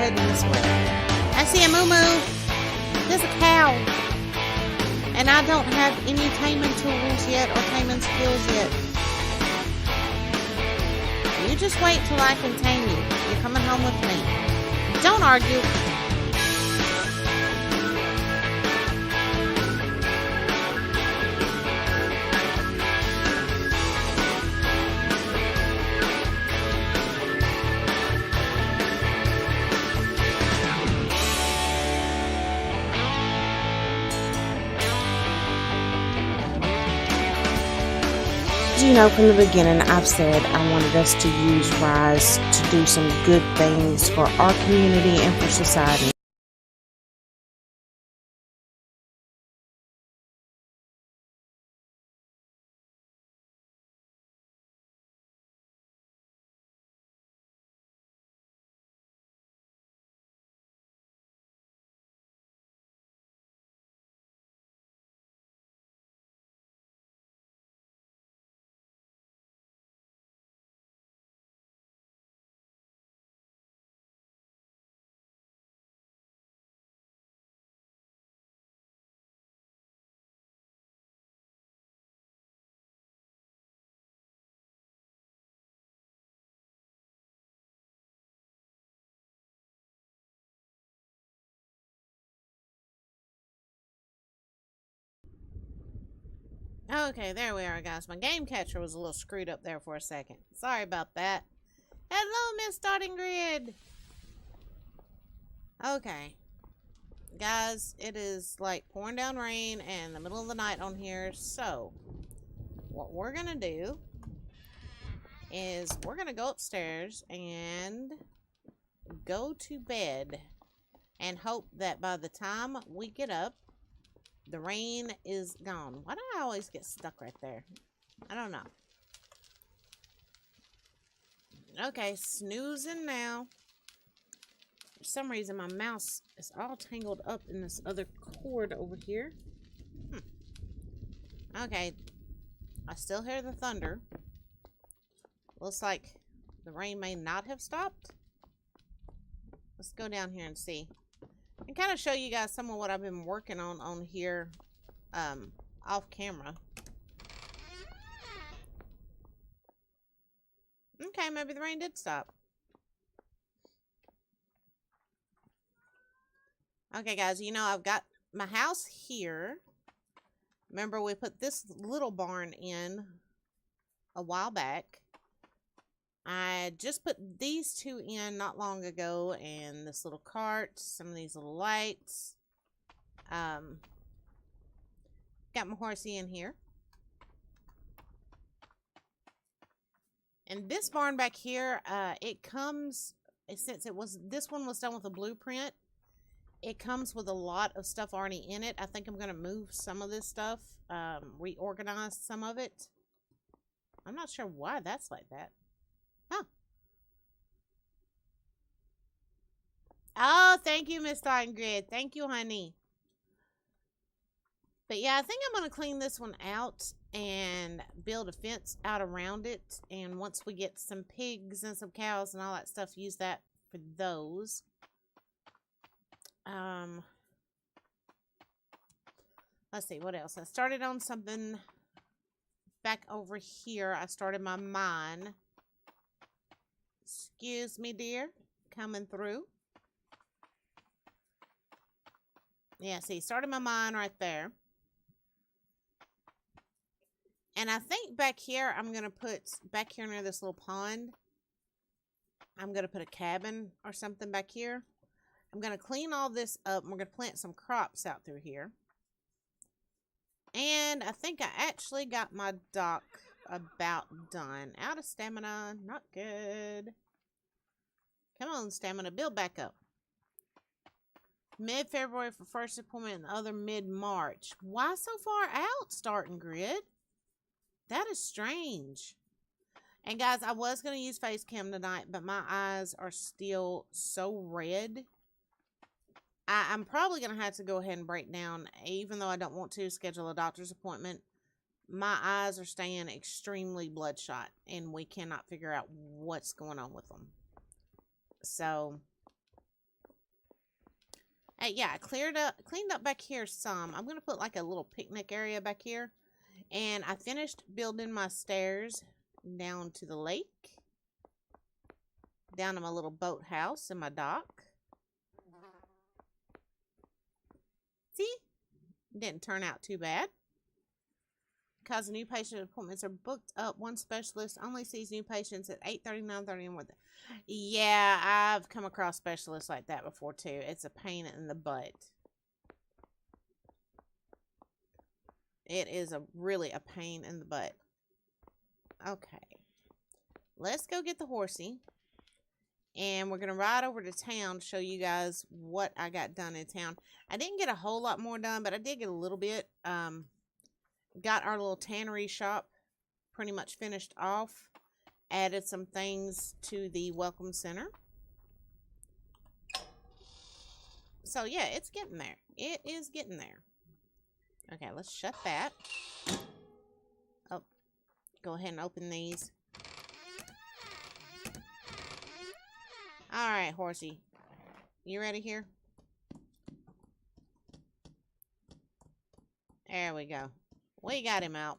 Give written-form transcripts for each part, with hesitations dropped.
heading this way. I see a moo-moo. There's a cow. And I don't have any taming tools yet or taming skills yet. You just wait till I can tame you. You're coming home with me. Don't argue. You know, from the beginning, I've said I wanted us to use Rise to do some good things for our community and for society. Okay, there we are, guys. My game catcher was a little screwed up there for a second. Sorry about that. Hello, Miss Starting Grid. Okay. Guys, it is like pouring down rain and the middle of the night on here. So, what we're going to do is we're going to go upstairs and go to bed and hope that by the time we get up, the rain is gone. Why do I always get stuck right there? I don't know. Okay, snoozing now. For some reason, my mouse is all tangled up in this other cord over here. Okay, I still hear the thunder. Looks like the rain may not have stopped. Let's go down here and see. And kind of show you guys some of what I've been working on here off camera. Okay, maybe the rain did stop. Okay, guys, you know, I've got my house here. Remember, we put this little barn in a while back. I just put these two in not long ago, and this little cart, some of these little lights. Got my horsey in here. And this barn back here, it comes, since this one was done with a blueprint, it comes with a lot of stuff already in it. I think I'm going to move some of this stuff, reorganize some of it. I'm not sure why that's like that. Huh. Oh, thank you, Miss Starting Grid. Thank you, honey. But yeah, I think I'm going to clean this one out and build a fence out around it. And once we get some pigs and some cows and all that stuff, use that for those. Let's see, what else? I started on something back over here. I started my mine. Excuse me, dear. Coming through. Yeah, see, started my mine right there. And I think back here, I'm going to put, back here near this little pond, I'm going to put a cabin or something back here. I'm going to clean all this up. And we're going to plant some crops out through here. And I think I actually got my dock about done. Out of stamina. Not good. Come on, stamina. Build back up. Mid-February for first appointment and the other mid-March. Why so far out, Starting Grid? That is strange. And guys, I was going to use face cam tonight, but my eyes are still so red. I'm probably going to have to go ahead and break down, even though I don't want to schedule a doctor's appointment. My eyes are staying extremely bloodshot, and we cannot figure out what's going on with them. So, Yeah, I cleaned up back here some. I'm going to put like a little picnic area back here. And I finished building my stairs down to the lake. Down to my little boathouse and my dock. See? Didn't turn out too bad. Because the new patient appointments are booked up. One specialist only sees new patients at 8:30, 9:30, and 1. Yeah, I've come across specialists like that before too. It's a pain in the butt. It is really a pain in the butt. Okay. Let's go get the horsey. And we're going to ride over to town to show you guys what I got done in town. I didn't get a whole lot more done, but I did get a little bit. Got our little tannery shop pretty much finished off. Added some things to the welcome center. So, yeah, it's getting there. It is getting there. Okay, let's shut that. Oh, go ahead and open these. All right, horsey. You ready here? There we go. We got him out.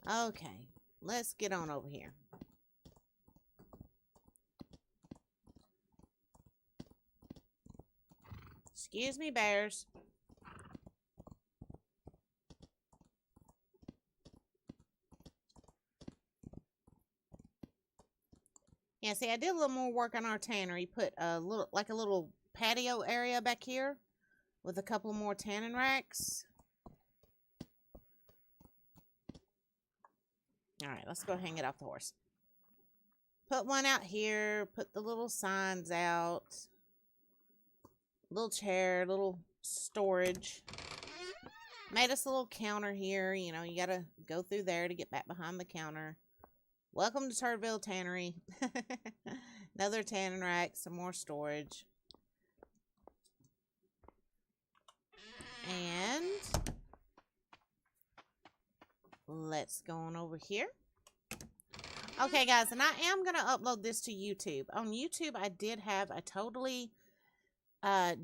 Okay, let's get on over here. Excuse me, bears. Yeah, see, I did a little more work on our tannery. Put a little patio area back here with a couple more tanning racks. All right, let's go hang it off the horse. Put one out here. Put the little signs out. Little chair, little storage. Made us a little counter here. You know, you got to go through there to get back behind the counter. Welcome to Turdville Tannery. Another tanning rack, some more storage. And let's go on over here. Okay, guys, and I am going to upload this to YouTube. On YouTube, I did have a totally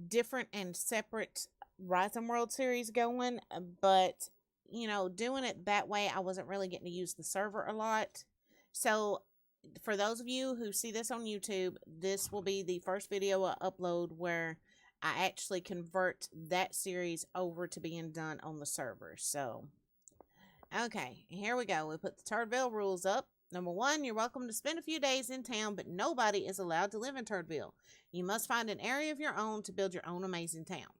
different and separate Rise and World series going, but, you know, doing it that way, I wasn't really getting to use the server a lot. So, for those of you who see this on YouTube, this will be the first video I upload where I actually convert that series over to being done on the server. So, okay, here we go. We put the Turdville rules up. Number 1, you're welcome to spend a few days in town, but nobody is allowed to live in Turdville. You must find an area of your own to build your own amazing town.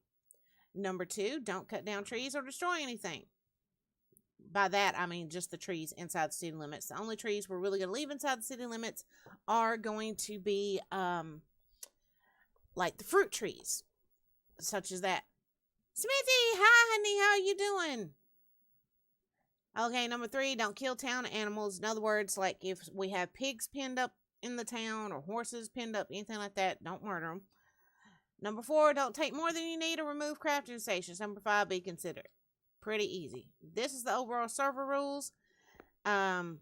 Number 2, don't cut down trees or destroy anything. By that, I mean just the trees inside the city limits. The only trees we're really going to leave inside the city limits are going to be like the fruit trees, such as that. Smithy, hi, honey, how you doing? Okay, number 3, don't kill town animals. In other words, like if we have pigs pinned up in the town or horses pinned up, anything like that, don't murder them. Number 4, don't take more than you need or remove crafting stations. Number 5, be considerate. Pretty easy. This is the overall server rules. And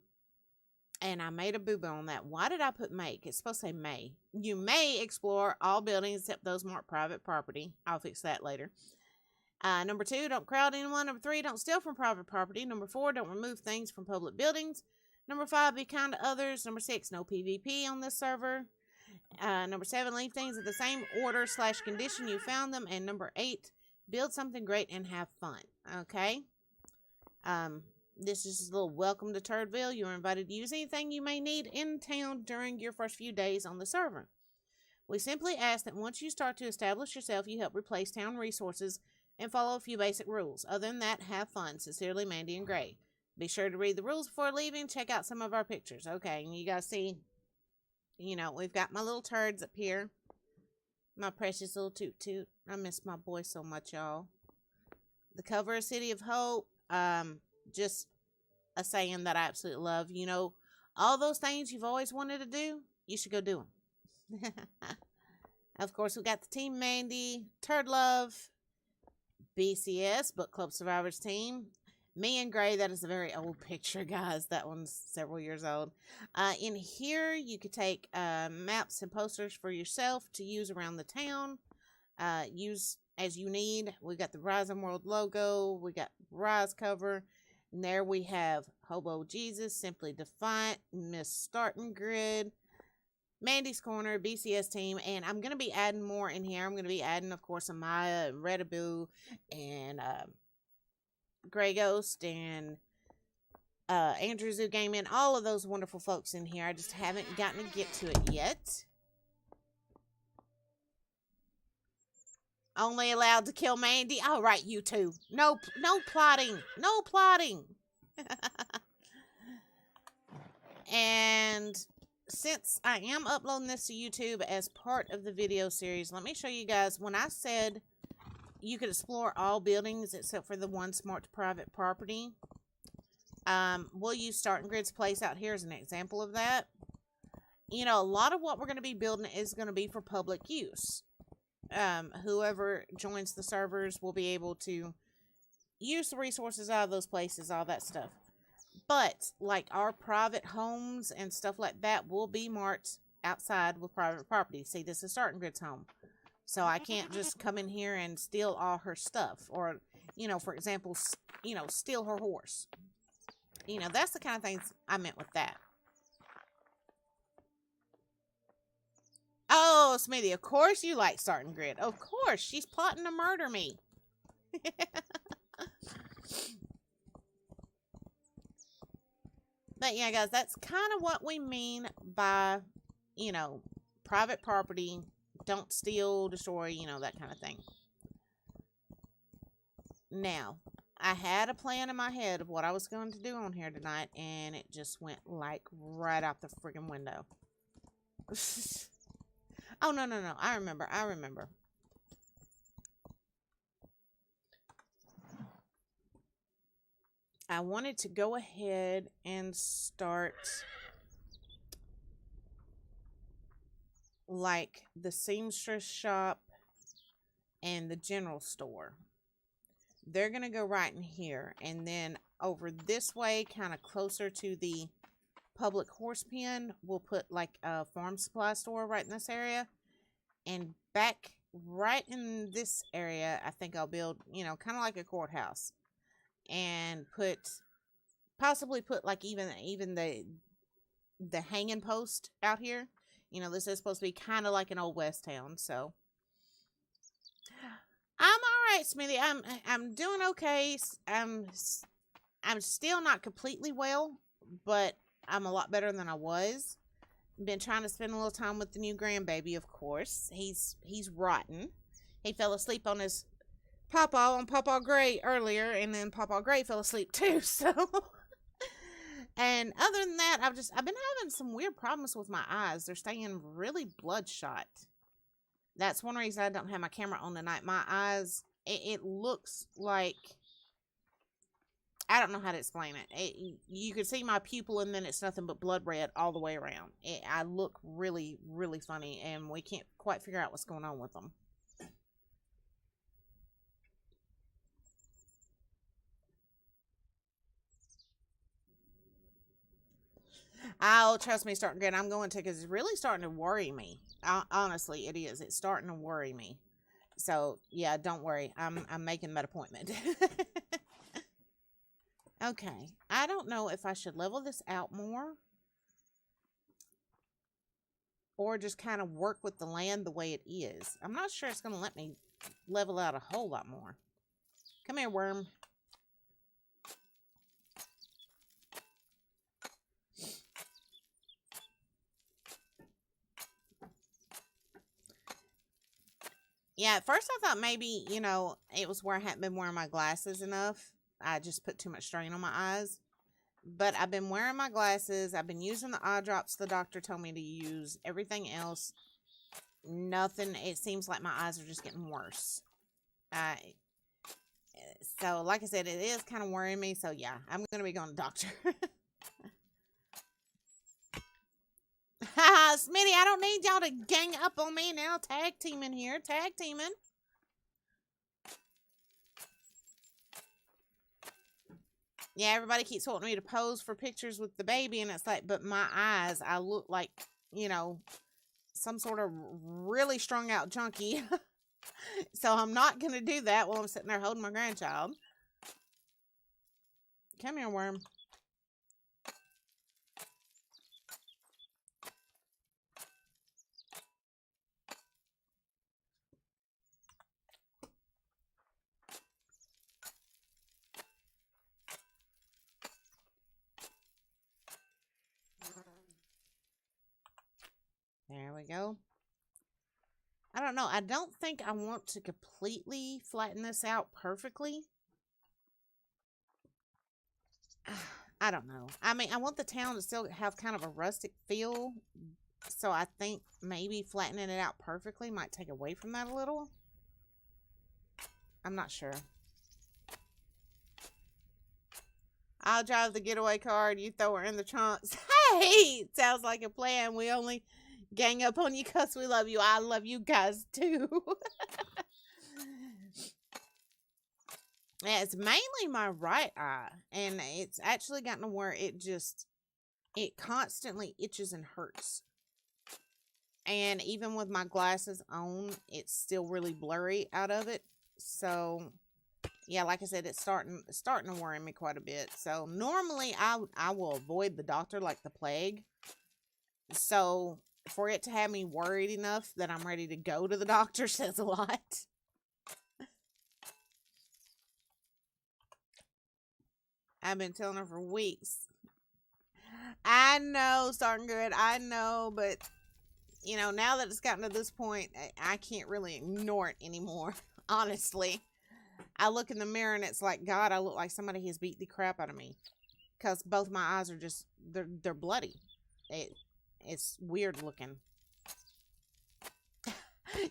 I made a boo-boo on that. Why did I put make? It's supposed to say may. You may explore all buildings except those marked private property. I'll fix that later. Number 2, don't crowd anyone. Number 3, don't steal from private property. Number 4, don't remove things from public buildings. Number 5, be kind to others. Number 6, no PvP on this server. Number 7, leave things in the same order / condition you found them. And number 8, build something great and have fun. Okay? This is a little welcome to Turdville. You are invited to use anything you may need in town during your first few days on the server. We simply ask that once you start to establish yourself, you help replace town resources and follow a few basic rules. Other than that, have fun. Sincerely, Mandy and Gray. Be sure to read the rules before leaving. Check out some of our pictures. Okay, and you guys see, you know, we've got my little turds up here. My precious little toot toot. I miss my boy so much, y'all. The cover of City of Hope. Just a saying that I absolutely love. You know, all those things you've always wanted to do, you should go do them. Of course, we got the Team Mandy, Turd Love, BCS, Book Club Survivors team, Me in gray, that is a very old picture, guys. That one's several years old. In here, you could take maps and posters for yourself to use around the town. Use as you need. We got the Rising World logo. We got Rise cover. And there we have Hobo Jesus, Simply Defiant, Miss Starting Grid, Mandy's Corner, BCS team, and I'm going to be adding more in here. I'm going to be adding, of course, Amaya, and Redaboo, and Grey Ghost, and Andrew Zoo Gaming, all of those wonderful folks in here. I just haven't gotten to get to it yet. Only allowed to kill Mandy. All right, you two. No plotting. No plotting. And since I am uploading this to YouTube as part of the video series, let me show you guys. When I said you could explore all buildings except for the one marked private property, we'll use Starting Grid's place out here as an example of that. You know, a lot of what we're going to be building is going to be for public use. Whoever joins the servers will be able to use the resources out of those places, all that stuff. But, like, our private homes and stuff like that will be marked outside with private property. See, this is Starting Grid's home. So I can't just come in here and steal all her stuff. Or, you know, for example, you know, steal her horse. You know, that's the kind of things I meant with that. Oh, Smitty, of course you like Starting Grid. Of course, she's plotting to murder me. But yeah, guys, that's kind of what we mean by, you know, private property. Don't steal, destroy, you know, that kind of thing. Now, I had a plan in my head of what I was going to do on here tonight, and it just went, like, right out the friggin' window. Oh, no. I remember. I wanted to go ahead and start, like, the seamstress shop and the general store. They're going to go right in here. And then over this way, kind of closer to the public horse pen, we'll put, like, a farm supply store right in this area. And back right in this area, I think I'll build, you know, kind of like a courthouse. And possibly put, like, even the hanging post out here. You know, this is supposed to be kind of like an old west town, so. I'm alright, Smithy. I'm doing okay. I'm still not completely well, but I'm a lot better than I was. Been trying to spend a little time with the new grandbaby, of course. He's rotten. He fell asleep on his Papa on Papa Gray earlier, and then Papa Gray fell asleep too, so. And other than that, I've been having some weird problems with my eyes. They're staying really bloodshot. That's one reason I don't have my camera on tonight. My eyes, it looks like, I don't know how to explain it. You can see my pupil, and then it's nothing but blood red all the way around. I look really, really funny, and we can't quite figure out what's going on with them. Oh, trust me, Starting Grid, I'm going to, because it's really starting to worry me. Honestly, it is. It's starting to worry me. So, yeah, don't worry. I'm making that appointment. Okay. I don't know if I should level this out more, or just kind of work with the land the way it is. I'm not sure it's going to let me level out a whole lot more. Come here, worm. Yeah, at first I thought maybe, you know, it was where I hadn't been wearing my glasses enough. I just put too much strain on my eyes. But I've been wearing my glasses. I've been using the eye drops the doctor told me to use. Everything else, nothing. It seems like my eyes are just getting worse. So, like I said, it is kind of worrying me. So, yeah, I'm going to be going to the doctor. Smitty, I don't need y'all to gang up on me now. Tag teaming here. Tag teaming. Yeah, everybody keeps wanting me to pose for pictures with the baby, and it's like, but my eyes, I look like, you know, some sort of really strung out junkie. So I'm not going to do that while I'm sitting there holding my grandchild. Come here, worm. There we go. I don't know. I don't think I want to completely flatten this out perfectly. I don't know. I mean, I want the town to still have kind of a rustic feel. So I think maybe flattening it out perfectly might take away from that a little. I'm not sure. I'll drive the getaway car. You throw her in the trunks. Hey! Sounds like a plan. We only gang up on you because we love you. I love you guys too. Yeah, it's mainly my right eye. And it's actually gotten to where it constantly itches and hurts. And even with my glasses on, it's still really blurry out of it. So, yeah, like I said, it's starting to worry me quite a bit. So, normally I will avoid the doctor like the plague. So, for it to have me worried enough that I'm ready to go to the doctor says a lot. I've been telling her for weeks. I know, starting good. I know, but you know, now that it's gotten to this point, I can't really ignore it anymore. Honestly, I look in the mirror and it's like, God, I look like somebody has beat the crap out of me because both my eyes are just they're bloody. It's weird looking.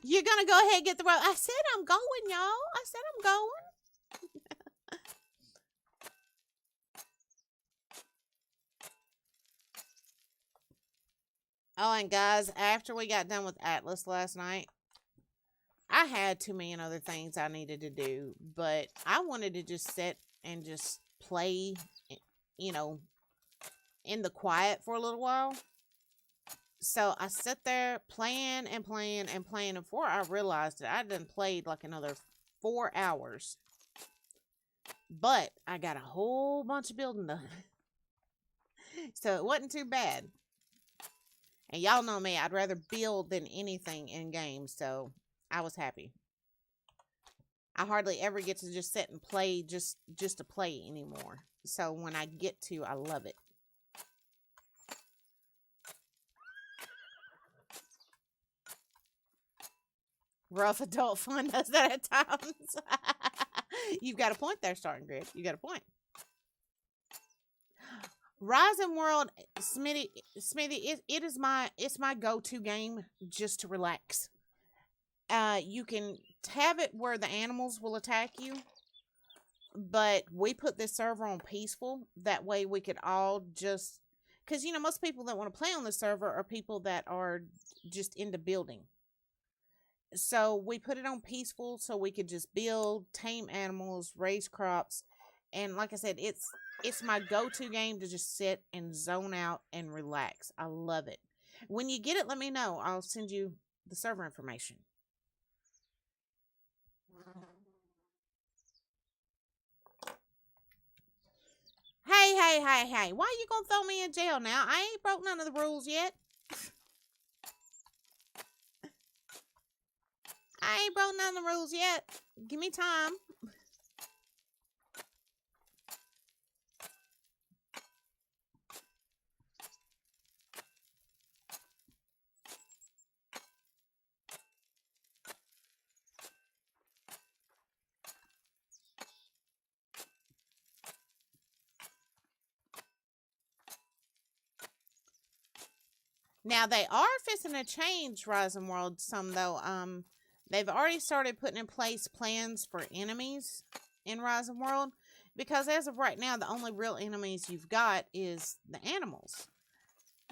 You're gonna go ahead and get the rope. I said I'm going, y'all. I said I'm going. Oh, and guys, after we got done with Atlas last night, I had too many other things I needed to do, but I wanted to just sit and just play, you know, in the quiet for a little while. So I sat there playing and playing and playing, and before I realized it, I done played like another 4 hours. But I got a whole bunch of building done. So it wasn't too bad. And y'all know me, I'd rather build than anything in games, so I was happy. I hardly ever get to just sit and play just to play anymore. So when I get to, I love it. Rough adult fun does that at times. You've got a point there, starting grid. You got a point. Rising World, Smitty, it's my go-to game just to relax. You can have it where the animals will attack you, but we put this server on peaceful. That way we could all just, because you know most people that want to play on the server are people that are just into building. So we put it on peaceful so we could just build, tame animals, raise crops, and like I said, it's my go-to game to just sit and zone out and relax. I love it. When you get it, let me know. I'll send you the server information. Hey. Why you gonna throw me in jail now? I ain't broke none of the rules yet. I ain't broke none of the rules yet. Give me time. Now they are fixing to change Rising World some though. They've already started putting in place plans for enemies in Rising World because as of right now, the only real enemies you've got is the animals.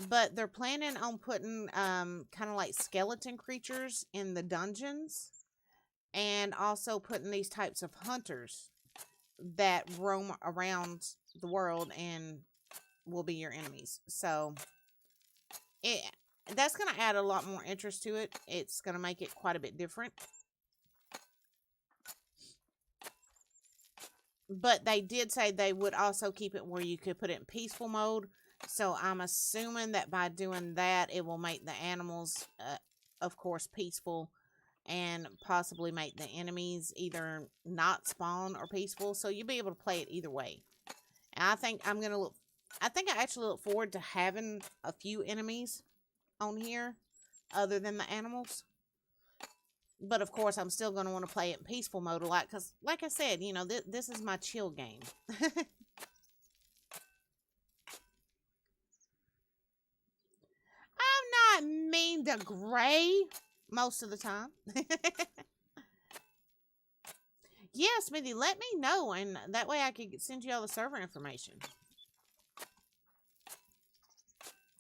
But they're planning on putting kind of like skeleton creatures in the dungeons and also putting these types of hunters that roam around the world and will be your enemies. So it that's going to add a lot more interest to it. It's going to make it quite a bit different. But they did say they would also keep it where you could put it in peaceful mode. So I'm assuming that by doing that, it will make the animals, of course, peaceful, and possibly make the enemies either not spawn or peaceful. So you'll be able to play it either way. And I think I actually look forward to having a few enemies on here other than the animals. But of course, I'm still going to want to play it in peaceful mode a lot because, like I said, you know, this is my chill game. I'm not mean to Gray most of the time. Yeah, Smithy, let me know, and that way I can send you all the server information.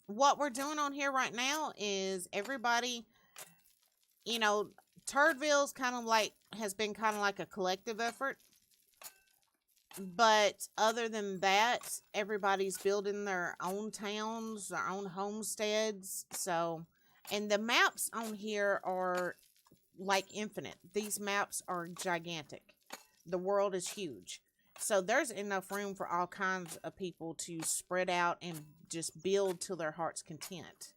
What we're doing on here right now is everybody, you know, Turdville's kind of like, has been kind of like a collective effort. But other than that, everybody's building their own towns, their own homesteads. So, and the maps on here are like infinite. These maps are gigantic. The world is huge. So there's enough room for all kinds of people to spread out and just build to their heart's content.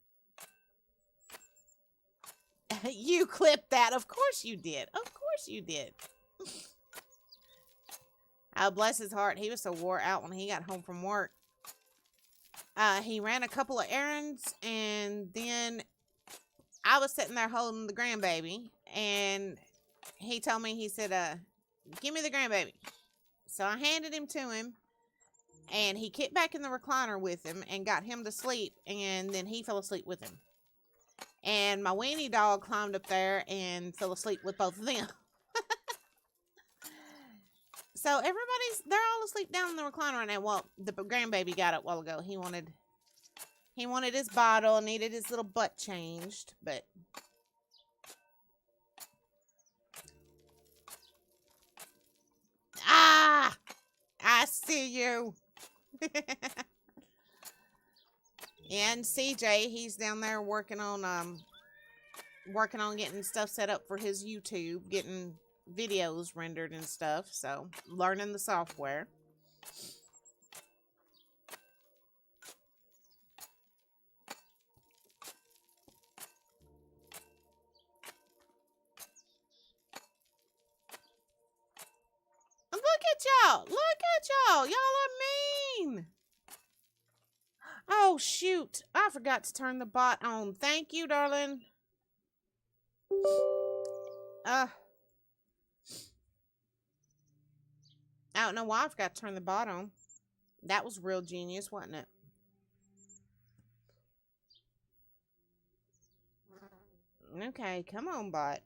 You clipped that. Of course you did. Of course you did. Oh, bless his heart. He was so wore out when he got home from work. He ran a couple of errands, and then I was sitting there holding the grandbaby, and he told me, he said, give me the grandbaby. So I handed him to him, and he kicked back in the recliner with him and got him to sleep, and then he fell asleep with him. And my weenie dog climbed up there and fell asleep with both of them. So they're all asleep down in the recliner right now. Well, the grandbaby got up a while ago. He wanted his bottle, needed his little butt changed, but I see you. And CJ, he's down there working on getting stuff set up for his YouTube, getting videos rendered and stuff, so learning the software. Look at y'all. Look at y'all. Y'all are mean. Oh, shoot. I forgot to turn the bot on. Thank you, darling. I don't know why I forgot to turn the bot on. That was real genius, wasn't it? Okay, come on, bot.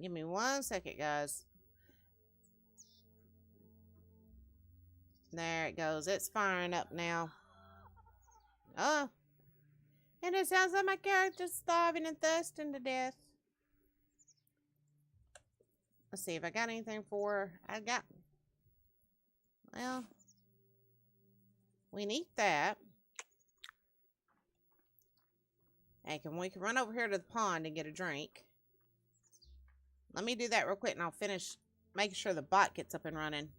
Give me 1 second, guys. There it goes. It's firing up now. Oh. And it sounds like my character's starving and thirsting to death. Let's see if I got anything for her. Well, we need that. Hey, we can run over here to the pond and get a drink. Let me do that real quick and I'll finish making sure the bot gets up and running.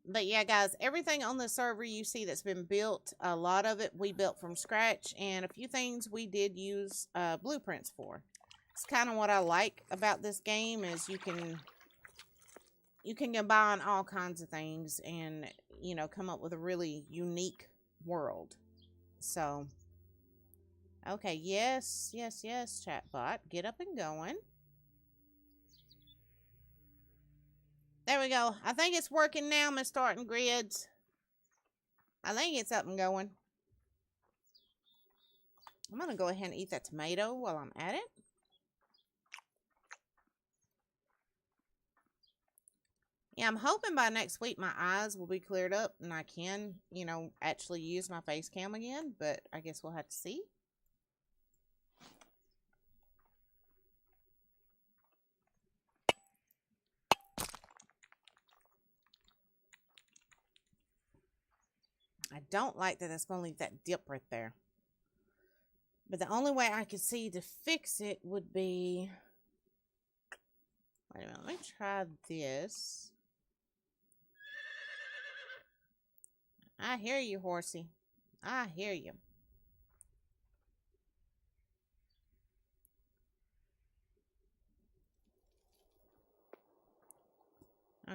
But yeah, guys, everything on the server you see that's been built, a lot of it we built from scratch, and a few things we did use blueprints for. It's kind of what I like about this game is you can combine all kinds of things and, you know, come up with a really unique world. So, okay, yes, chatbot, get up and going. There we go. I think it's working now, Miss Starting Grids. I think it's up and going. I'm going to go ahead and eat that tomato while I'm at it. Yeah, I'm hoping by next week my eyes will be cleared up and I can, you know, actually use my face cam again. But I guess we'll have to see. I don't like that that's going to leave that dip right there. But the only way I could see to fix it would be... Wait a minute, let me try this. I hear you, horsey. I hear you.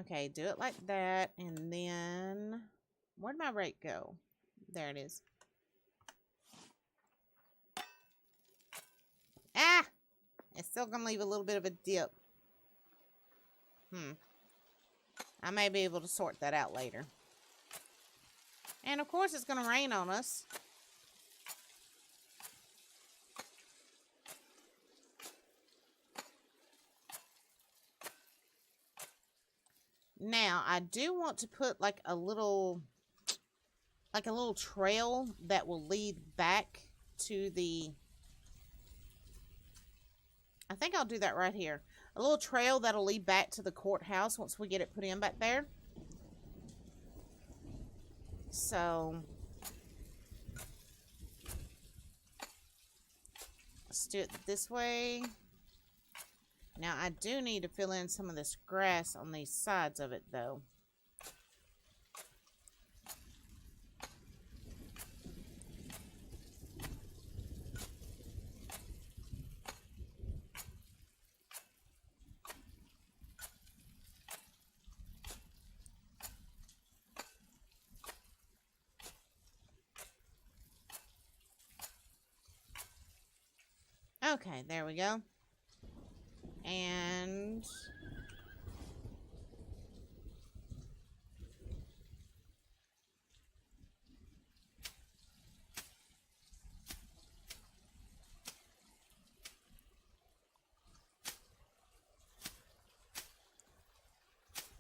Okay, do it like that, and then... Where'd my rake go? There it is. Ah! It's still going to leave a little bit of a dip. I may be able to sort that out later. And of course it's going to rain on us. Now, I do want to put like a little trail that will lead back to the... I think I'll do that right here. A little trail that'll lead back to the courthouse once we get it put in back there. So, let's do it this way. Now, I do need to fill in some of this grass on these sides of it, though. Okay, there we go. And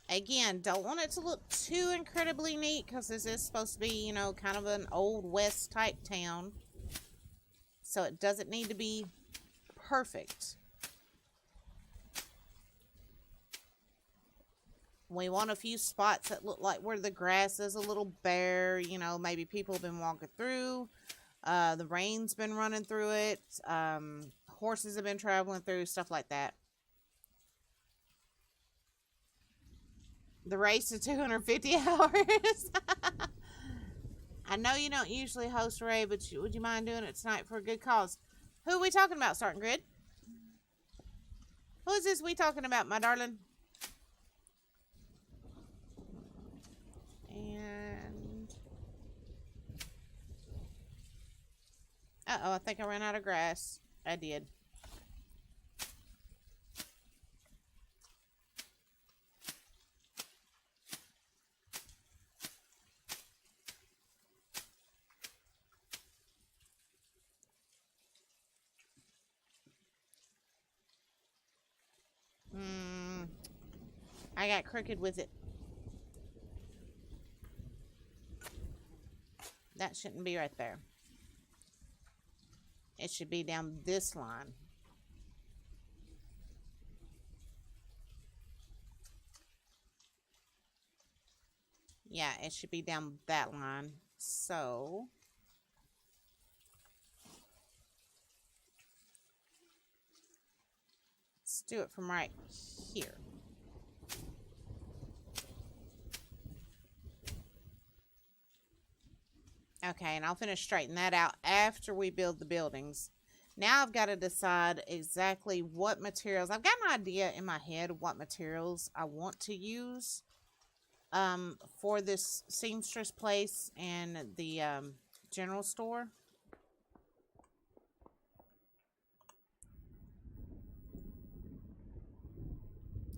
again, don't want it to look too incredibly neat because this is supposed to be, you know, kind of an old west type town. So it doesn't need to be perfect. We want a few spots that look like where the grass is a little bare. You know, maybe people have been walking through. The rain's been running through it. Horses have been traveling through, stuff like that. The race to 250 hours. I know you don't usually host Ray, but would you mind doing it tonight for a good cause? Who are we talking about, Starting Grid? Who is this we talking about, my darling? And... uh-oh, I think I ran out of grass. I did. I got crooked with it. That shouldn't be right there. It should be down this line. Yeah, it should be down that line. So... let's do it from right here. Okay, and I'll finish straightening that out after we build the buildings. Now I've got to decide exactly what materials. I've got an idea in my head of what materials I want to use for this seamstress place and the general store.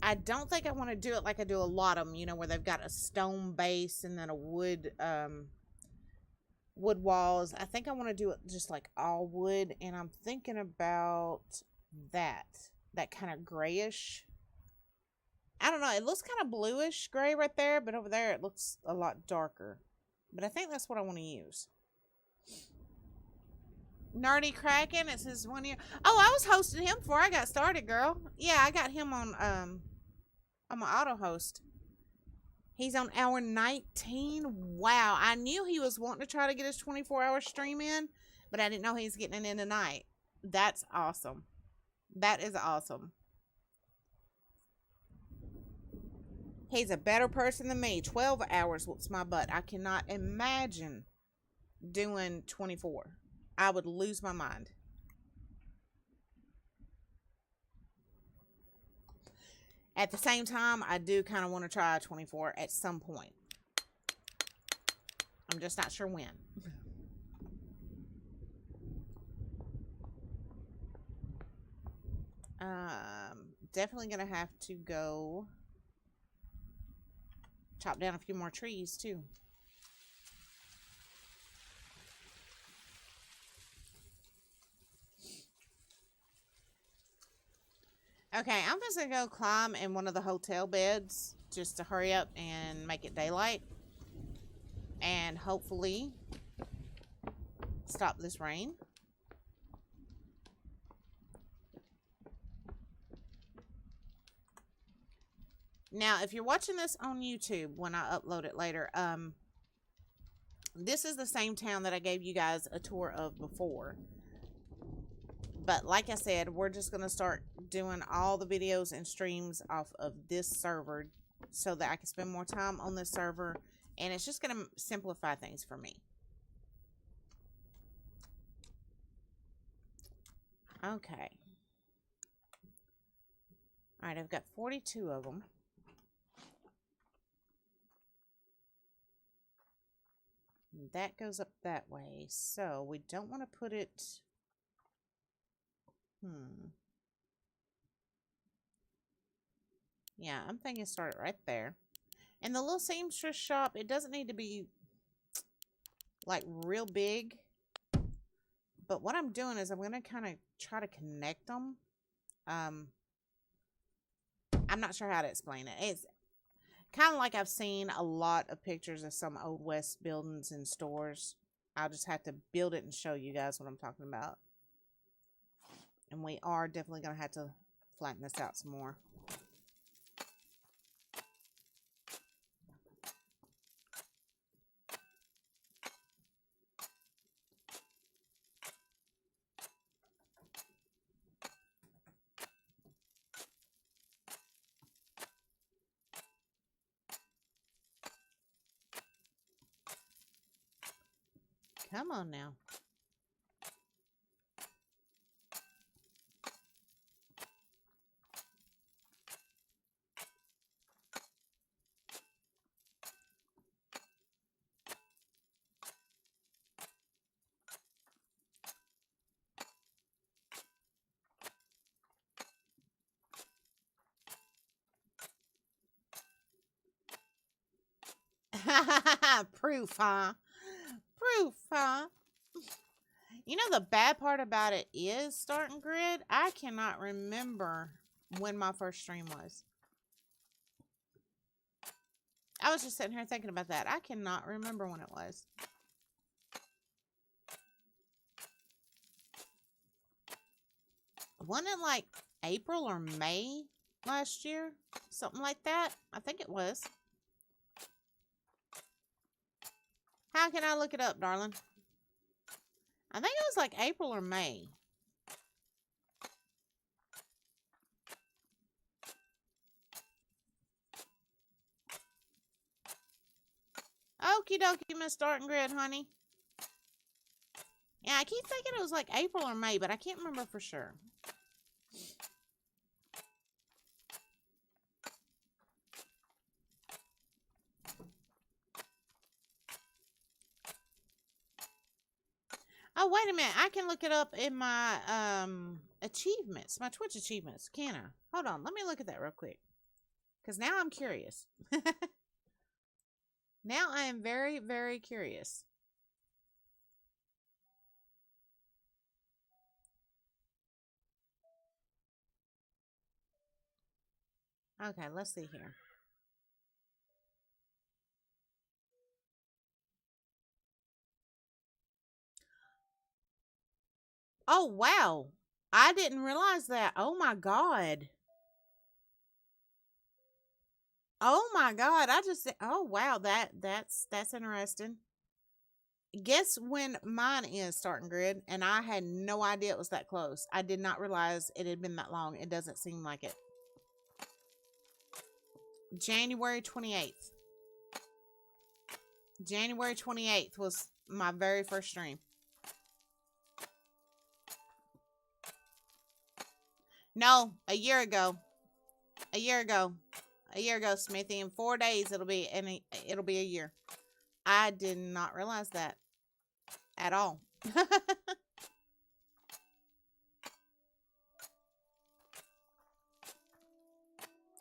I don't think I want to do it like I do a lot of them, you know, where they've got a stone base and then a wood walls. I think I want to do it just like all wood, and I'm thinking about that kind of grayish. I don't know, it looks kind of bluish gray right there, but over there it looks a lot darker. But I think that's what I want to use. Nerdy Kraken, it says 1 year. Oh, I was hosting him before I got started, girl. Yeah, I got him on my auto host. He's on hour 19. Wow. I knew he was wanting to try to get his 24-hour stream in, but I didn't know he was getting it in tonight. That's awesome. That is awesome. He's a better person than me. 12 hours whoops my butt. I cannot imagine doing 24. I would lose my mind. At the same time, I do kind of want to try 24 at some point. I'm just not sure when. Definitely going to have to go chop down a few more trees, too. Okay, I'm just going to go climb in one of the hotel beds just to hurry up and make it daylight. And hopefully stop this rain. Now, if you're watching this on YouTube when I upload it later, this is the same town that I gave you guys a tour of before. But like I said, we're just going to start doing all the videos and streams off of this server so that I can spend more time on this server. And it's just going to simplify things for me. Okay. All right, I've got 42 of them. That goes up that way. So we don't want to put it... Yeah, I'm thinking start it right there. And the little seamstress shop, it doesn't need to be like real big. But what I'm doing is I'm going to kind of try to connect them. I'm not sure how to explain it. It's kind of like I've seen a lot of pictures of some Old West buildings and stores. I'll just have to build it and show you guys what I'm talking about. And we are definitely going to have to flatten this out some more. Come on now. Proof, huh? Proof, huh? You know, the bad part about it is starting grid. I cannot remember when my first stream was. I was just sitting here thinking about that. I cannot remember when it was. Wasn't it like April or May last year? Something like that? I think it was. How can I look it up, darling? I think it was like April or May. Okie dokie, Miss Starting Grid, honey. Yeah, I keep thinking it was like April or May, but I can't remember for sure. Oh, wait a minute. I can look it up in my achievements, my Twitch achievements, can I? Hold on. Let me look at that real quick. Because now I'm curious. Now I am very, very curious. Okay, let's see here. Oh, wow. I didn't realize that. Oh, my God. Oh my God. Oh wow, that's interesting. Guess when mine is starting grid, and I had no idea it was that close. I did not realize it had been that long. It doesn't seem like it. January 28th. January 28th was my very first stream. No, a year ago. A year ago. A year ago, Smithy. In 4 days, it'll be a year. I did not realize that at all.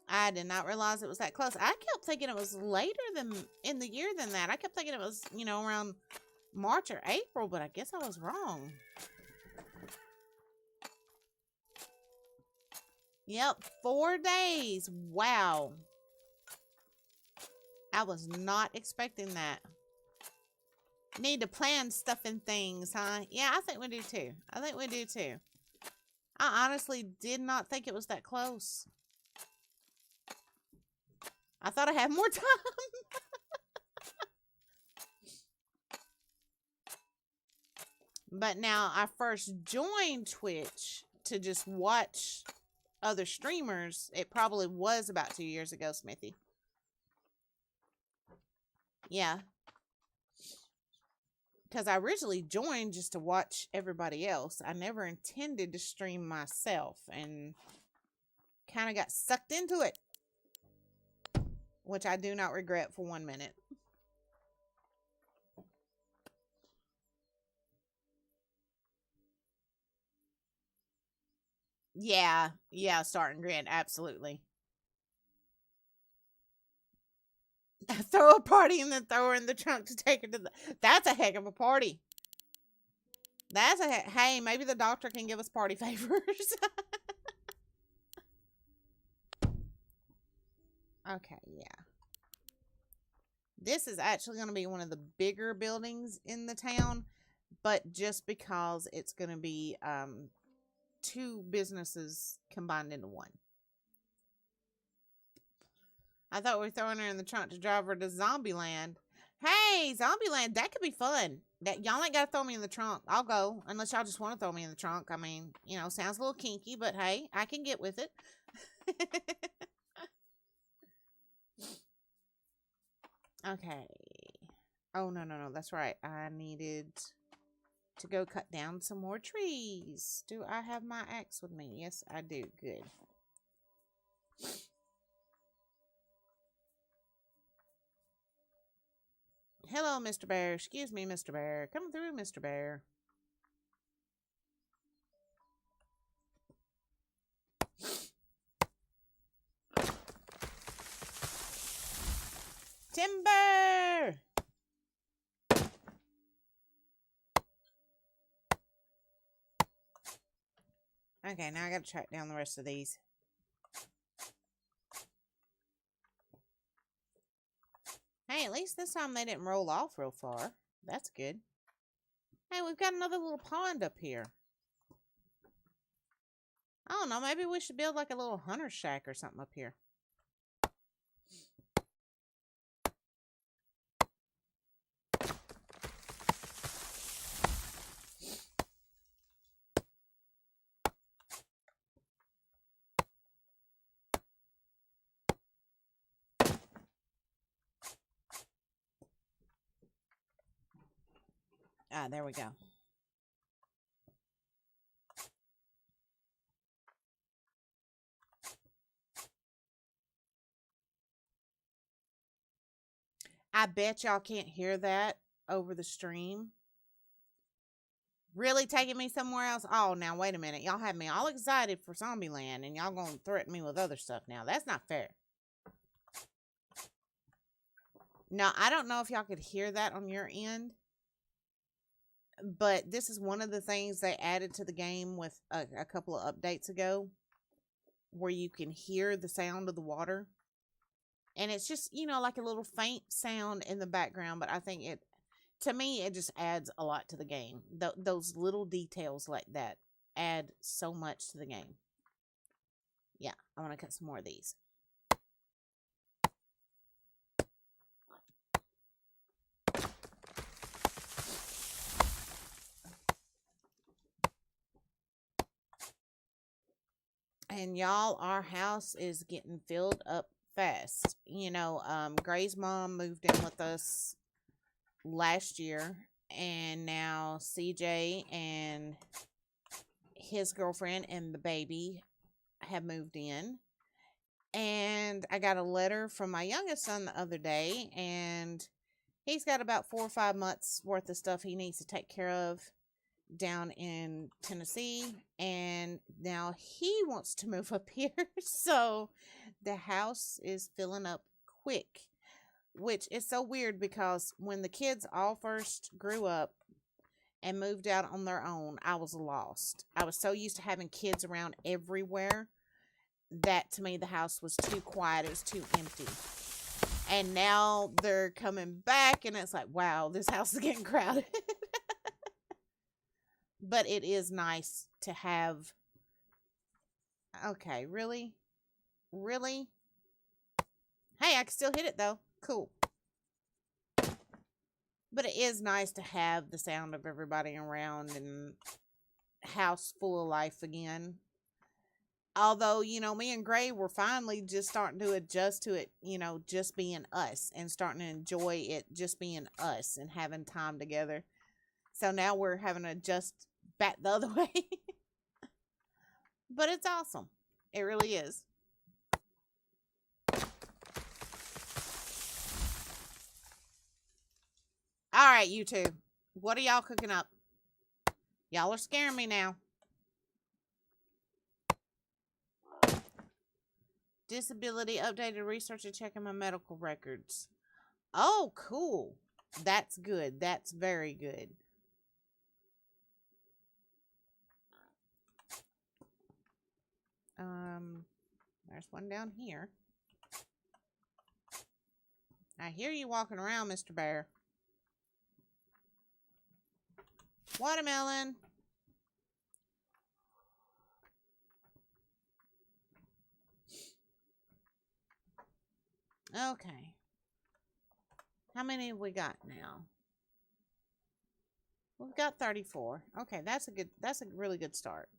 I did not realize it was that close. I kept thinking it was later than in the year than that. I kept thinking it was, around March or April, but I guess I was wrong. Yep, 4 days. Wow. I was not expecting that. Need to plan stuff and things, huh? Yeah, I think we do too. I honestly did not think it was that close. I thought I had more time. But now I first joined Twitch to just watch other streamers. It probably was about 2 years ago, Smithy. Yeah. Because I originally joined just to watch everybody else. I never intended to stream myself and kind of got sucked into it, which I do not regret for 1 minute. Yeah, starting grid, absolutely. Throw a party and then throw her in the trunk to take her to the... That's a heck of a party. Hey, maybe the doctor can give us party favors. Okay, yeah. This is actually going to be one of the bigger buildings in the town, but just because it's going to be 2 businesses combined into one. I thought we were throwing her in the trunk to drive her to Zombieland. Hey, Zombieland, that could be fun. Y'all ain't got to throw me in the trunk. I'll go, unless y'all just want to throw me in the trunk. I mean, sounds a little kinky, but hey, I can get with it. Okay. Oh, no, that's right. I needed to go cut down some more trees. Do I have my axe with me? Yes, I do. Good. Hello, Mr. Bear. Excuse me, Mr. Bear. Come through, Mr. Bear. Timber! Okay, now I gotta track down the rest of these. Hey, at least this time they didn't roll off real far. That's good. Hey, we've got another little pond up here. I don't know, maybe we should build like a little hunter shack or something up here. Ah, there we go. I bet y'all can't hear that over the stream. Really taking me somewhere else? Oh, now wait a minute. Y'all have me all excited for Zombieland, and y'all gonna threaten me with other stuff now. That's not fair. Now, I don't know if y'all could hear that on your end, but this is one of the things they added to the game with a couple of updates ago, where you can hear the sound of the water. And it's just, like a little faint sound in the background, but I think to me, it just adds a lot to the game. Those little details like that add so much to the game. Yeah, I want to cut some more of these. And y'all, our house is getting filled up fast. Gray's mom moved in with us last year, and now CJ and his girlfriend and the baby have moved in. And I got a letter from my youngest son the other day, and he's got about 4 or 5 months worth of stuff he needs to take care of down in Tennessee, and now he wants to move up here. So the house is filling up quick, which is so weird because when the kids all first grew up and moved out on their own, I was lost. I was so used to having kids around everywhere that to me the house was too quiet, it was too empty. And now they're coming back and it's like, wow, this house is getting crowded. But it is nice to have. Okay, really? Really? Hey, I can still hit it though. Cool. But it is nice to have the sound of everybody around and house full of life again. Although, me and Gray were finally just starting to adjust to it, just being us and starting to enjoy it just being us and having time together. So now we're having to adjust back the other way. But it's awesome. It really is. All right, you two. What are y'all cooking up? Y'all are scaring me now. Disability updated research and checking my medical records. Oh, cool. That's good. That's very good. There's one down here. I hear you walking around, Mr. Bear. Watermelon. Okay. How many have we got now? We've got 34. Okay, that's a really good start.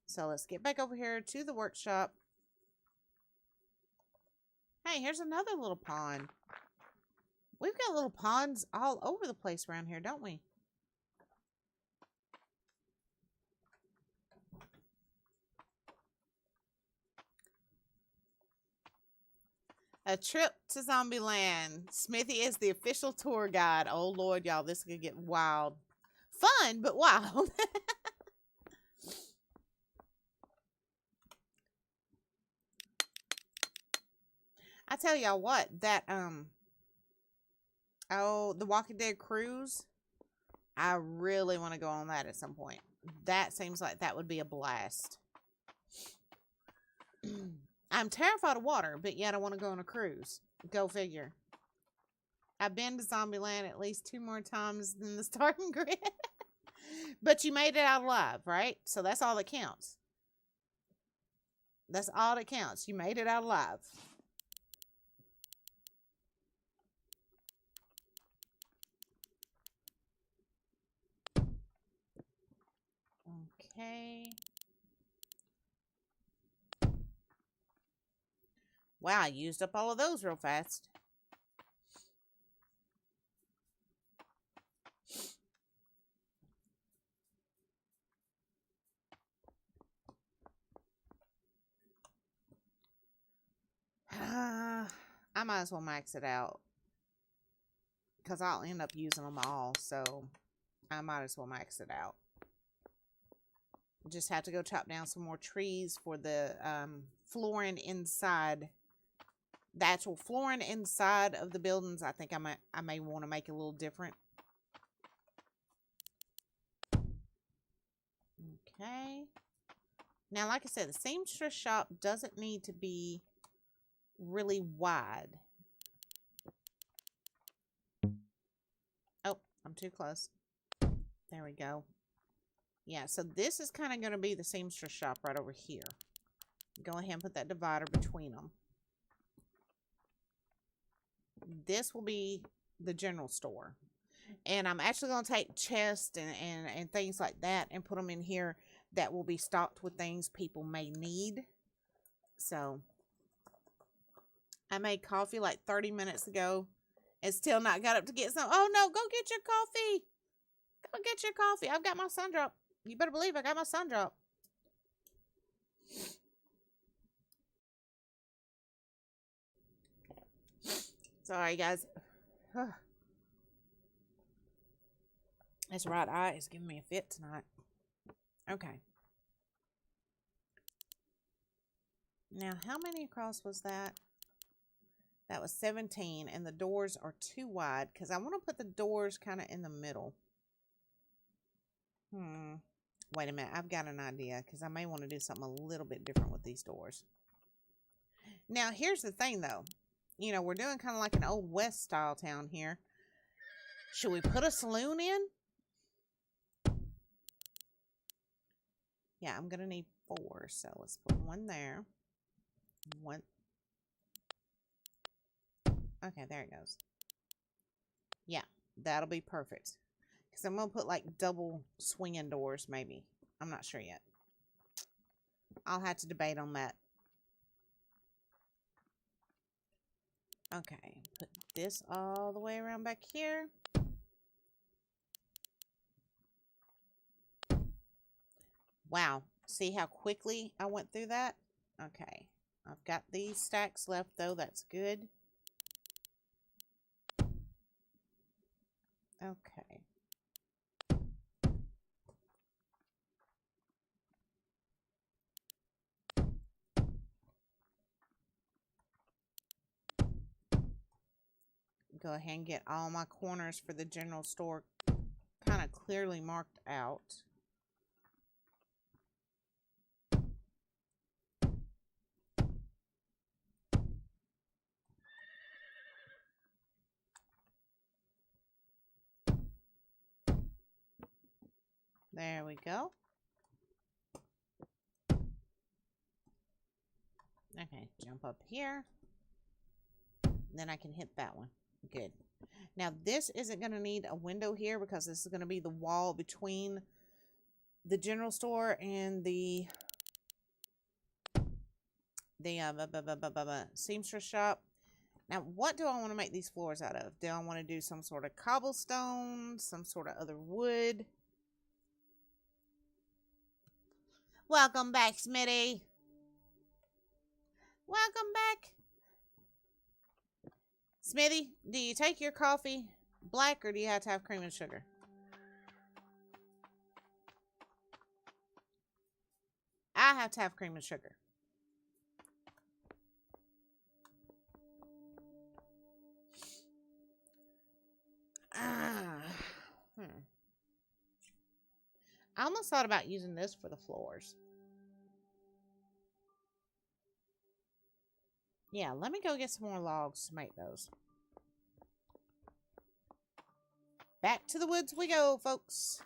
So let's get back over here to the workshop. Hey, here's another little pond. We've got little ponds all over the place around here, don't we? A trip to Zombieland. Smithy is the official tour guide. Oh, Lord, y'all, this could get wild. Fun, but wild. I tell y'all what, that, the Walking Dead cruise, I really want to go on that at some point. That seems like that would be a blast. I'm terrified of water, but yet I want to go on a cruise. Go figure. I've been to Zombieland at least 2 more times than the starting grid. But you made it out alive, right? So that's all that counts. That's all that counts. You made it out alive. Okay. Wow, I used up all of those real fast. I might as well max it out. Because I'll end up using them all. So, I might as well max it out. Just have to go chop down some more trees for the flooring inside. The actual flooring inside of the buildings, I think I may want to make it a little different. Okay. Now, like I said, the seamstress shop doesn't need to be really wide. Oh, I'm too close. There we go. Yeah, so this is kind of going to be the seamstress shop right over here. Go ahead and put that divider between them. This will be the general store. And I'm actually going to take chests and things like that and put them in here. that will be stocked with things people may need. So I made coffee like 30 minutes ago and still not got up to get some. Oh no, go get your coffee. Go get your coffee. I've got my sun drop. You better believe I got my sun drop. Sorry, guys. This right eye is giving me a fit tonight. Okay. Now, how many across was that? That was 17, and the doors are too wide because I want to put the doors kind of in the middle. Wait a minute. I've got an idea because I may want to do something a little bit different with these doors. Now, here's the thing, though. You know, we're doing kind of like an old West style town here. Should we put a saloon in? Yeah, I'm going to need 4. So let's put one there. One. Okay, there it goes. Yeah, that'll be perfect. Because I'm going to put like double swinging doors maybe. I'm not sure yet. I'll have to debate on that. Okay, put this all the way around back here. Wow, see how quickly I went through that? Okay, I've got these stacks left though, that's good. Okay. Go ahead and get all my corners for the general store kind of clearly marked out. There we go. Okay, jump up here. Then I can hit that one. Good. Now this isn't going to need a window here because this is going to be the wall between the general store and the seamstress shop. Now what do I want to make these floors out of? Do I want to do some sort of cobblestone, some sort of other wood? Welcome back, Smitty. Welcome back. Smitty, do you take your coffee black or do you have to have cream and sugar? I have to have cream and sugar. I almost thought about using this for the floors. Yeah, let me go get some more logs to make those. Back to the woods we go, folks.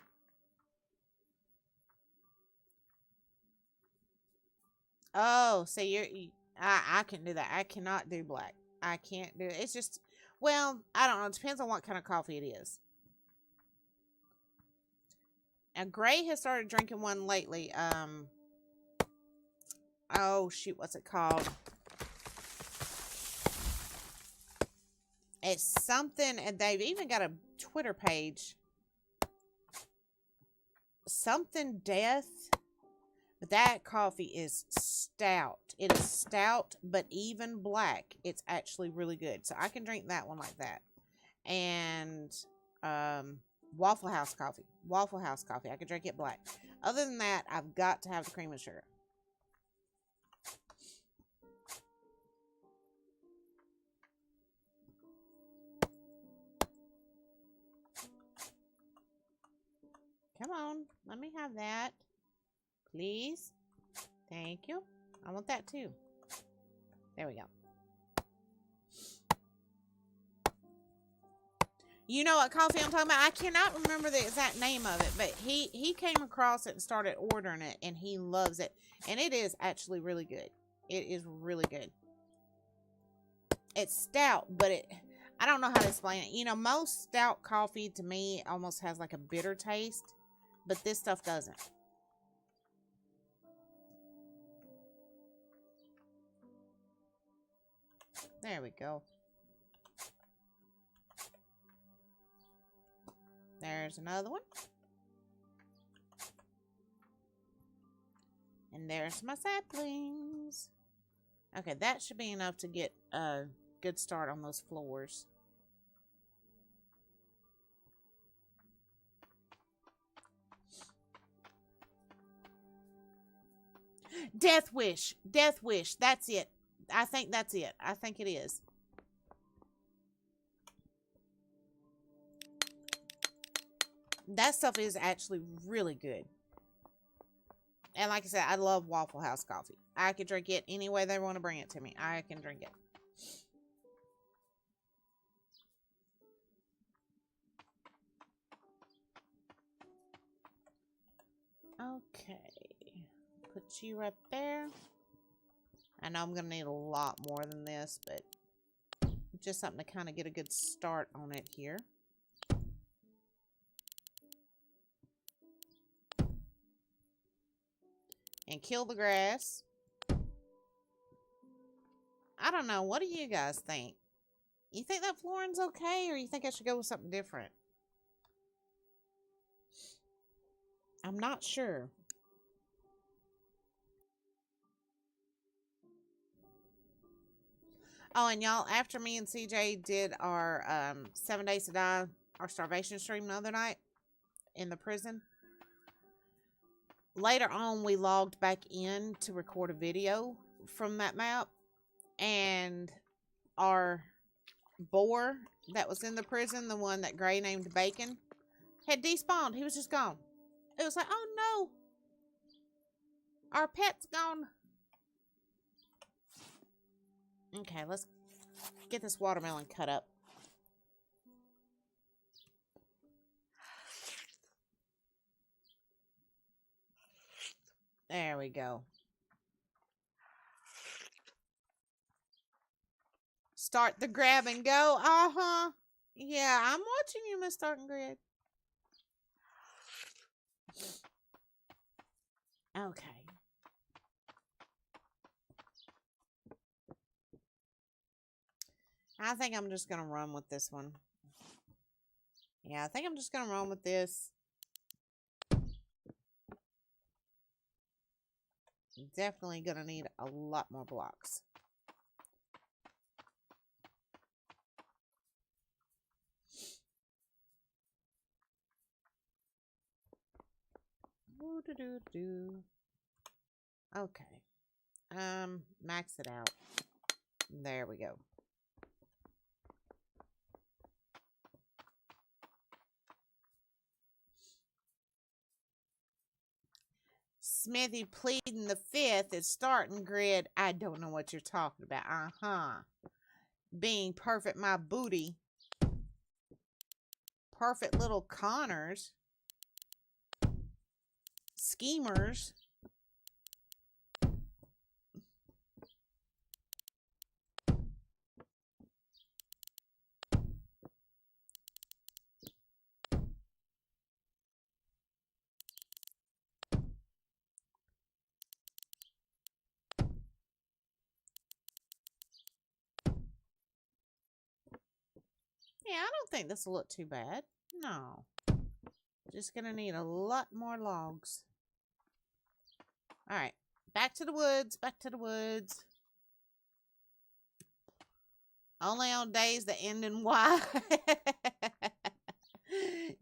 Oh, so I can do that. I cannot do black. I can't do it. It's just, well, I don't know. It depends on what kind of coffee it is. Now, Gray has started drinking one lately. Oh, shoot, what's it called? It's something, and they've even got a Twitter page. Something Death. But that coffee is stout. It is stout, but even black, it's actually really good. So I can drink that one like that. And Waffle House coffee. Waffle House coffee. I can drink it black. Other than that, I've got to have the cream and sugar. Come on. Let me have that. Please. Thank you. I want that too. There we go. You know what coffee I'm talking about? I cannot remember the exact name of it, but he came across it and started ordering it, and he loves it. And it is actually really good. It is really good. It's stout, but I don't know how to explain it. You know, most stout coffee to me almost has like a bitter taste, but this stuff doesn't. There we go. There's another one. And there's my saplings. Okay, that should be enough to get a good start on those floors. Death wish. Death wish. That's it. I think that's it. I think it is. That stuff is actually really good. And like I said, I love Waffle House coffee. I could drink it any way they want to bring it to me. I can drink it. Okay. Put you right there. I know I'm going to need a lot more than this, but just something to kind of get a good start on it here. And kill the grass. I don't know. What do you guys think? You think that flooring's okay, or you think I should go with something different? I'm not sure. Oh, and y'all, after me and CJ did our 7 Days to Die, our starvation stream the other night in the prison, later on we logged back in to record a video from that map, and our boar that was in the prison, the one that Gray named Bacon, had despawned. He was just gone. It was like, oh no, our pet's gone. Okay, let's get this watermelon cut up. There we go. Start the grab and go. Uh-huh. Yeah, I'm watching you, Miss Starting Grid. Okay. I think I'm just going to run with this one. Yeah, I think I'm just going to run with this. Definitely going to need a lot more blocks. Okay. Max it out. There we go. Smithy pleading the fifth is starting grid. I don't know what you're talking about. Being perfect my booty. Perfect little Connors. Schemers. Yeah, I don't think this will look too bad. No. Just gonna need a lot more logs. Alright. Back to the woods. Back to the woods. Only on days that end in Y.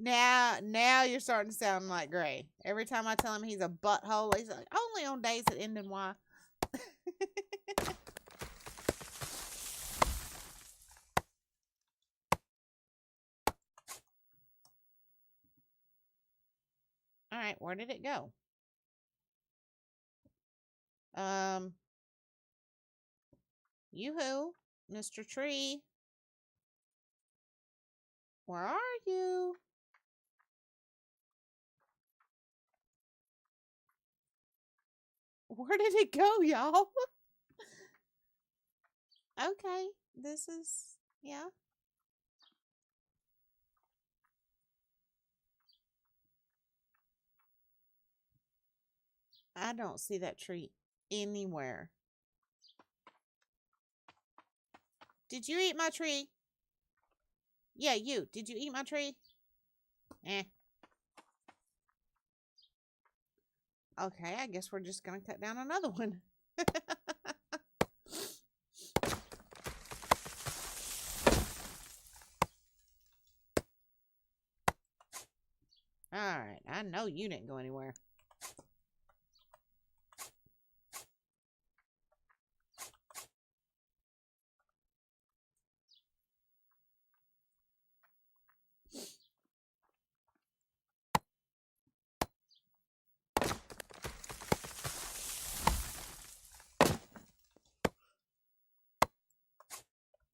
Now you're starting to sound like Gray. Every time I tell him he's a butthole, he's like, only on days that end in Y. Alright, where did it go? Yoo-hoo, Mr. Tree. Where are you? Where did it go, y'all? Okay, this is, yeah. I don't see that tree anywhere. Did you eat my tree? Yeah, you. Did you eat my tree? Eh. Okay, I guess we're just going to cut down another one. Alright, I know you didn't go anywhere.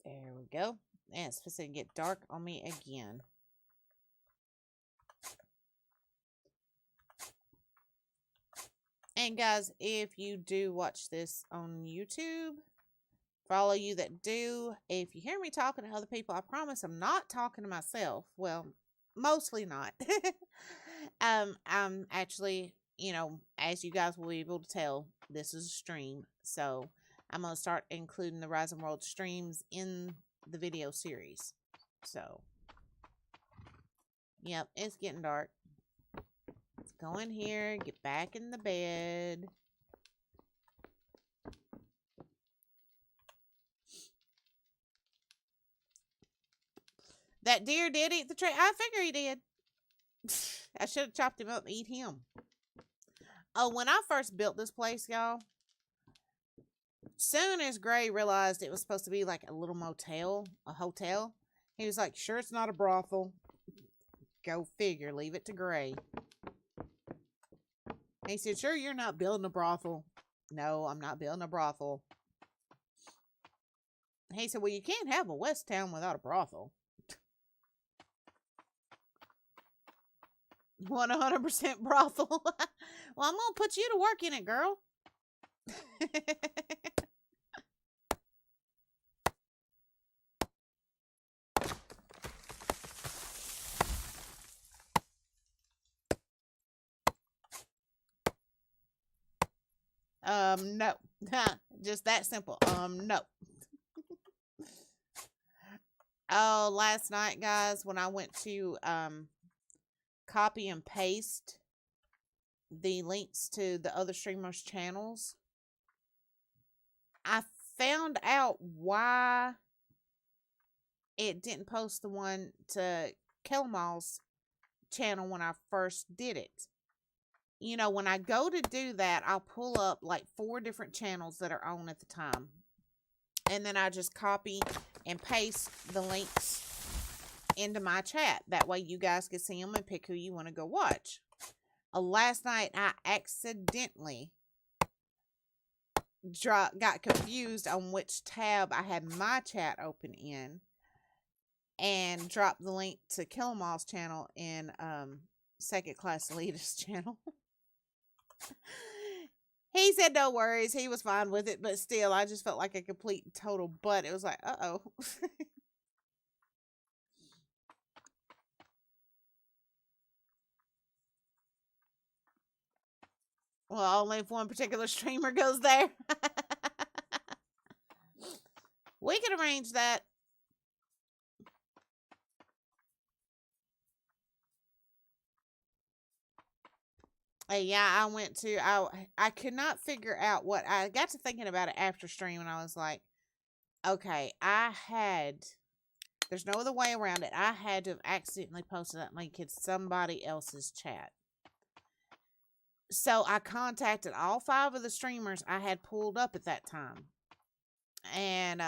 There we go. And it's supposed to get dark on me again. And guys, if you do watch this on YouTube, for all of you that do, if you hear me talking to other people, I promise I'm not talking to myself. Well, mostly not. I'm actually, as you guys will be able to tell, this is a stream. So I'm going to start including the Rising World streams in the video series. So, yep, it's getting dark. Let's go in here, get back in the bed. That deer did eat the tree. I figure he did. I should have chopped him up and eat him. Oh, when I first built this place, y'all, soon as Gray realized it was supposed to be like a little motel, a hotel, he was like, sure it's not a brothel. Go figure, leave it to Gray. He said, sure you're not building a brothel. No, I'm not building a brothel. He said, well, you can't have a West Town without a brothel. 100% brothel. Well, I'm going to put you to work in it, girl. No. Just that simple. No. Oh, last night, guys, when I went to, copy and paste the links to the other streamers' channels, I found out why it didn't post the one to Kelmal's channel when I first did it. When I go to do that, I'll pull up like 4 different channels that are on at the time. And then I just copy and paste the links into my chat. That way you guys can see them and pick who you want to go watch. Last night, I accidentally got confused on which tab I had my chat open in and dropped the link to Killamall's channel in Second Class Leaders channel. He said no worries. He was fine with it, but still, I just felt like a complete and total butt. It was like, uh-oh. Well, only if one particular streamer goes there. We can arrange that. Yeah, I could not figure out what, I got to thinking about it after stream, and I was like, okay, there's no other way around it. I had to have accidentally posted that link in somebody else's chat. So I contacted all 5 of the streamers I had pulled up at that time. And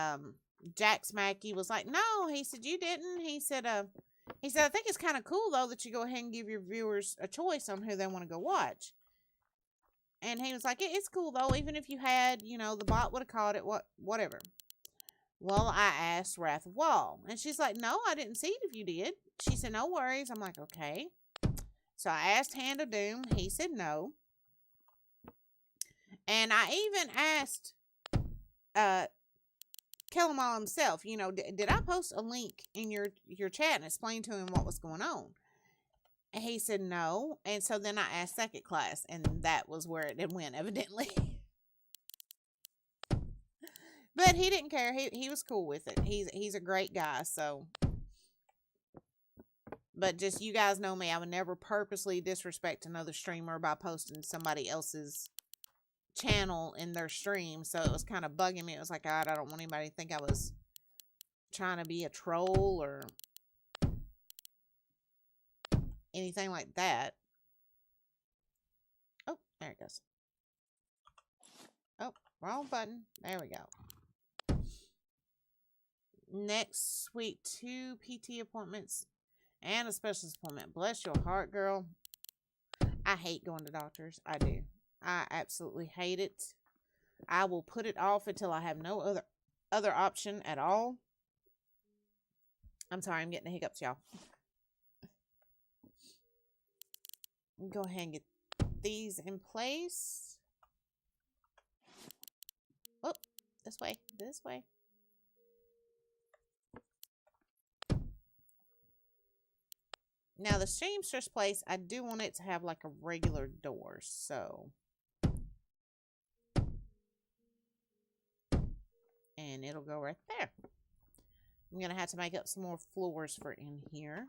Jack Smacky was like, no, he said, you didn't. He said, I think it's kind of cool, though, that you go ahead and give your viewers a choice on who they want to go watch. And he was like, it's cool, though, even if you had, the bot would have caught it, whatever. Well, I asked Wrath of Wall, and she's like, no, I didn't see it if you did. She said, no worries. I'm like, okay. So I asked Hand of Doom. He said no. And I even asked Kellamall himself, did I post a link in your chat and explain to him what was going on? And he said no. And so then I asked Second Class, and that was where it went, evidently. But he didn't care. He was cool with it. He's a great guy, so. But just, you guys know me, I would never purposely disrespect another streamer by posting somebody else's channel in their stream. So it was kind of bugging me. It was like, God, I don't want anybody to think I was trying to be a troll or anything like that. Oh, there it goes. Oh, wrong button. There we go. Next week, 2 PT appointments and a specialist appointment. Bless your heart, girl. I hate going to doctors. I do. I absolutely hate it. I will put it off until I have no other option at all. I'm sorry, I'm getting the hiccups, y'all. Go ahead and get these in place. Oh, this way, this way. Now, the seamstress place, I do want it to have like a regular door, so. And it'll go right there. I'm going to have to make up some more floors for in here.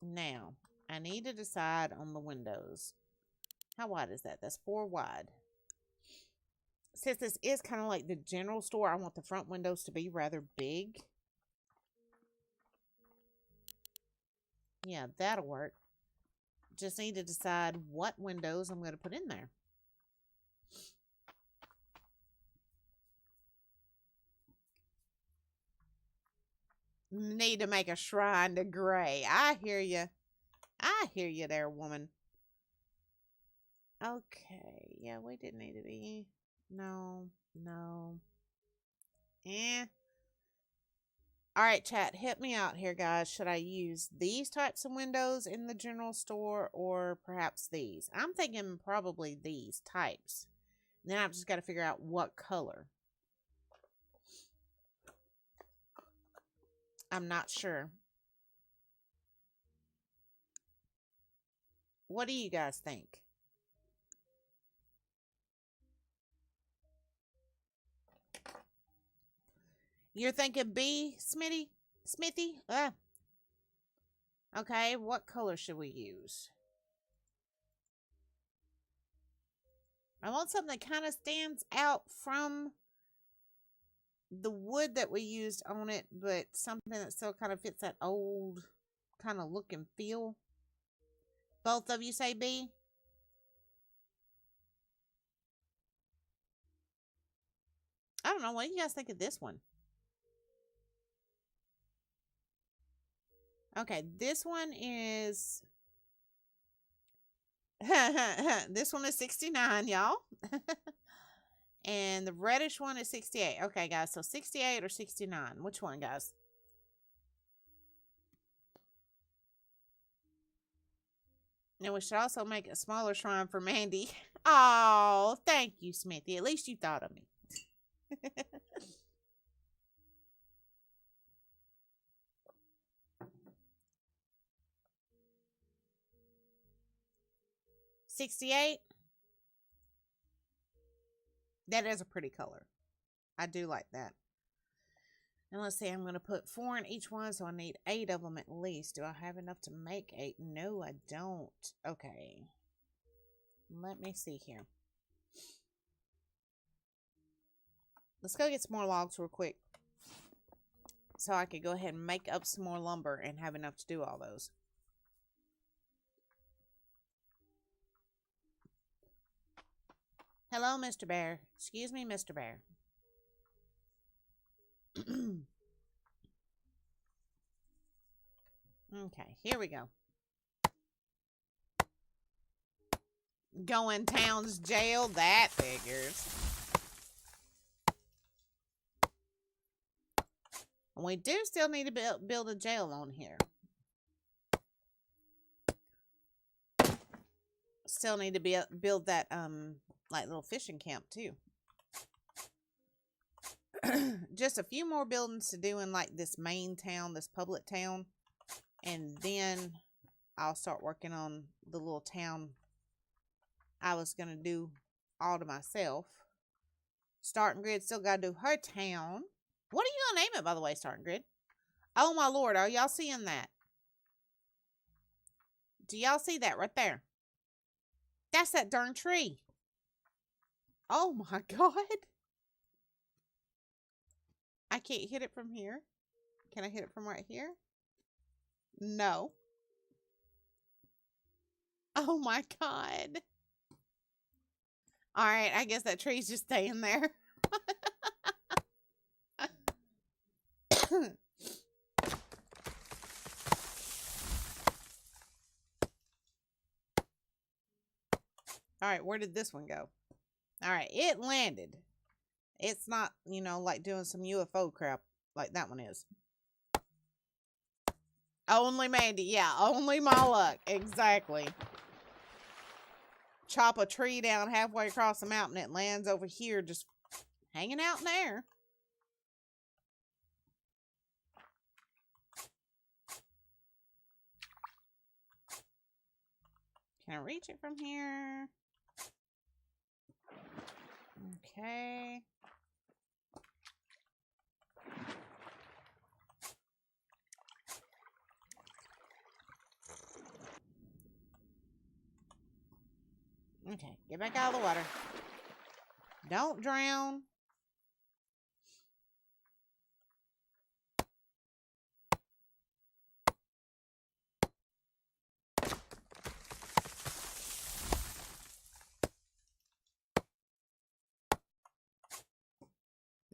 Now, I need to decide on the windows. How wide is that? That's 4 wide. Since this is kind of like the general store, I want the front windows to be rather big. Yeah, that'll work. Just need to decide what windows I'm going to put in there. Need to make a shrine to gray. I hear you. I hear you there, woman. Okay. Yeah, we didn't need to be. No. No. Alright, chat. Hit me out here, guys. Should I use these types of windows in the general store or perhaps these? I'm thinking probably these types. Then I've just got to figure out what color. I'm not sure. What do you guys think? You're thinking B, Smithy? Okay, what color should we use? I want something that kind of stands out from the wood that we used on it, but something that still kind of fits that old kind of look and feel. Both of you say B? I don't know. What do you guys think of this one? Okay, this one is... this one is 69, y'all. And the reddish one is 68. Okay, guys, so 68 or 69. Which one, guys? And we should also make a smaller shrine for Mandy. Oh, thank you, Smithy. At least you thought of me. 68. That is a pretty color. I do like that. And let's see, I'm going to put 4 in each one, so I need 8 of them at least. Do I have enough to make 8? No, I don't. Okay. Let me see here. Let's go get some more logs real quick, so I could go ahead and make up some more lumber and have enough to do all those. Hello, Mr. Bear. Excuse me, Mr. Bear. Okay, here we go. Going Towns jail, that figures. And we do still need to build a jail on here. Still need to build that like little fishing camp too. Just a few more buildings to do in like this main town, this public town, and then I'll start working on the little town I was gonna do all to myself. Starting Grid still got to do her town. What are you going to name it, by the way, Starting Grid? Oh, my Lord. Are y'all seeing that? Do y'all see that right there? That's that darn tree. Oh, my God. I can't hit it from here. Can I hit it from right here? No. Oh, my God. All right. I guess that tree's just staying there. All right, where did this one go? All right, it landed. It's not, like doing some UFO crap like that one is. Only Mandy. Yeah, only my luck. Exactly. Chop a tree down halfway across the mountain. It lands over here just hanging out in there. Can I reach it from here? Okay. Okay, get back out of the water. Don't drown.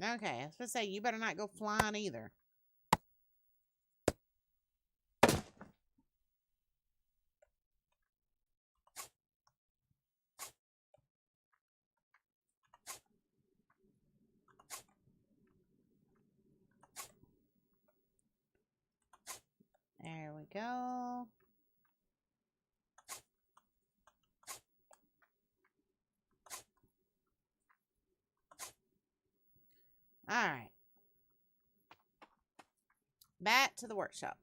Okay, I was going to say, you better not go flying either. There we go. All right. Back to the workshop.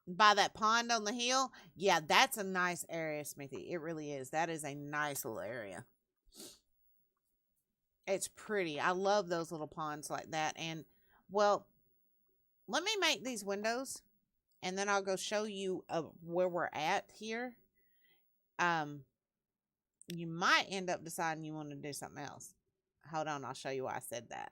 By that pond on the hill, yeah, that's a nice area, Smithy. It really is. That is a nice little area. It's pretty. I love those little ponds like that. And, well, let me make these windows, and then I'll go show you where we're at here. You might end up deciding you want to do something else. Hold on, I'll show you why I said that.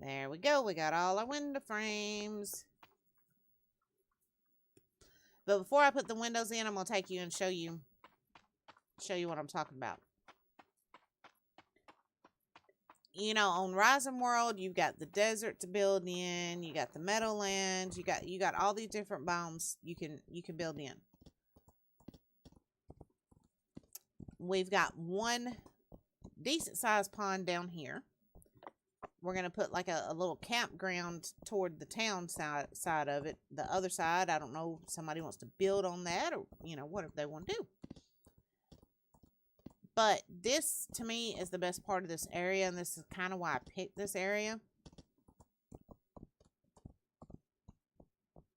There we go. We got all our window frames. But before I put the windows in, I'm going to take you and show you what I'm talking about. On Rising World, you've got the desert to build in, you got the meadowlands, you got all these different biomes you can build in. We've got one decent sized pond down here. We're going to put like a little campground toward the town side of it. The other side, I don't know if somebody wants to build on that or, whatever they want to do. But this, to me, is the best part of this area, and this is kind of why I picked this area.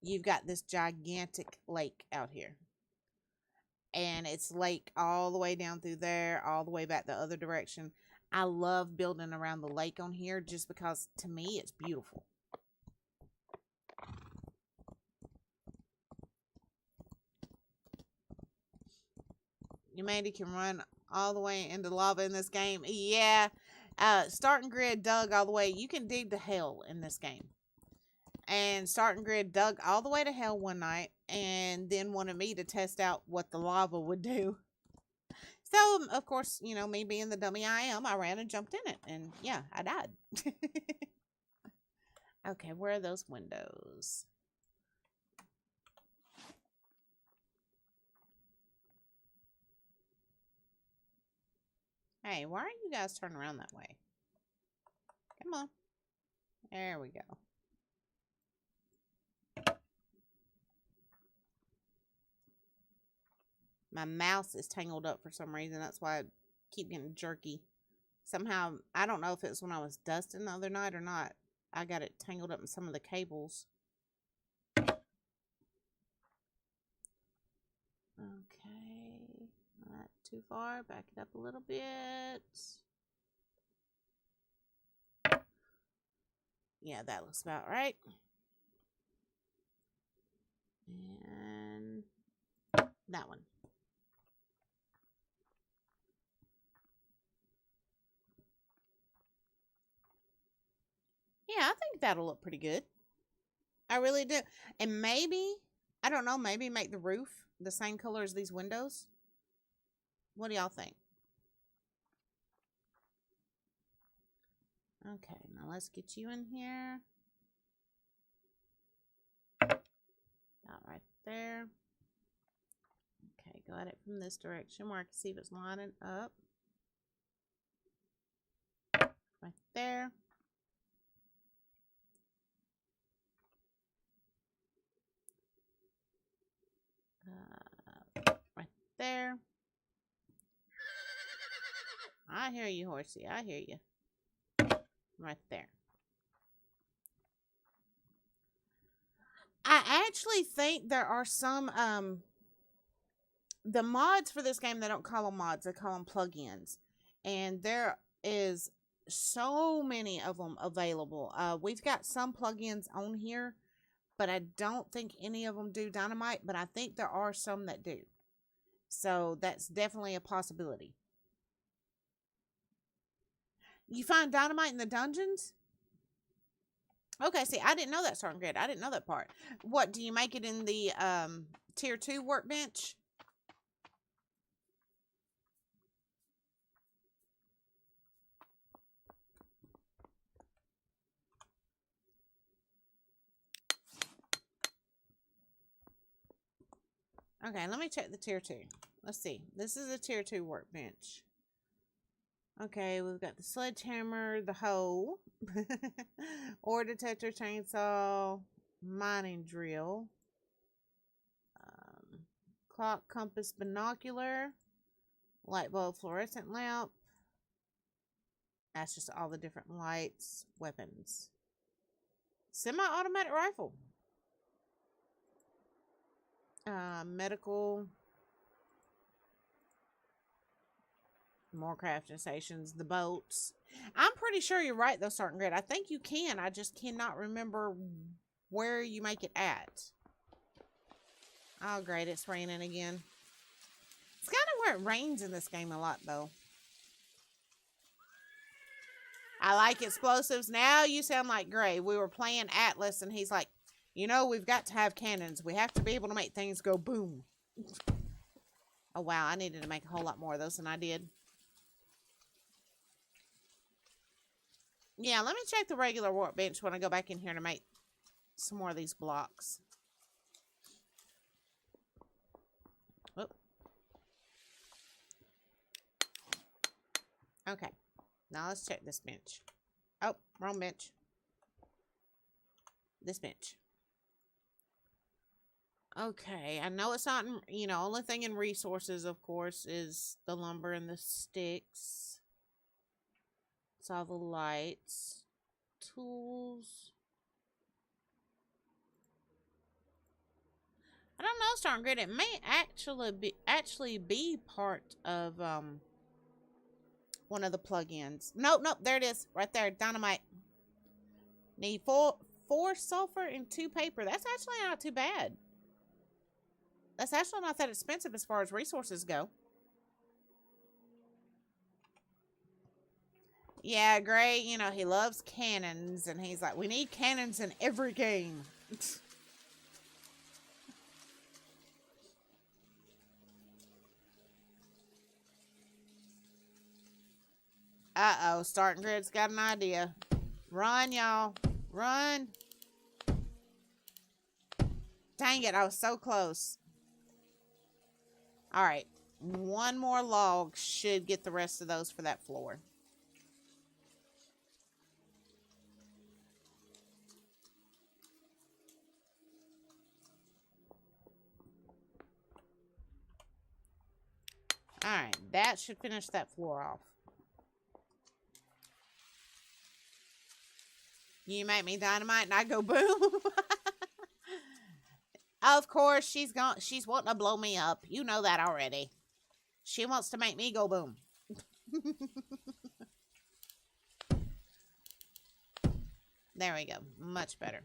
You've got this gigantic lake out here. And it's lake all the way down through there, all the way back the other direction. I love building around the lake on here just because, to me, it's beautiful. Mandy can run all the way into lava in this game. Yeah. Starting Grid dug all the way. You can dig to hell in this game. And Starting Grid dug all the way to hell one night and then wanted me to test out what the lava would do. So, of course, me being the dummy I am, I ran and jumped in it. And, yeah, I died. Okay, where are those windows? Hey, why aren't you guys turning around that way? Come on. There we go. My mouse is tangled up for some reason. That's why I keep getting jerky. Somehow, I don't know if it's when I was dusting the other night or not. I got it tangled up in some of the cables. Okay. Not too far. Back it up a little bit. Yeah, that looks about right. And that one. Yeah, I think that'll look pretty good. I really do. And maybe, I don't know, maybe make the roof the same color as these windows. What do y'all think? Okay, now let's get you in here. About right there. Okay, go at it from this direction where I can see if it's lining up. Right there. Right there. I hear you, horsey. I hear you. Right there. I actually think there are some, the mods for this game, they don't call them mods, they call them plugins. And there is so many of them available. We've got some plugins on here, but I don't think any of them do dynamite, but I think there are some that do. So that's definitely a possibility. You find dynamite in the dungeons? Okay, see, I didn't know that, Starting Grid. I didn't know that part. What, do you make it in the tier 2 workbench? Okay, let me check the tier 2. Let's see. This is a tier 2 workbench. Okay, we've got the sledgehammer, the hoe, ore detector, chainsaw, mining drill, clock, compass, binocular, light bulb, fluorescent lamp. That's just all the different lights, weapons. Semi-automatic rifle. Medical. More crafting stations, the boats. I'm pretty sure you're right, though, Starting Grid. I think you can. I just cannot remember where you make it at. Oh, great. It's raining again. It's kind of where it rains in this game a lot, though. I like explosives. Now you sound like Gray. We were playing Atlas, and he's like, you know, we've got to have cannons. We have to be able to make things go boom. Oh, wow. I needed to make a whole lot more of those than I did. Yeah, let me check the regular workbench when I go back in here to make some more of these blocks. Whoop. Okay. Now let's check this bench. Oh, wrong bench. This bench. Okay, I know it's not, only thing in resources, of course, is the lumber and the sticks. It's all the lights. Tools. I don't know, Starting Grid. It may actually be part of one of the plugins. Nope, there it is. Right there, dynamite. Need four sulfur and 2 paper. That's actually not too bad. That's actually not that expensive as far as resources go. Yeah, Gray, he loves cannons, and he's like, we need cannons in every game. Uh-oh, Starting Grid's got an idea. Run, y'all. Run. Dang it, I was so close. All right, one more log should get the rest of those for that floor. That should finish that floor off. You make me dynamite and I go boom. Of course, she's wanting to blow me up. You know that already. She wants to make me go boom. There we go. Much better.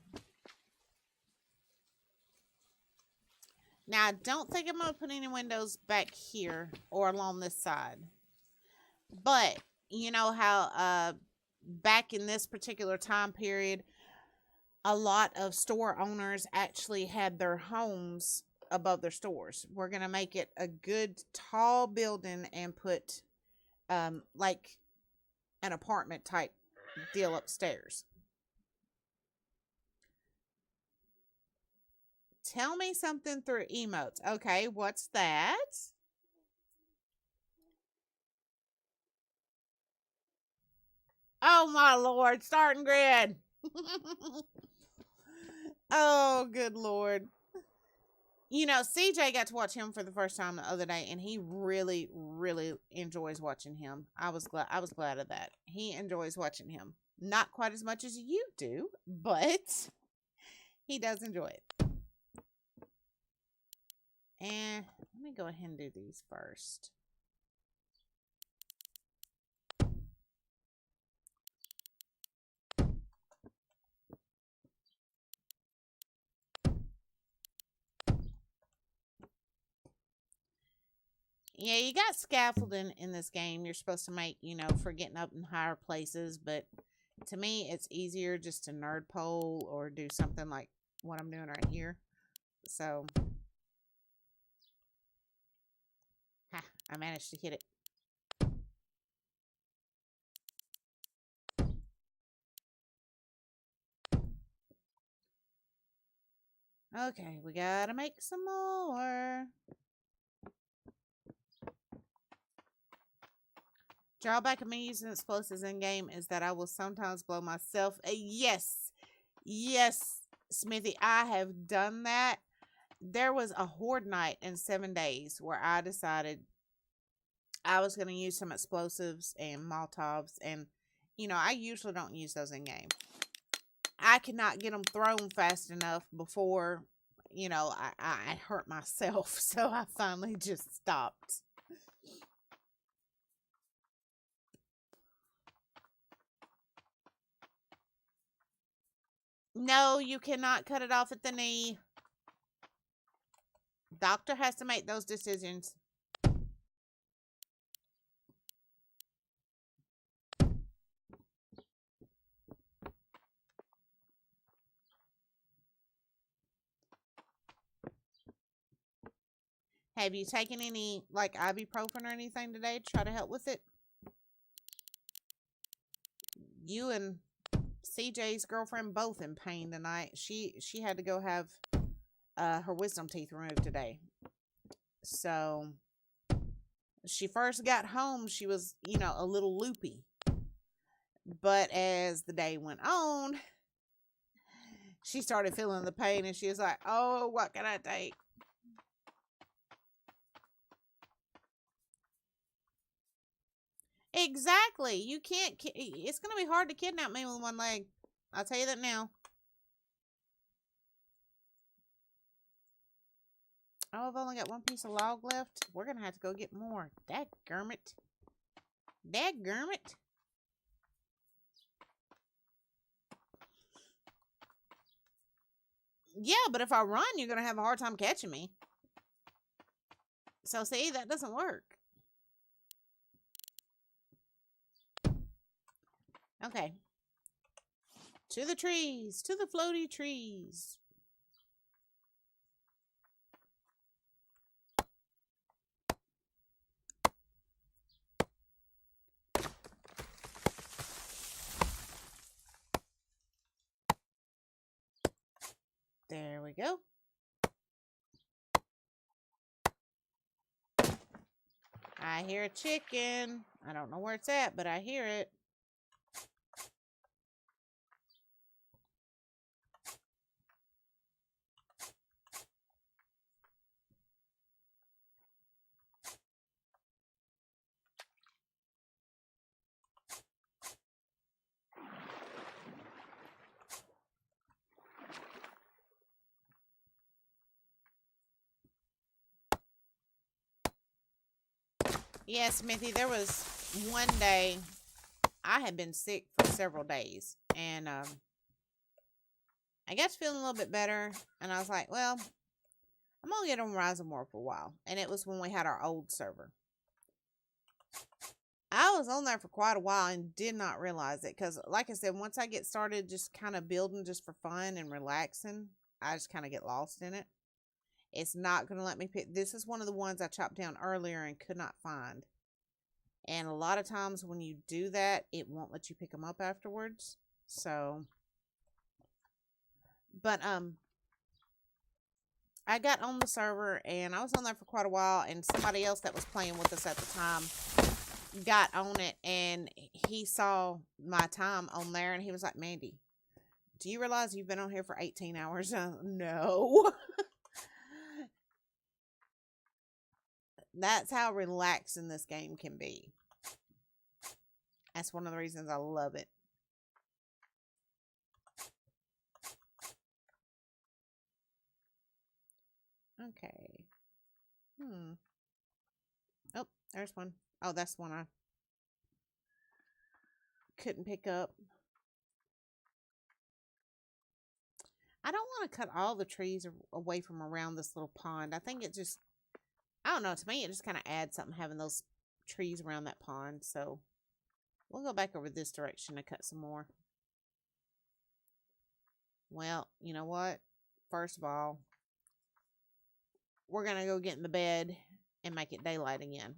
Now, I don't think I'm going to put any windows back here or along this side. But, you know how back in this particular time period, a lot of store owners actually had their homes above their stores. We're going to make it a good tall building and put like an apartment type deal upstairs. Tell me something through emotes. Okay, what's that? Oh my Lord, starting grid. Oh, good Lord. You know, CJ got to watch him for the first time the other day, and he really, really enjoys watching him. I was glad of that. He enjoys watching him. Not quite as much as you do, but he does enjoy it. And let me go ahead and do these first. Yeah, you got scaffolding in this game. You're supposed to make, you know, for getting up in higher places. But to me, it's easier just to nerd pole or do something like what I'm doing right here. So, I managed to hit it. Okay, we gotta make some more. Drawback of me using explosives in game is that I will sometimes blow myself. Yes, Smithy, I have done that. There was a horde night in 7 days where I decided I was going to use some explosives and Molotovs, and you know, I usually don't use those in game. I cannot get them thrown fast enough before, you know, I hurt myself, so I finally just stopped. No, you cannot cut it off at the knee. Doctor has to make those decisions. Have you taken any, like, ibuprofen or anything today to try to help with it? You and CJ's girlfriend both in pain tonight. She had to go have her wisdom teeth removed today. So, she first got home, she was, you know, a little loopy. But as the day went on, she started feeling the pain and she was like, oh, what can I take? Exactly. You can't. It's going to be hard to kidnap me with one leg. I'll tell you that now. Oh, I've only got one piece of log left. We're going to have to go get more. Dadgummit. Dadgummit. Yeah, but if I run, you're going to have a hard time catching me. So, see, that doesn't work. Okay. To the trees. To the floaty trees. There we go. I hear a chicken. I don't know where it's at, but I hear it. Yeah, Smithy, there was one day I had been sick for several days, and I got to feeling a little bit better, and I was like, well, I'm going to get on Rise and More for a while. And it was when we had our old server. I was on there for quite a while and did not realize it because, like I said, once I get started just kind of building just for fun and relaxing, I just kind of get lost in it. It's not going to let me pick. This is one of the ones I chopped down earlier and could not find. And a lot of times when you do that, it won't let you pick them up afterwards. So, but I got on the server and I was on there for quite a while, and somebody else that was playing with us at the time got on it, and he saw my time on there and he was like, Mandy, do you realize you've been on here for 18 hours? No. That's how relaxing this game can be. That's one of the reasons I love it. Okay. Oh, there's one. Oh, that's one I couldn't pick up. I don't want to cut all the trees away from around this little pond. I think it just, I don't know, to me it just kind of adds something having those trees around that pond. So we'll go back over this direction to cut some more. Well, you know what? First of all, we're going to go get in the bed and make it daylight again.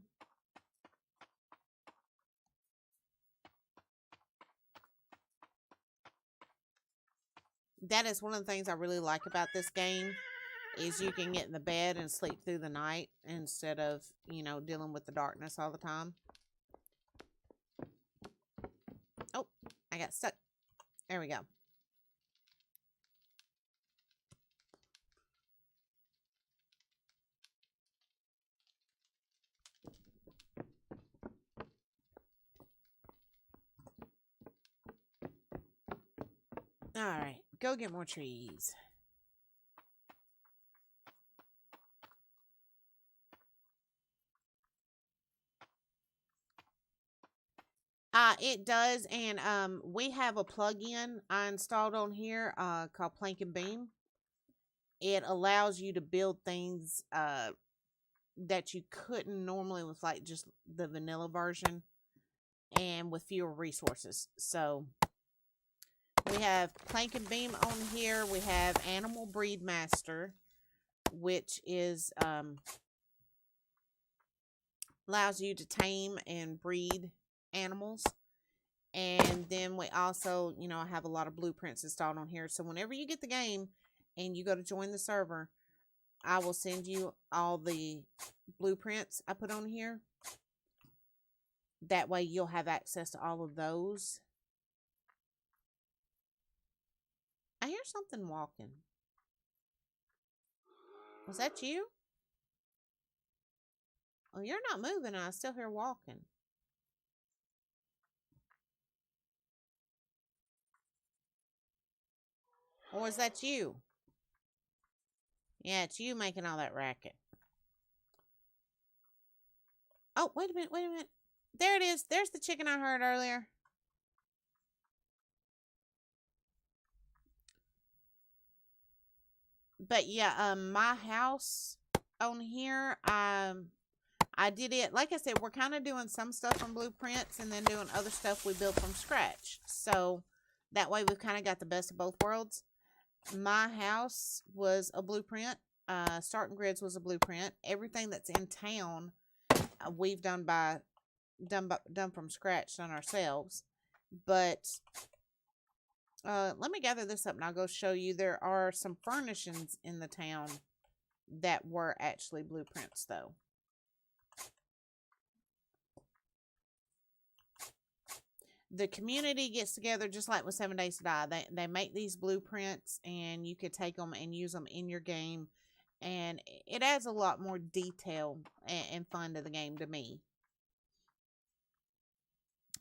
That is one of the things I really like about this game, is you can get in the bed and sleep through the night instead of, dealing with the darkness all the time. Oh, I got stuck. There we go. All right, go get more trees. It does, and we have a plug-in I installed on here called Plank and Beam. It allows you to build things that you couldn't normally with like just the vanilla version and with fewer resources. So we have Plank and Beam on here. We have Animal Breed Master, which is allows you to tame and breed animals. And then we also, have a lot of blueprints installed on here. So whenever you get the game and you go to join the server, I will send you all the blueprints I put on here. That way you'll have access to all of those. I hear something walking. Was that you? Oh, you're not moving, and I still hear walking. Or is that you? Yeah, it's you making all that racket. Oh, wait a minute. There it is. There's the chicken I heard earlier. But yeah, my house on here, I did it, like I said, we're kind of doing some stuff from blueprints and then doing other stuff we built from scratch. So that way we've kind of got the best of both worlds. My house was a blueprint. Starting Grids was a blueprint. Everything that's in town, we've done from scratch, done ourselves. But let me gather this up and I'll go show you. There are some furnishings in the town that were actually blueprints, though. The community gets together just like with 7 Days to Die. They make these blueprints and you could take them and use them in your game. And it adds a lot more detail and fun to the game to me.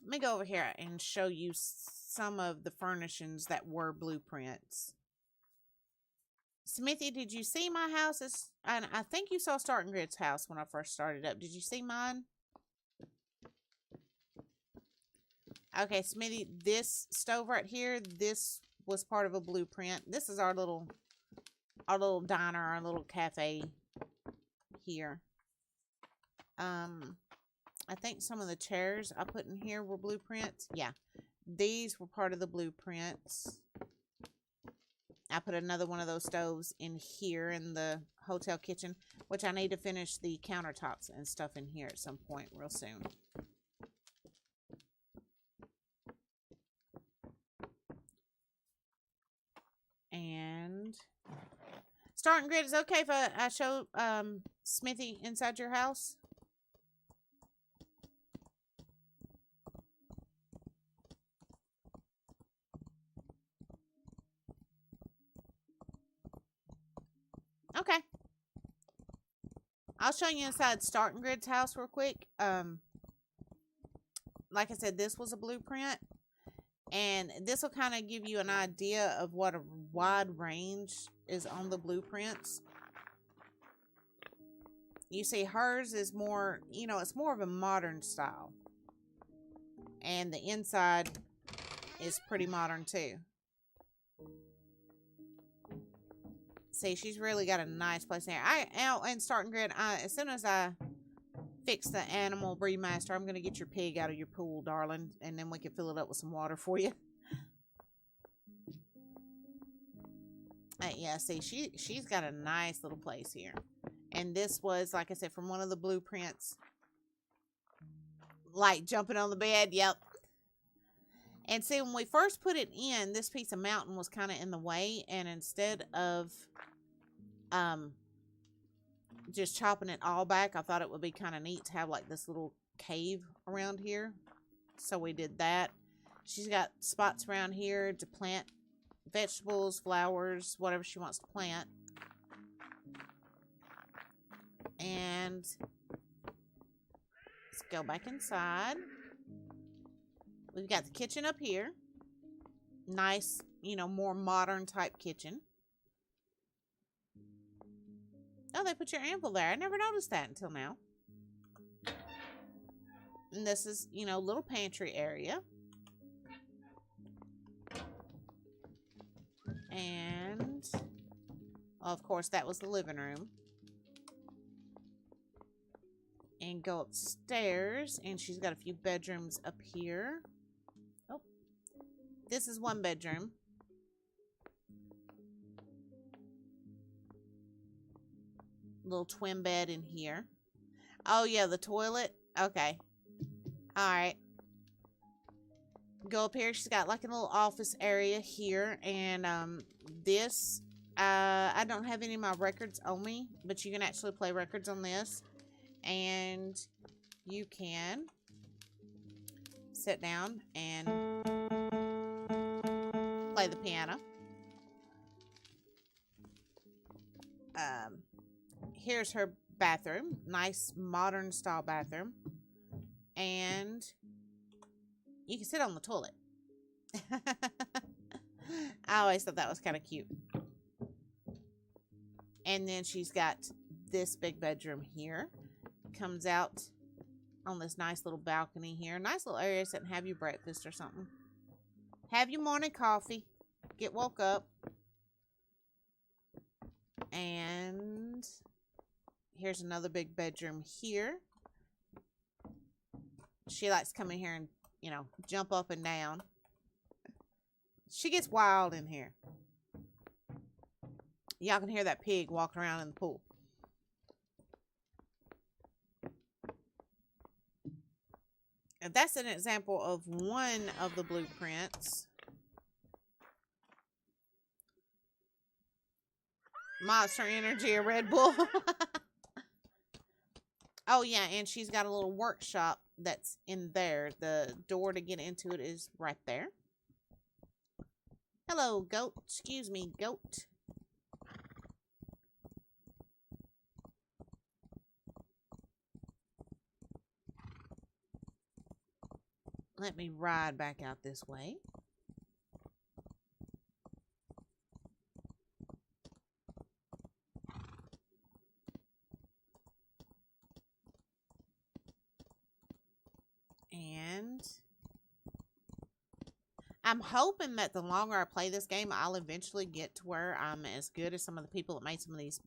Let me go over here and show you some of the furnishings that were blueprints. Smithy, did you see my house? I think you saw Starting Grid's house when I first started up. Did you see mine? Okay, Smitty, this stove right here, this was part of a blueprint. This is our little diner, our little cafe here. I think some of the chairs I put in here were blueprints. Yeah, these were part of the blueprints. I put another one of those stoves in here in the hotel kitchen, which I need to finish the countertops and stuff in here at some point real soon. And starting grid, is it okay if I show Smithy inside your house? Okay. I'll show you inside Starting Grid's house real quick. Like I said, this was a blueprint. And this will kind of give you an idea of what a wide range is on the blueprints. You see, hers is more, you know, it's more of a modern style. And the inside is pretty modern too. See, she's really got a nice place there. And Starting Grid, as soon as I fix the animal remaster, I'm going to get your pig out of your pool, darling. And then we can fill it up with some water for you. Yeah, see, she's got a nice little place here. And this was, like I said, from one of the blueprints. Like jumping on the bed, yep. And see, when we first put it in, this piece of mountain was kind of in the way. And instead of just chopping it all back, I thought it would be kind of neat to have like this little cave around here. So we did that. She's got spots around here to plant vegetables, flowers, whatever she wants to plant. And let's go back inside. We've got the kitchen up here. Nice, you know, more modern type kitchen. Oh, they put your anvil there. I never noticed that until now. And this is, you know, little pantry area. And, well, of course, that was the living room. And go upstairs. And she's got a few bedrooms up here. Oh, this is one bedroom. Little twin bed in here. Oh, yeah, the toilet. Okay. Alright. Go up here. She's got like a little office area here. And this, I don't have any of my records on me, but you can actually play records on this. And you can sit down and play the piano. Here's her bathroom. Nice modern style bathroom. And you can sit on the toilet. I always thought that was kind of cute. And then she's got this big bedroom here. Comes out on this nice little balcony here. Nice little area to sit and have your breakfast or something. Have your morning coffee. Get woke up. And here's another big bedroom here. She likes to come in here and, you know, jump up and down. She gets wild in here. Y'all can hear that pig walking around in the pool. And that's an example of one of the blueprints. Monster Energy or Red Bull. Oh, yeah, and she's got a little workshop that's in there. The door to get into it is right there. Hello, goat. Excuse me, goat. Let me ride back out this way. And I'm hoping that the longer I play this game, I'll eventually get to where I'm as good as some of the people that made some of these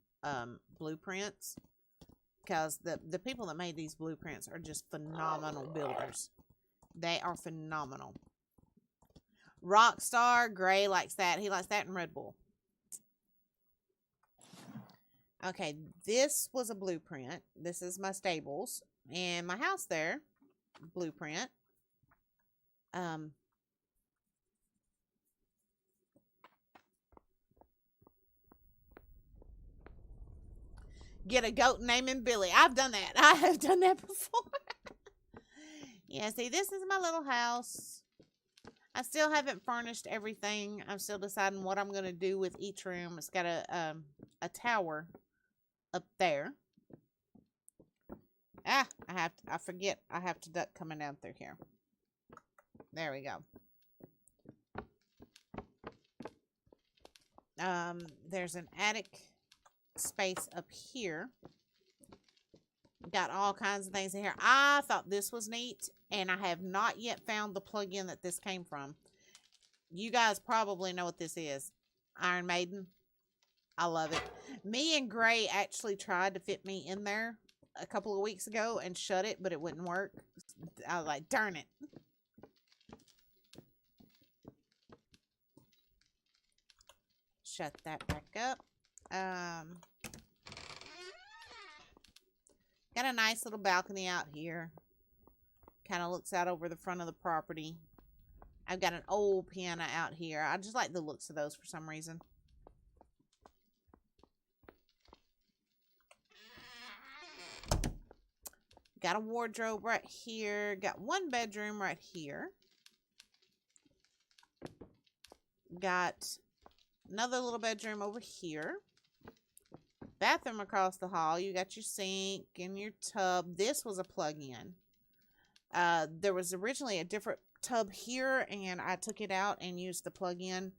blueprints. Because the people that made these blueprints are just phenomenal builders. They are phenomenal. Rockstar, Gray likes that. He likes that in Red Bull. Okay, this was a blueprint. This is my stables. And my house there, blueprint. Get a goat naming Billy. I've done that. I have done that before. Yeah, see, this is my little house. I still haven't furnished everything. I'm still deciding what I'm going to do with each room. It's got a tower up there. I forget. I have to duck coming down through here. There we go. There's an attic space up here. Got all kinds of things in here. I thought this was neat, and I have not yet found the plug-in that this came from. You guys probably know what this is. Iron Maiden. I love it. Me and Gray actually tried to fit me in there a couple of weeks ago and shut it, but it wouldn't work. I was like, darn it. Shut that back up. Got a nice little balcony out here. Kind of looks out over the front of the property. I've got an old piano out here. I just like the looks of those for some reason. Got a wardrobe right here. Got one bedroom right here. Got another little bedroom over here. Bathroom across the hall. You got your sink and your tub. This was a plug-in. There was originally a different tub here, and I took it out and used the plug-in.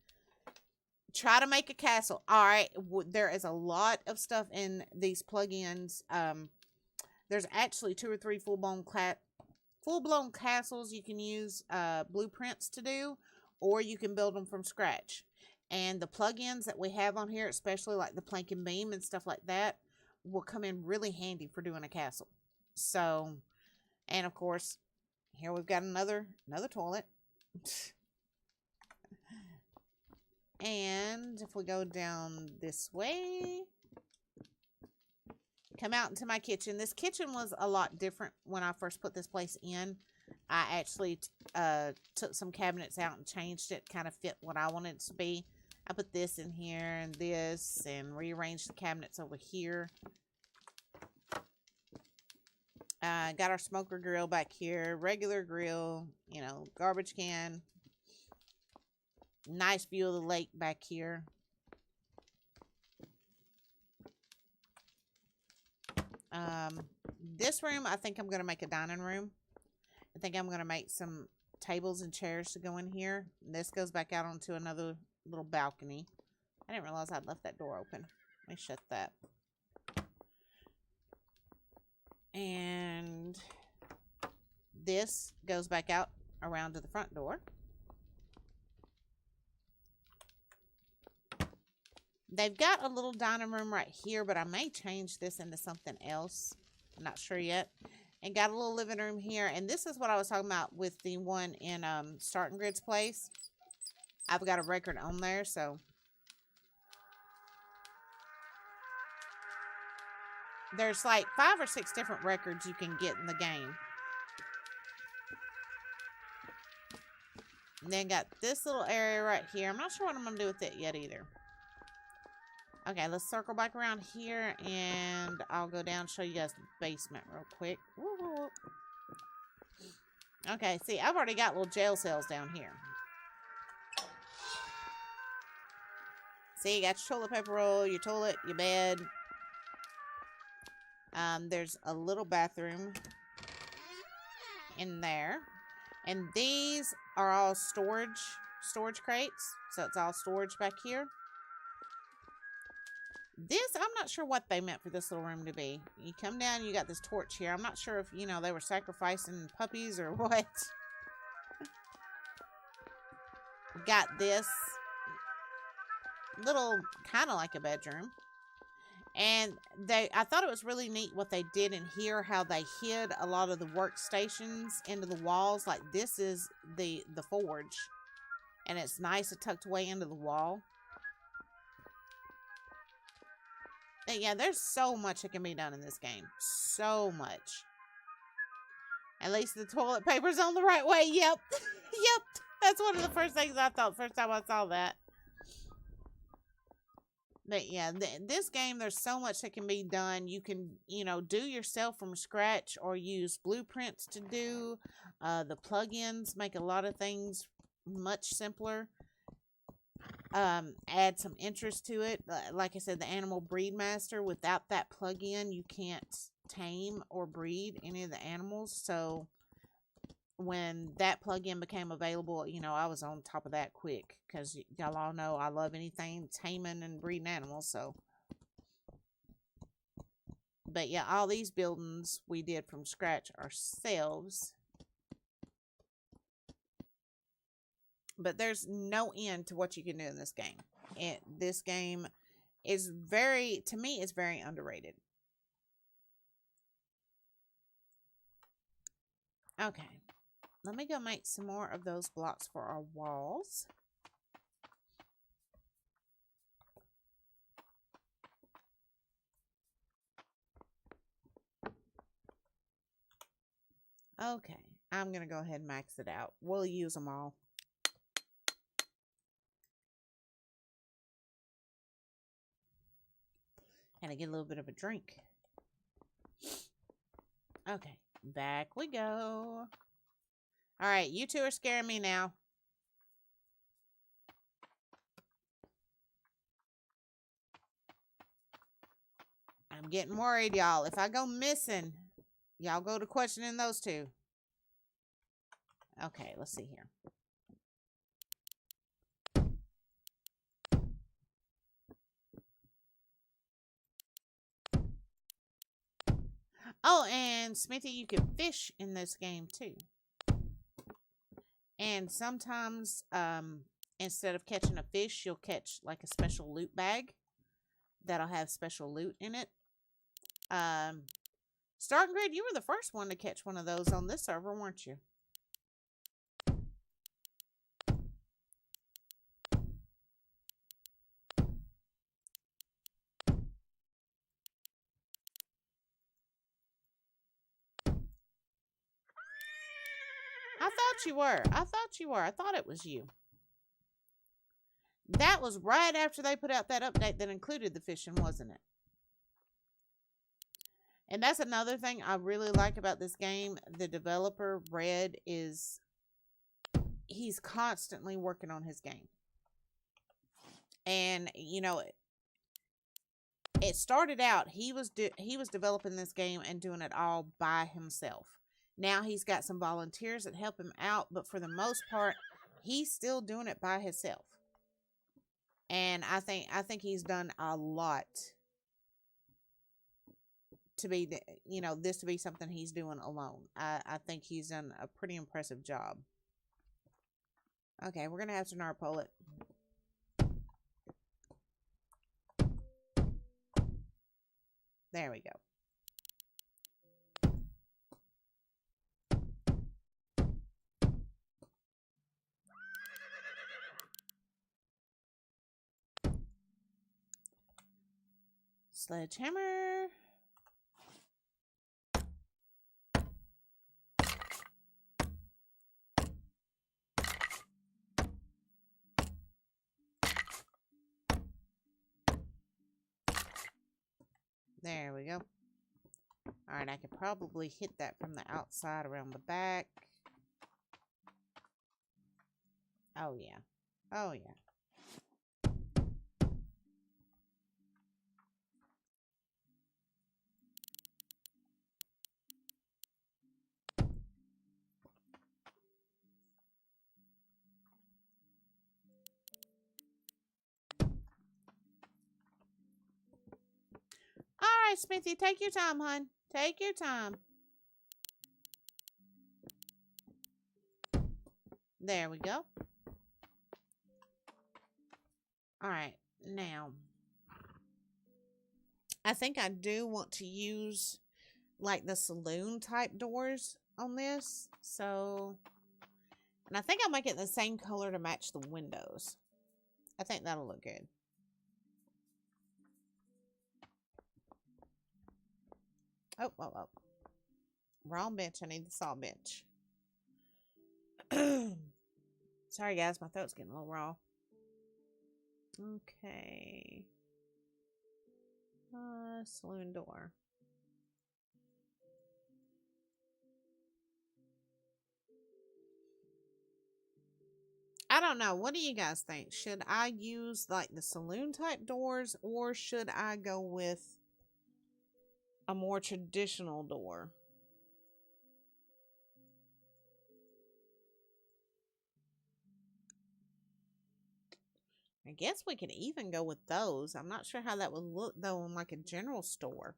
Try to make a castle. All right, there is a lot of stuff in these plug-ins. There's actually 2 or 3 full-blown castles you can use blueprints to do, or you can build them from scratch. And the plugins that we have on here, especially like the plank and beam and stuff like that, will come in really handy for doing a castle. So, and of course, here we've got another toilet. And if we go down this way, come out into my kitchen. This kitchen was a lot different when I first put this place in. I actually took some cabinets out and changed it, kind of fit what I wanted it to be. I put this in here and this and rearranged the cabinets over here. Got our smoker grill back here, regular grill, you know, garbage can. Nice view of the lake back here. This room, I think I'm going to make a dining room. I think I'm going to make some tables and chairs to go in here. This goes back out onto another little balcony. I didn't realize I'd left that door open. Let me shut that. And this goes back out around to the front door. They've got a little dining room right here, but I may change this into something else. I'm not sure yet. And got a little living room here. And this is what I was talking about with the one in Starting Grid's place. I've got a record on there, so. There's like 5 or 6 different records you can get in the game. And then got this little area right here. I'm not sure what I'm going to do with it yet either. Okay, let's circle back around here, and I'll go down and show you guys the basement real quick. Woo-hoo. Okay, see, I've already got little jail cells down here. See, you got your toilet paper roll, your toilet, your bed. There's a little bathroom in there. And these are all storage crates. So it's all storage back here. This, I'm not sure what they meant for this little room to be. You come down, you got this torch here. I'm not sure if, you know, they were sacrificing puppies or what. got this little, kind of like a bedroom. And I thought it was really neat what they did in here, how they hid a lot of the workstations into the walls. Like this is the forge, and it's nice and tucked away into the wall. And yeah, there's so much that can be done in this game. So much. At least the toilet paper's on the right way. Yep. Yep. That's one of the first things I thought first time I saw that. But yeah, this game, there's so much that can be done. You can, do yourself from scratch or use blueprints to do. The plugins make a lot of things much simpler. Add some interest to it. Like I said, the Animal Breed Master, without that plugin, you can't tame or breed any of the animals. So when that plugin became available, I was on top of that quick, because y'all all know I love anything taming and breeding animals. So, but yeah, all these buildings we did from scratch ourselves. But there's no end to what you can do in this game. This game is to me, it's very underrated. Okay. Let me go make some more of those blocks for our walls. Okay, I'm going to go ahead and max it out. We'll use them all. And I get a little bit of a drink. Okay, back we go. All right, you two are scaring me now. I'm getting worried, y'all. If I go missing, y'all go to questioning those two. Okay, let's see here. Oh, and Smithy, you can fish in this game too. And sometimes, instead of catching a fish, you'll catch like a special loot bag that'll have special loot in it. Starting Grid, you were the first one to catch one of those on this server, weren't you? I thought you were. I thought it was you. That was right after they put out that update that included the fishing, wasn't it? And that's another thing I really like about this game. The developer, Red, he's constantly working on his game. And, it started out, he was developing this game and doing it all by himself. Now he's got some volunteers that help him out, but for the most part, he's still doing it by himself. And I think he's done a lot to be, this to be something he's doing alone. I think he's done a pretty impressive job. Okay, we're going to have to narpole it. There we go. Sledgehammer. There we go. Alright, I could probably hit that from the outside around the back. Oh, yeah. Oh, yeah. Alright, Smithy, take your time, hon. Take your time. There we go. All right, now I think I do want to use like the saloon type doors on this. So, and I think I'll make it the same color to match the windows. I think that'll look good. Oh, oh, oh. Wrong bench. I need the saw bench. Sorry, guys. My throat's getting a little raw. Okay. Saloon door. I don't know. What do you guys think? Should I use like the saloon type doors, or should I go with a more traditional door? I guess we could even go with those. I'm not sure how that would look though in like a general store.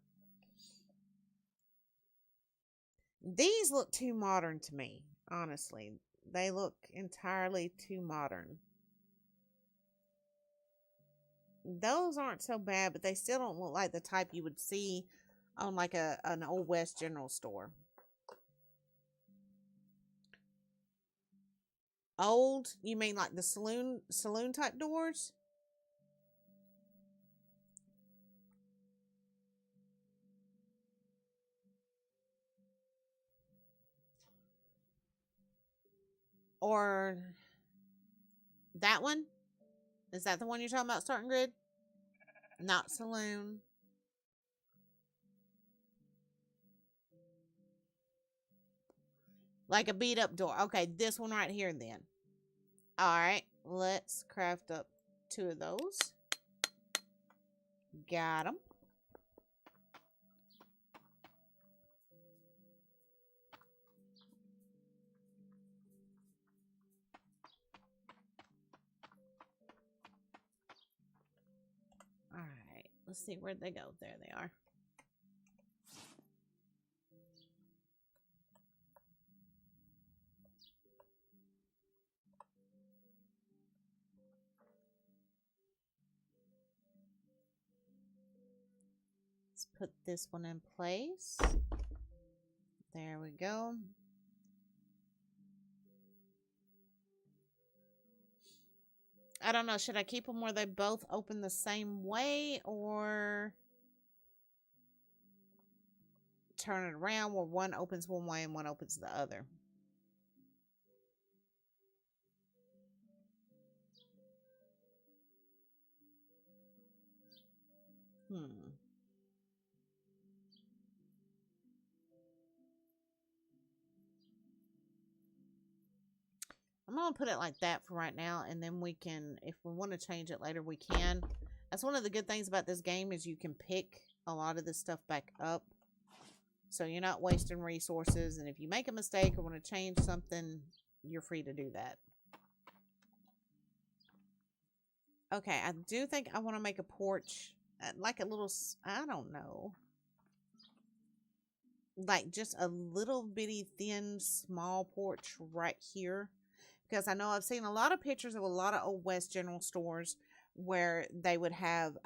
These look too modern to me, honestly. They look entirely too modern. Those aren't so bad, but they still don't look like the type you would see on like an old West general store. Old? You mean like the saloon type doors? Or that one? Is that the one you're talking about, starting grid? Not saloon. Like a beat up door. Okay, this one right here then. Alright, let's craft up 2 of those. Got them. Alright, let's see where'd they go. There they are. Let's put this one in place. There we go. I don't know. Should I keep them where they both open the same way, or turn it around where one opens one way and one opens the other? Hmm. I'm going to put it like that for right now, and then we can, if we want to change it later, we can. That's one of the good things about this game is you can pick a lot of this stuff back up. So you're not wasting resources, and if you make a mistake or want to change something, you're free to do that. Okay, I do think I want to make a porch, like a little, I don't know, like just a little bitty thin small porch right here. Because I know I've seen a lot of pictures of a lot of old West general stores where they would have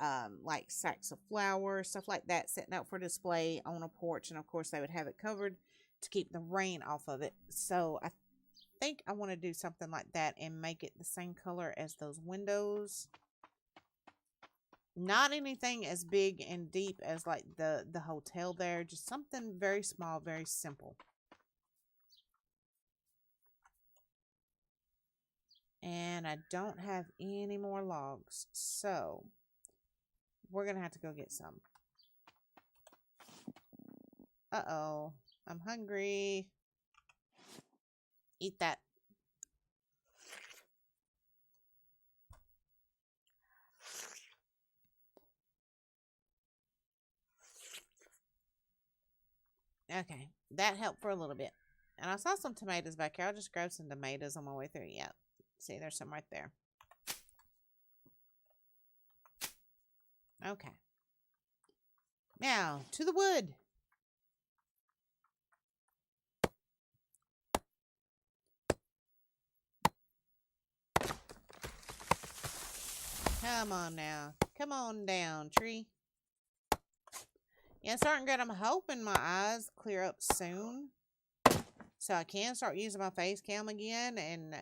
like sacks of flour, stuff like that, sitting out for display on a porch. And of course, they would have it covered to keep the rain off of it. So I think I want to do something like that and make it the same color as those windows. Not anything as big and deep as like the hotel there. Just something very small, very simple. And I don't have any more logs. So we're going to have to go get some. Uh-oh. I'm hungry. Eat that. Okay. That helped for a little bit. And I saw some tomatoes back here. I'll just grab some tomatoes on my way through. Yep. See, there's some right there. Okay. Now, to the wood. Come on now. Come on down, tree. Yeah, starting good. I'm hoping my eyes clear up soon, so I can start using my face cam again. And,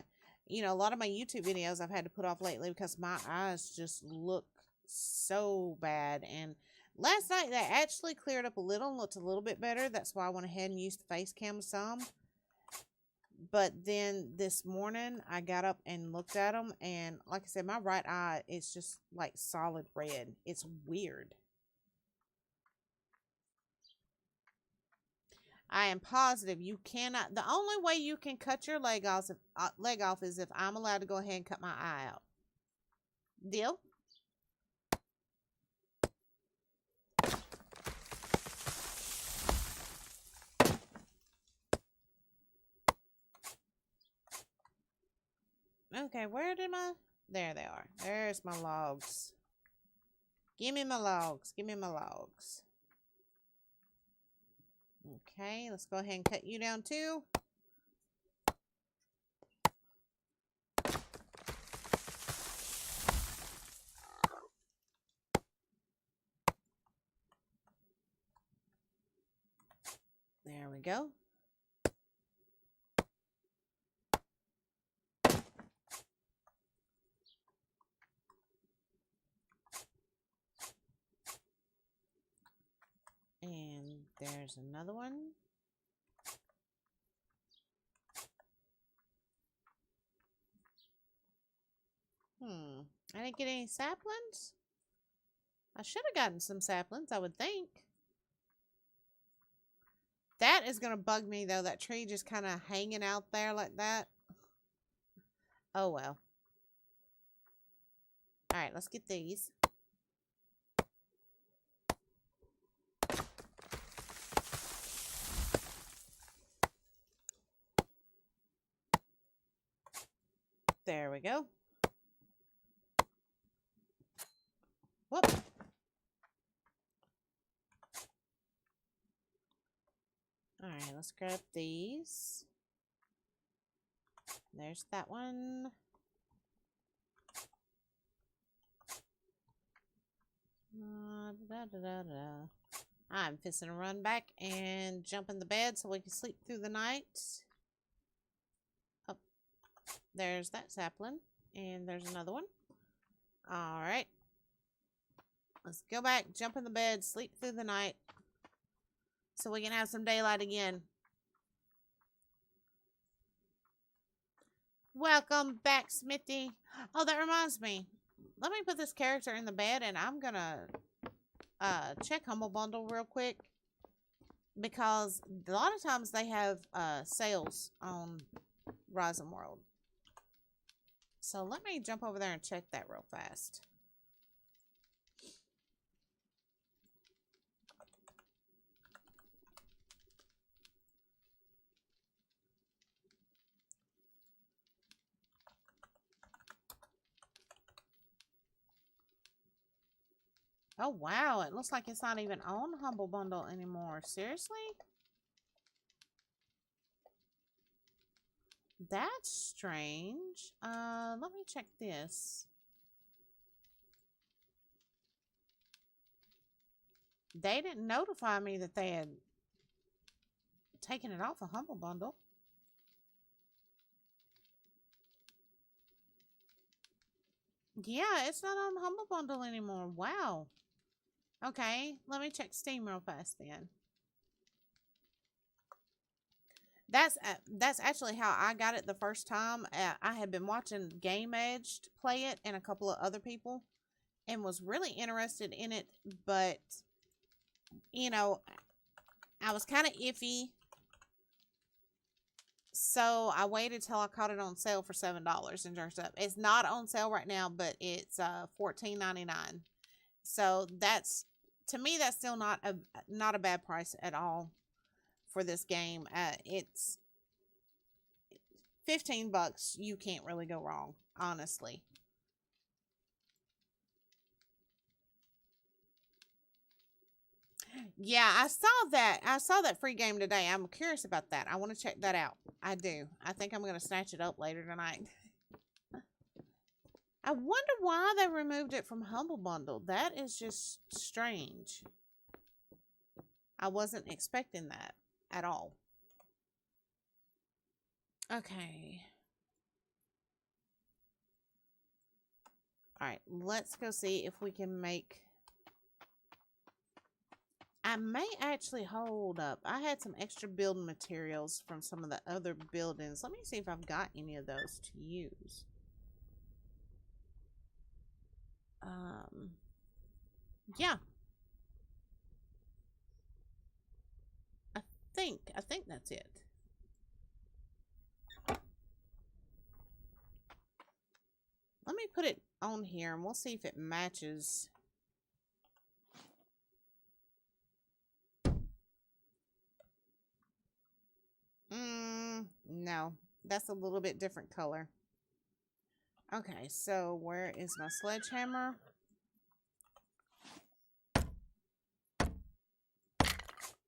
you know, a lot of my YouTube videos I've had to put off lately because my eyes just look so bad. And last night they actually cleared up a little and looked a little bit better. That's why I went ahead and used the face cam some. But then this morning I got up and looked at them, and like I said, my right eye is just like solid red. It's weird. I am positive you cannot. The only way you can cut your leg off is if I'm allowed to go ahead and cut my eye out. Deal? Okay, where did my... There they are. There's my logs. Give me my logs. Give me my logs. Okay, let's go ahead and cut you down too. There we go. And there's another one. I didn't get any saplings. I should have gotten some saplings, I would think. That is going to bug me, though. That tree just kind of hanging out there like that. Oh, well. Alright, let's get these. There we go. Whoop. Alright, let's grab these. There's that one. I'm fixing to run back and jump in the bed so we can sleep through the night. Oh, there's that sapling. And there's another one. Alright. Let's go back, jump in the bed, sleep through the night. So we can have some daylight again. Welcome back, Smithy. Oh, that reminds me. Let me put this character in the bed, and I'm going to check Humble Bundle real quick. Because a lot of times they have sales on Rising World. So let me jump over there and check that real fast. Oh, wow. It looks like it's not even on Humble Bundle anymore. Seriously? That's strange. Let me check this. They didn't notify me that they had taken it off a Humble Bundle. Yeah, it's not on Humble Bundle anymore. Wow. Okay, let me check Steam real fast then. That's actually how I got it the first time. I had been watching Game Edged play it and a couple of other people and was really interested in it, but you know, I was kind of iffy. So I waited till I caught it on sale for $7 and turns up. It's not on sale right now, but it's $14.99. So that's, to me, that's still not a bad price at all for this game. It's $15. You can't really go wrong, honestly. Yeah, I saw that. I saw that free game today. I'm curious about that. I want to check that out. I do. I think I'm going to snatch it up later tonight. I wonder why they removed it from Humble Bundle. That is just strange. I wasn't expecting that at all. Okay. All right, let's go see if we can make... I may actually hold up. I had some extra building materials from some of the other buildings. Let me see if I've got any of those to use. Yeah. I think that's it. Let me put it on here and we'll see if it matches. No, that's a little bit different color. Okay, so where is my sledgehammer?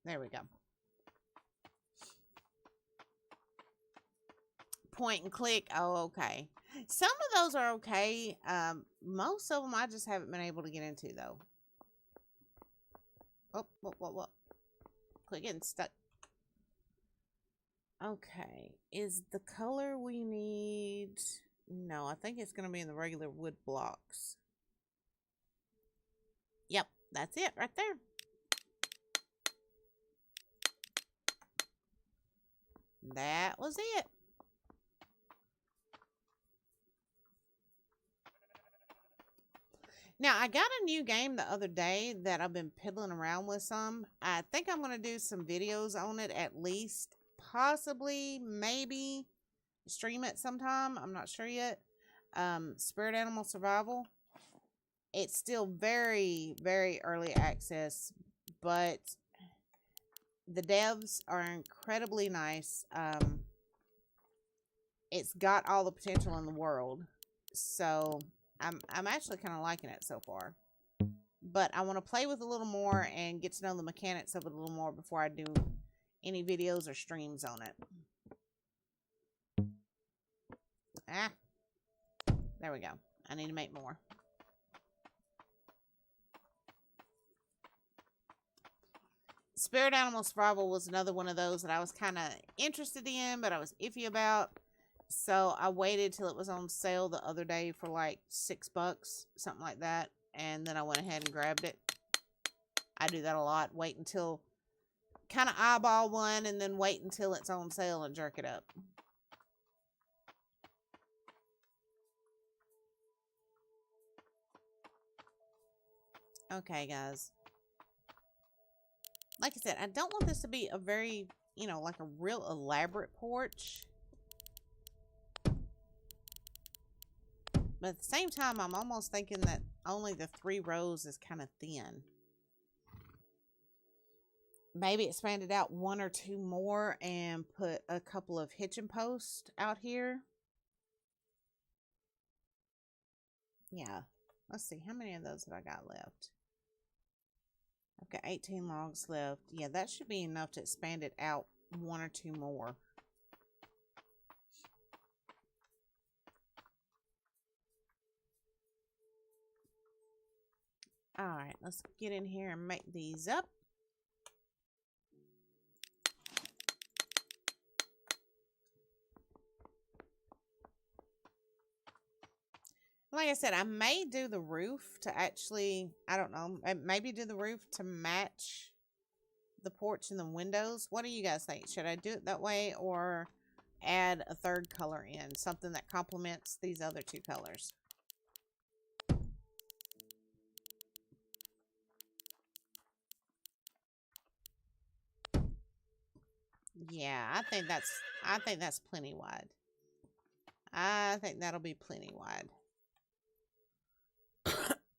There we go. Point and click. Oh, okay. Some of those are okay. Most of them I just haven't been able to get into, though. Oh, what? Quit getting stuck. Okay. Is the color we need... No, I think it's going to be in the regular wood blocks. Yep, that's it right there. That was it. Now, I got a new game the other day that I've been piddling around with some. I think I'm going to do some videos on it at least. Possibly, maybe stream it sometime. I'm not sure yet. Spirit Animal Survival. It's still very, very early access, but the devs are incredibly nice. It's got all the potential in the world, so I'm actually kind of liking it so far. But I want to play with it a little more and get to know the mechanics of it a little more before I do any videos or streams on it. There we go. I need to make more. Spirit Animal Survival was another one of those that I was kind of interested in, but I was iffy about. So I waited till it was on sale the other day for like $6, something like that. And then I went ahead and grabbed it. I do that a lot. Wait until, kind of eyeball one and then wait until it's on sale and jerk it up. Okay, guys. Like I said, I don't want this to be a very, you know, like a real elaborate porch. But at the same time, I'm almost thinking that only the 3 rows is kind of thin. Maybe expand it out 1 or 2 more and put a couple of hitching posts out here. Yeah. Let's see. How many of those have I got left? I've got 18 logs left. Yeah, that should be enough to expand it out 1 or 2 more. Alright, let's get in here and make these up. Like I said, I may do the roof to actually, I don't know, maybe do the roof to match the porch and the windows. What do you guys think? Should I do it that way or add a 3rd color in? Something that complements these other 2 colors. Yeah, I think that's plenty wide. I think that'll be plenty wide.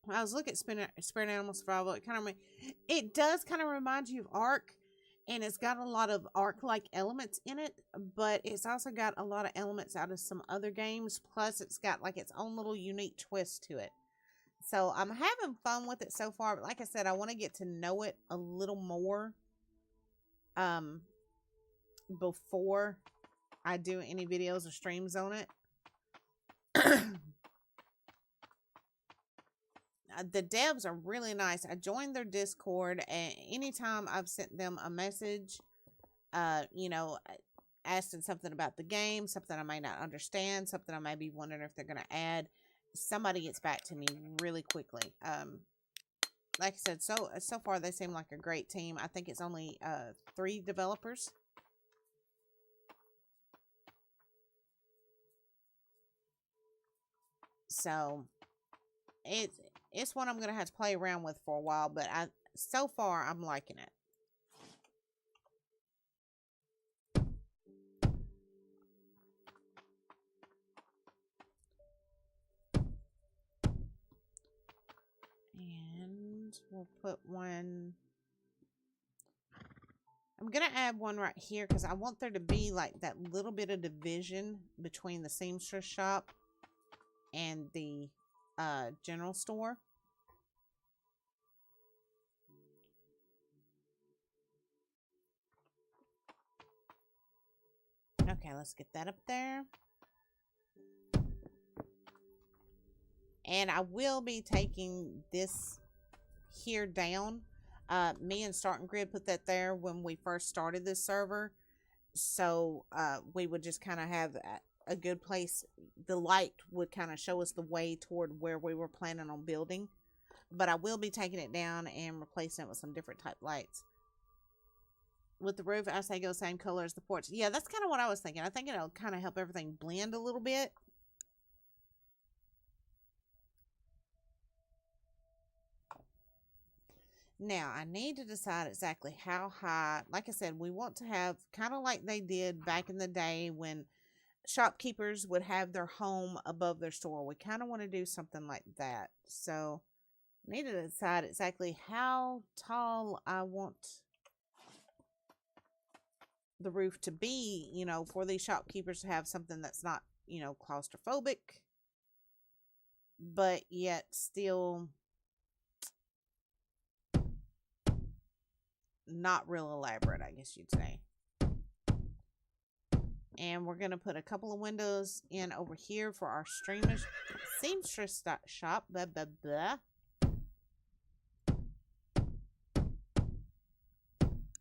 I was looking at Spirit Animal Survival. It does kind of remind you of Ark, and it's got a lot of Ark-like elements in it, but it's also got a lot of elements out of some other games. Plus, it's got like its own little unique twist to it. So I'm having fun with it so far. But like I said, I want to get to know it a little more before I do any videos or streams on it. the devs are really nice. I joined their Discord, and anytime I've sent them a message, you know, asking something about the game, something I may not understand, something I may be wondering if they're going to add, somebody gets back to me really quickly. Like I said, so far they seem like a great team. I think it's only 3 developers. So it's one I'm gonna have to play around with for a while, but so far I'm liking it. And we'll put one. I'm gonna add one right here because I want there to be like that little bit of division between the seamstress shop and the general store. Okay, let's get that up there. And I will be taking this here down. Me and Starting Grid put that there when we first started this server. So we would just kind of have a good place. The light would kind of show us the way toward where we were planning on building. But I will be taking it down and replacing it with some different type lights. With the roof, I say go same color as the porch. Yeah, that's kind of what I was thinking. I think it'll kind of help everything blend a little bit. Now, I need to decide exactly how high. Like I said, we want to have kind of like they did back in the day when shopkeepers would have their home above their store. We kind of want to do something like that. So, I need to decide exactly how tall I want the roof to be, you know, for these shopkeepers to have something that's not, you know, claustrophobic, but yet still not real elaborate, I guess you'd say. And we're going to put a couple of windows in over here for our seamstress shop. Blah, blah, blah.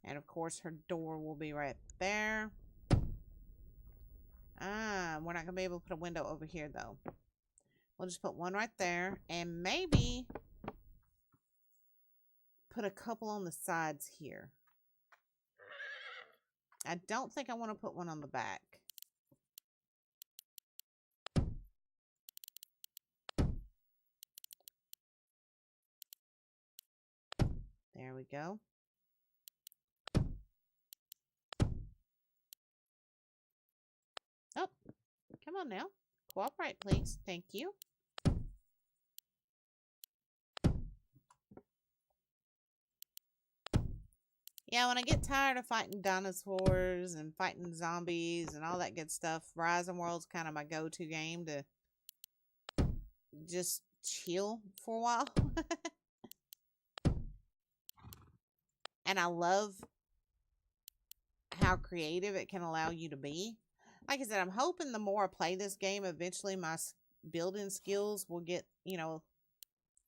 And of course, her door will be right there. We're not going to be able to put a window over here, though. We'll just put one right there. And maybe put a couple on the sides here. I don't think I want to put one on the back. There we go. Oh, come on now. Cooperate, please. Thank you. Yeah, when I get tired of fighting dinosaurs and fighting zombies and all that good stuff, Rising World's kind of my go-to game to just chill for a while. And I love how creative it can allow you to be. Like I said, I'm hoping the more I play this game, eventually my building skills will get, you know,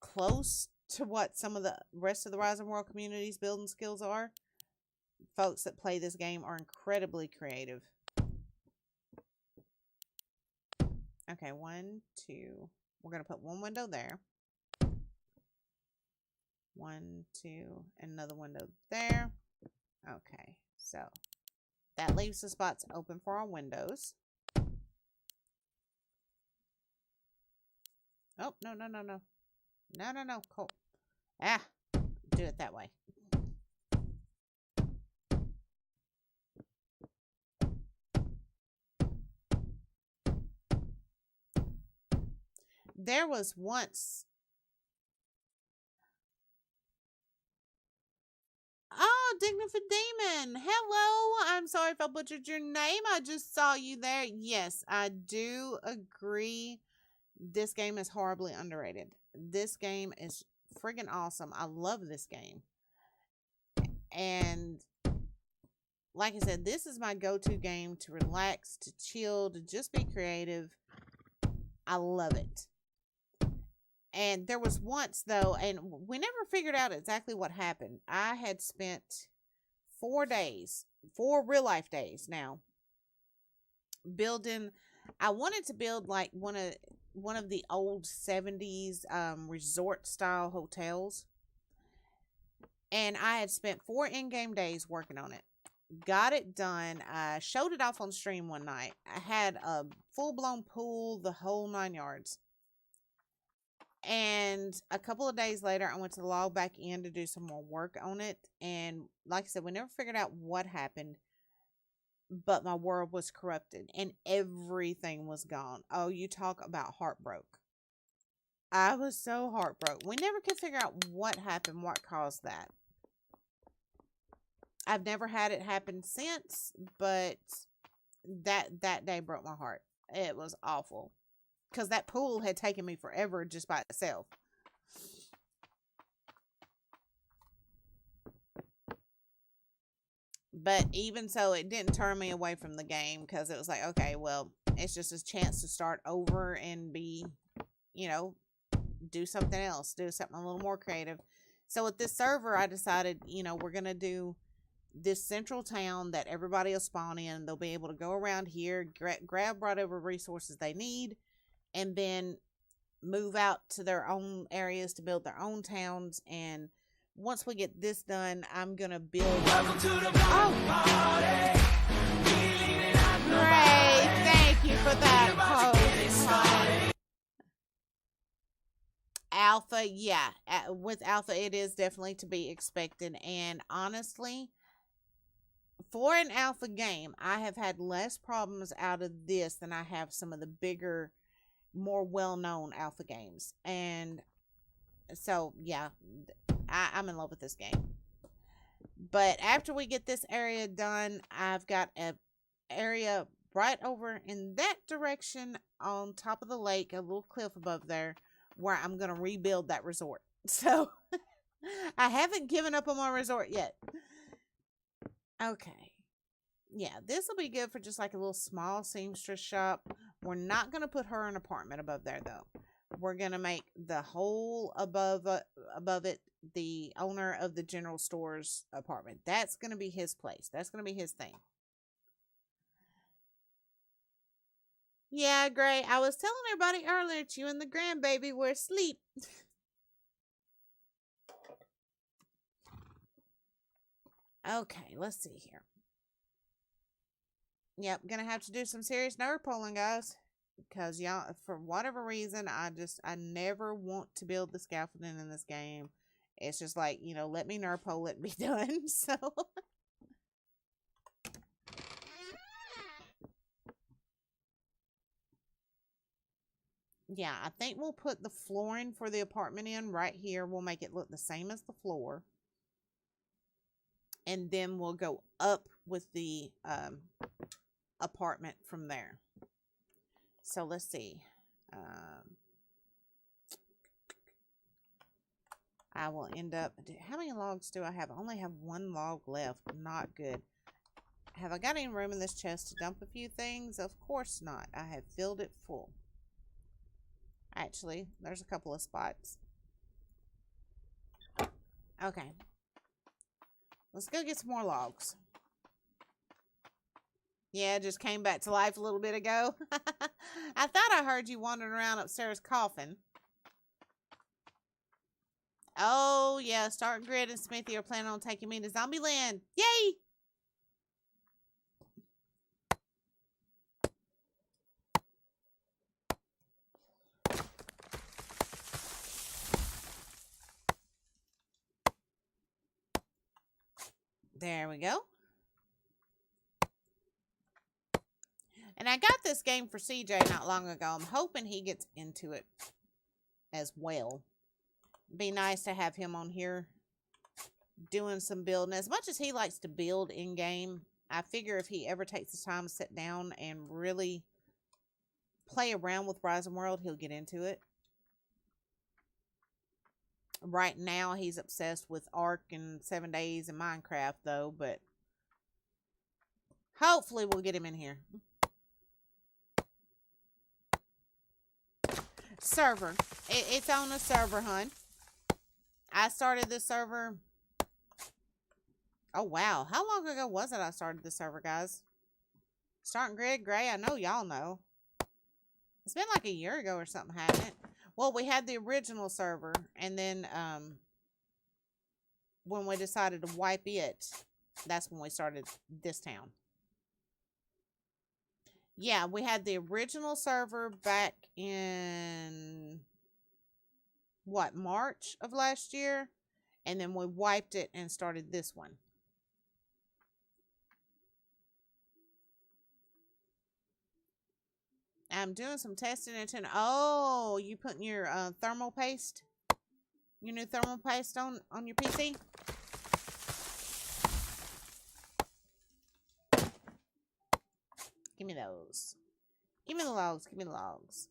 close to what some of the rest of the Rising World community's building skills are. Folks that play this game are incredibly creative. Okay, 1, 2. We're going to put one window there. 1, 2, and another window there. Okay, so that leaves the spots open for our windows. Oh, no, no, no, no. No, no, no. Cool. Do it that way. There was once... Oh, Dignified Demon. Hello. I'm sorry if I butchered your name. I just saw you there. Yes, I do agree. This game is horribly underrated. This game is friggin' awesome. I love this game. And like I said, this is my go-to game to relax, to chill, to just be creative. I love it. And there was once, though, and we never figured out exactly what happened. I had spent 4 days, 4 real life days now, building. I wanted to build like one of the old 70s resort style hotels, and I had spent 4 in-game days working on it. Got it done. I showed it off on stream one night. I had a full-blown pool, the whole 9 yards. And a couple of days later, I went to log back in to do some more work on it. And like I said, we never figured out what happened, but my world was corrupted and everything was gone. Oh, you talk about heartbroken. I was so heartbroken. We never could figure out what happened, what caused that. I've never had it happen since, but that day broke my heart. It was awful. Because that pool had taken me forever just by itself. But even so, it didn't turn me away from the game, because it was like, okay, well, it's just a chance to start over and be, do something else, do something a little more creative. So with this server, I decided, we're going to do this central town that everybody will spawn in. They'll be able to go around here, grab whatever resources they need, and then move out to their own areas to build their own towns. And once we get this done, I'm going to build... Welcome to the party. Great. Thank you for that, Cody. Alpha, yeah. With Alpha, it is definitely to be expected. And honestly, for an Alpha game, I have had less problems out of this than I have some of the bigger, more well-known Alpha games. And so, yeah, I'm in love with this game. But after we get this area done, I've got an area right over in that direction on top of the lake, a little cliff above there, where I'm going to rebuild that resort. So, I haven't given up on my resort yet. Okay. Yeah, this will be good for just like a little small seamstress shop. We're not going to put her an apartment above there, though. We're going to make the whole above it the owner of the general store's apartment. That's going to be his place. That's going to be his thing. Yeah, Gray. I was telling everybody earlier that you and the grandbaby were asleep. Okay, let's see here. Yep, gonna have to do some serious nerve pulling, guys. Because y'all, for whatever reason, I never want to build the scaffolding in this game. It's just like, let me nerve pull it and be done. So, yeah, I think we'll put the flooring for the apartment in right here. We'll make it look the same as the floor. And then we'll go up with the apartment from there. So let's see. I will end up... How many logs do I have? I only have 1 log left. Not good. Have I got any room in this chest to dump a few things? Of course not. I have filled it full. Actually, there's a couple of spots. Okay. Let's go get some more logs. Yeah, just came back to life a little bit ago. I thought I heard you wandering around upstairs coughing. Oh, yeah. Stark Grid and Smithy are planning on taking me to Zombieland. Yay! There we go. And I got this game for CJ not long ago. I'm hoping he gets into it as well. Be nice to have him on here doing some building. As much as he likes to build in-game, I figure if he ever takes the time to sit down and really play around with Rise World, he'll get into it. Right now, he's obsessed with Ark and 7 Days and Minecraft, though, but hopefully we'll get him in here. Server. It's on a server, hun. I started this server. Oh, wow. How long ago was it I started this server, guys? Starting Grid Gray, I know y'all know. It's been like a year ago or something, hasn't it? Well, we had the original server, and then when we decided to wipe it, that's when we started this town. Yeah, we had the original server back in, what, March of last year? And then we wiped it and started this one. I'm doing some testing and oh, you putting your thermal paste? Your new thermal paste on your PC? Give me those. Give me the logs. Give me the logs.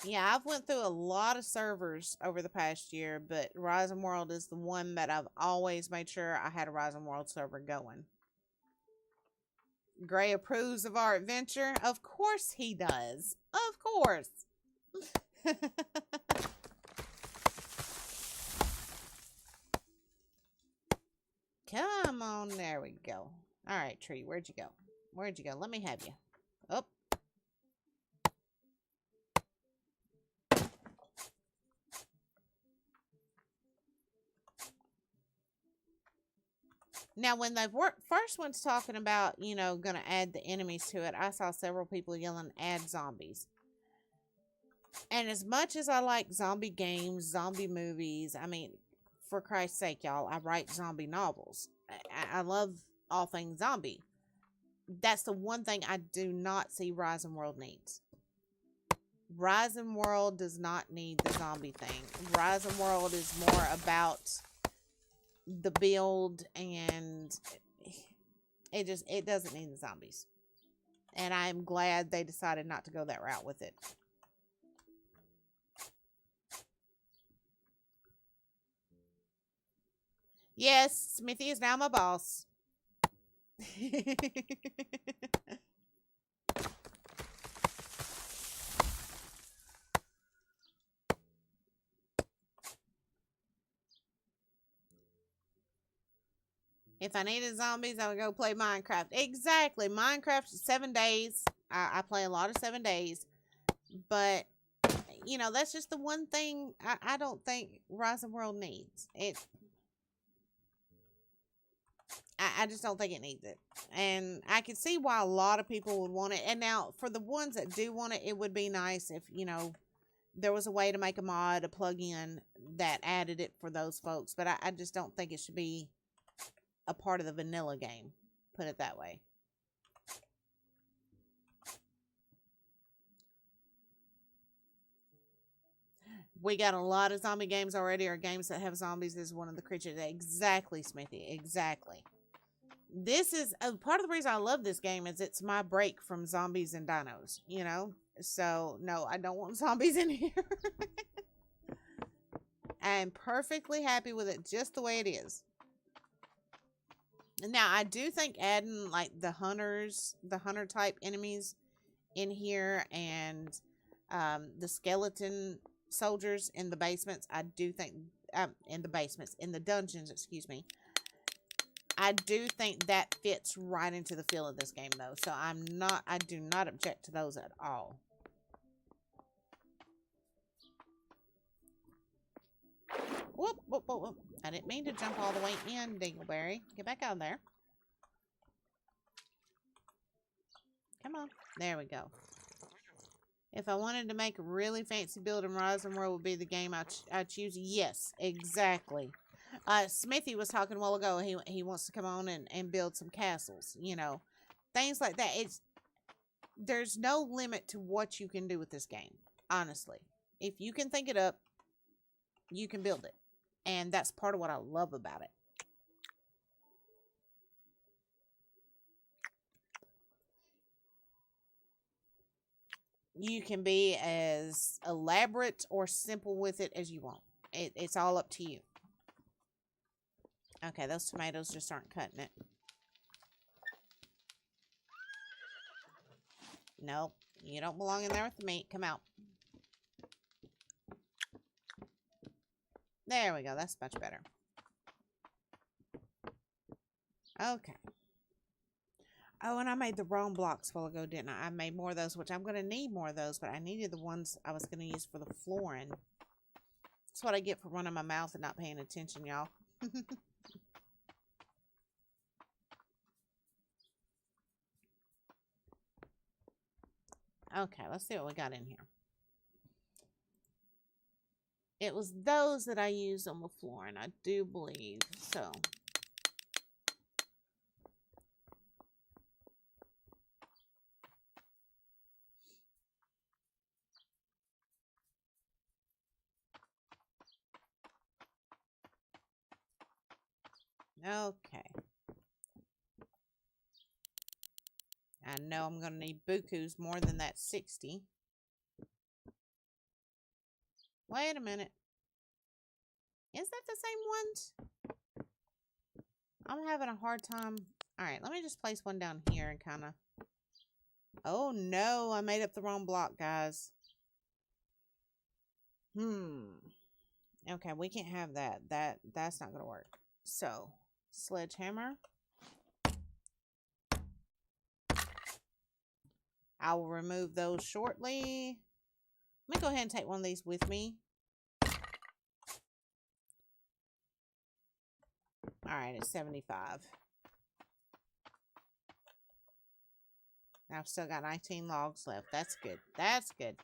Yeah, I've went through a lot of servers over the past year, but Rising World is the one that I've always made sure I had a Rising World server going. Gray approves of our adventure. Of course he does. Of course. Come on, there we go. All right, Tree, where'd you go? Where'd you go? Let me have you. Oh. Now, when the first one's talking about, you know, going to add the enemies to it, I saw several people yelling, add zombies. And as much as I like zombie games, zombie movies, I mean, for Christ's sake, y'all, I write zombie novels. I love all things zombie. That's the one thing I do not see Rising World needs. Rising World does not need the zombie thing. Rising World is more about the build, and it doesn't need the zombies. And I'm glad they decided not to go that route with it. Yes, Smithy is now my boss. If I needed zombies, I would go play Minecraft. Exactly. Minecraft is 7 days. I play a lot of 7 days. But, you know, that's just the one thing I don't think Rising World needs. I just don't think it needs it. And I can see why a lot of people would want it. And now, for the ones that do want it, it would be nice if, you know, there was a way to make a mod, a plug-in that added it for those folks. But I just don't think it should be a part of the vanilla game. Put it that way. We got a lot of zombie games already, or games that have zombies as one of the creatures. Exactly, Smithy. Exactly. This is part of the reason I love this game is it's my break from zombies and dinos, you know? So, no, I don't want zombies in here. I'm perfectly happy with it just the way it is. Now, I do think adding, like, the hunter type enemies in here, and the skeleton soldiers in the basements, I do think, in the dungeons, excuse me, I do think that fits right into the feel of this game, though. So I do not object to those at all. Whoop, whoop, whoop, whoop. I didn't mean to jump all the way in, Dingleberry. Get back out there. Come on. There we go. If I wanted to make a really fancy build in Rising World would be the game I choose. Yes, exactly. Smithy was talking a while ago. He wants to come on and build some castles. You know, things like that. There's no limit to what you can do with this game. Honestly, if you can think it up, you can build it, and that's part of what I love about it. You can be as elaborate or simple with it as you want. It's all up to you. Okay, those tomatoes just aren't cutting it. Nope, you don't belong in there with the meat. Come out. There we go. That's much better. Okay. Oh, and I made the wrong blocks a while ago, didn't I? I made more of those, which I'm going to need more of those, but I needed the ones I was going to use for the flooring. That's what I get for running my mouth and not paying attention, y'all. Okay, let's see what we got in here. It was those that I used on the flooring, I do believe. So... Okay. I know I'm going to need bukus more than that 60. Wait a minute. Is that the same ones? I'm having a hard time. Alright, let me just place one down here and kind of... Oh no, I made up the wrong block, guys. Okay, we can't have that. That's not going to work. So, sledgehammer. I will remove those shortly. Let me go ahead and take one of these with me. Alright, it's 75. I've still got 19 logs left. That's good. That's good.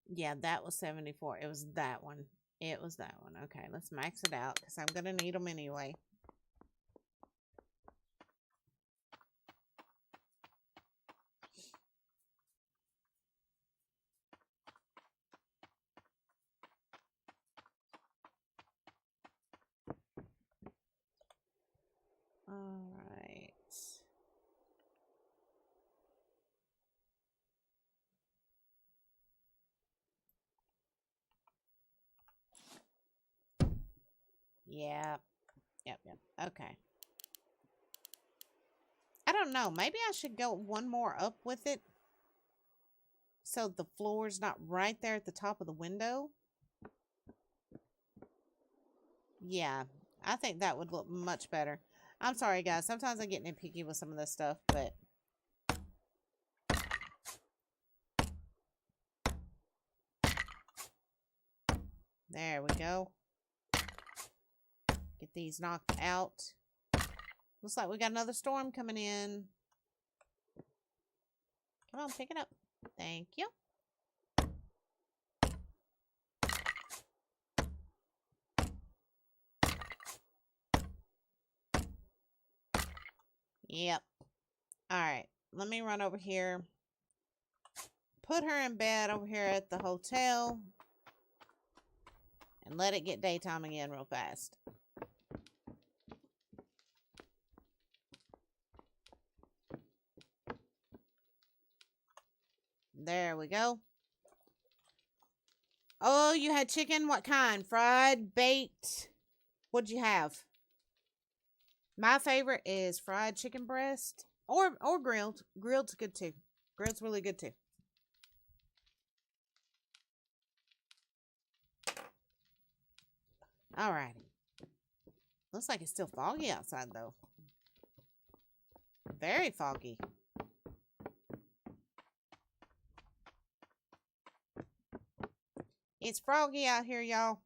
Yeah, that was 74. It was that one. It was that one. Okay, let's max it out because I'm going to need them anyway. All right. Yep. Yep. Okay. I don't know. Maybe I should go one more up with it. So the floor's not right there at the top of the window. Yeah. I think that would look much better. I'm sorry, guys. Sometimes I get nitpicky with some of this stuff, but... There we go. Get these knocked out. Looks like we got another storm coming in. Come on, pick it up. Thank you. Yep. Alright. Let me run over here. Put her in bed over here at the hotel. And let it get daytime again real fast. There we go. Oh, you had chicken? What kind? Fried, baked? What'd you have? My favorite is fried chicken breast. Or grilled. Grilled's good too. Grilled's really good too. Alrighty. Looks like it's still foggy outside though. Very foggy. It's froggy out here, y'all.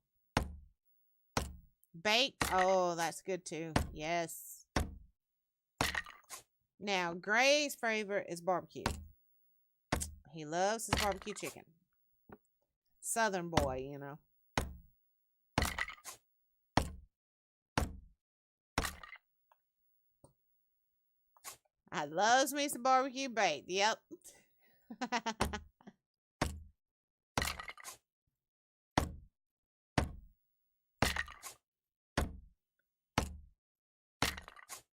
Baked. Oh, that's good too. Yes. Now, Gray's favorite is barbecue. He loves his barbecue chicken. Southern boy, you know. I loves me some barbecue baked. Yep.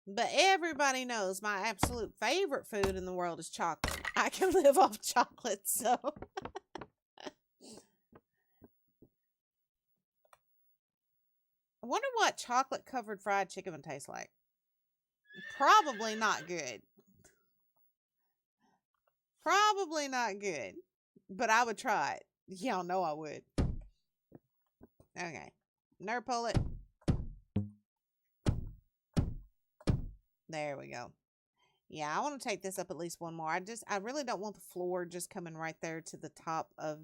But everybody knows my absolute favorite food in the world is chocolate. I can live off chocolate, so. I wonder what chocolate covered fried chicken would taste like. Probably not good. Probably not good. But I would try it. Y'all know I would. Okay. Nerve pull it. There we go. Yeah, I want to take this up at least one more. I really don't want the floor just coming right there to the top of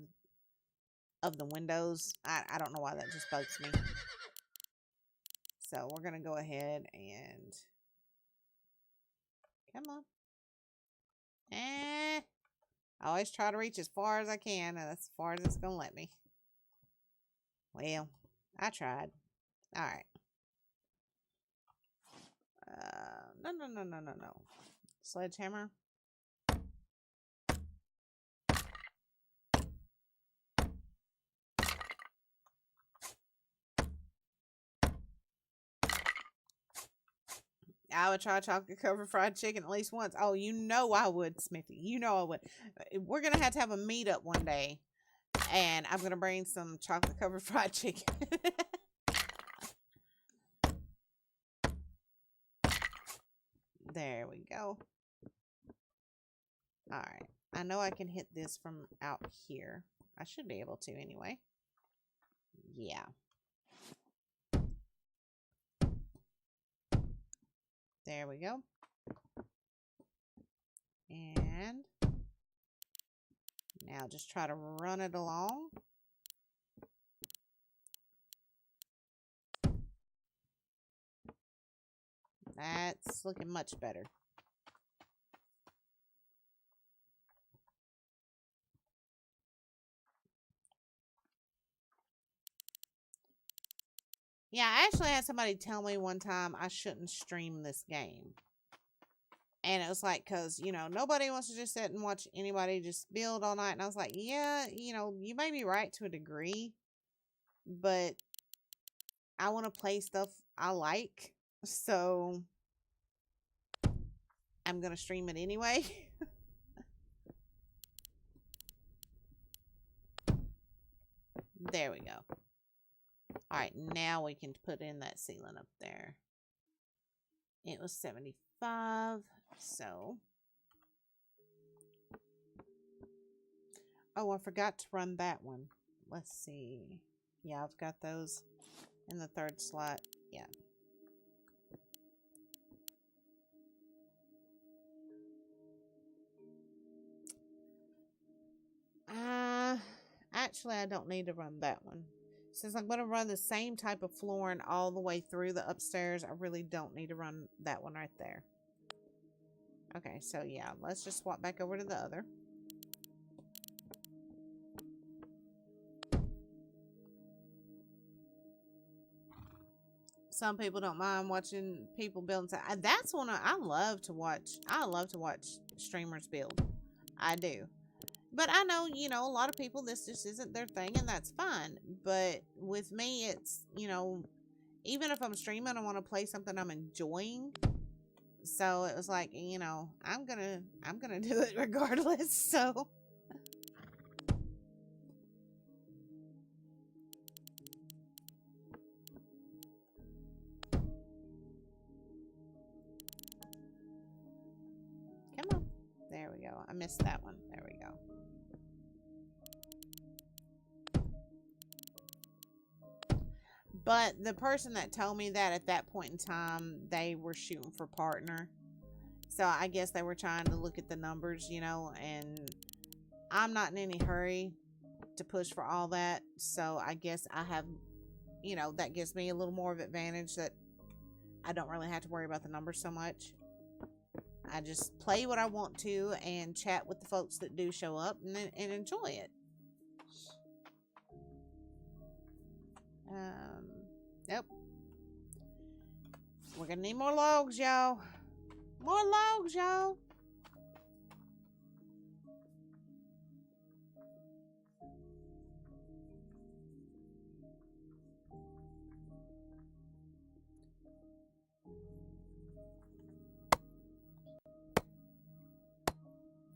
the windows. I don't know why that just bugs me. So we're going to go ahead and come on. I always try to reach as far as I can, and that's as far as it's going to let me. Well, I tried. All right. No. Sledgehammer. I would try chocolate covered fried chicken at least once. Oh, you know I would, Smithy. You know I would. We're going to have a meetup one day, and I'm going to bring some chocolate covered fried chicken. There we go. All right. I know I can hit this from out here. I should be able to anyway. Yeah. There we go. And now just try to run it along. That's looking much better. Yeah, I actually had somebody tell me one time I shouldn't stream this game. And it was like, because, nobody wants to just sit and watch anybody just build all night. And I was like, yeah, you may be right to a degree, but I want to play stuff I like. So I'm going to stream it anyway. There we go. All right, now we can put in that ceiling up there. It was 75, so. Oh, I forgot to run that one. Let's see. Yeah, I've got those in the third slot. Yeah. Actually, I don't need to run that one. Since I'm going to run the same type of flooring all the way through the upstairs, I really don't need to run that one right there. Okay, so yeah, let's just swap back over to the other. Some people don't mind watching people build. That's one I love to watch. I love to watch streamers build. I do. But I know, a lot of people, this just isn't their thing, and that's fine. But with me, it's, even if I'm streaming, I want to play something I'm enjoying. So it was like, I'm gonna do it regardless. So. Come on. There we go. I missed that one. There we go. But the person that told me that at that point in time, they were shooting for partner. So I guess they were trying to look at the numbers, and I'm not in any hurry to push for all that. So I guess I have, that gives me a little more of advantage that I don't really have to worry about the numbers so much. I just play what I want to and chat with the folks that do show up and enjoy it. Nope. We're gonna need more logs, y'all. More logs, y'all.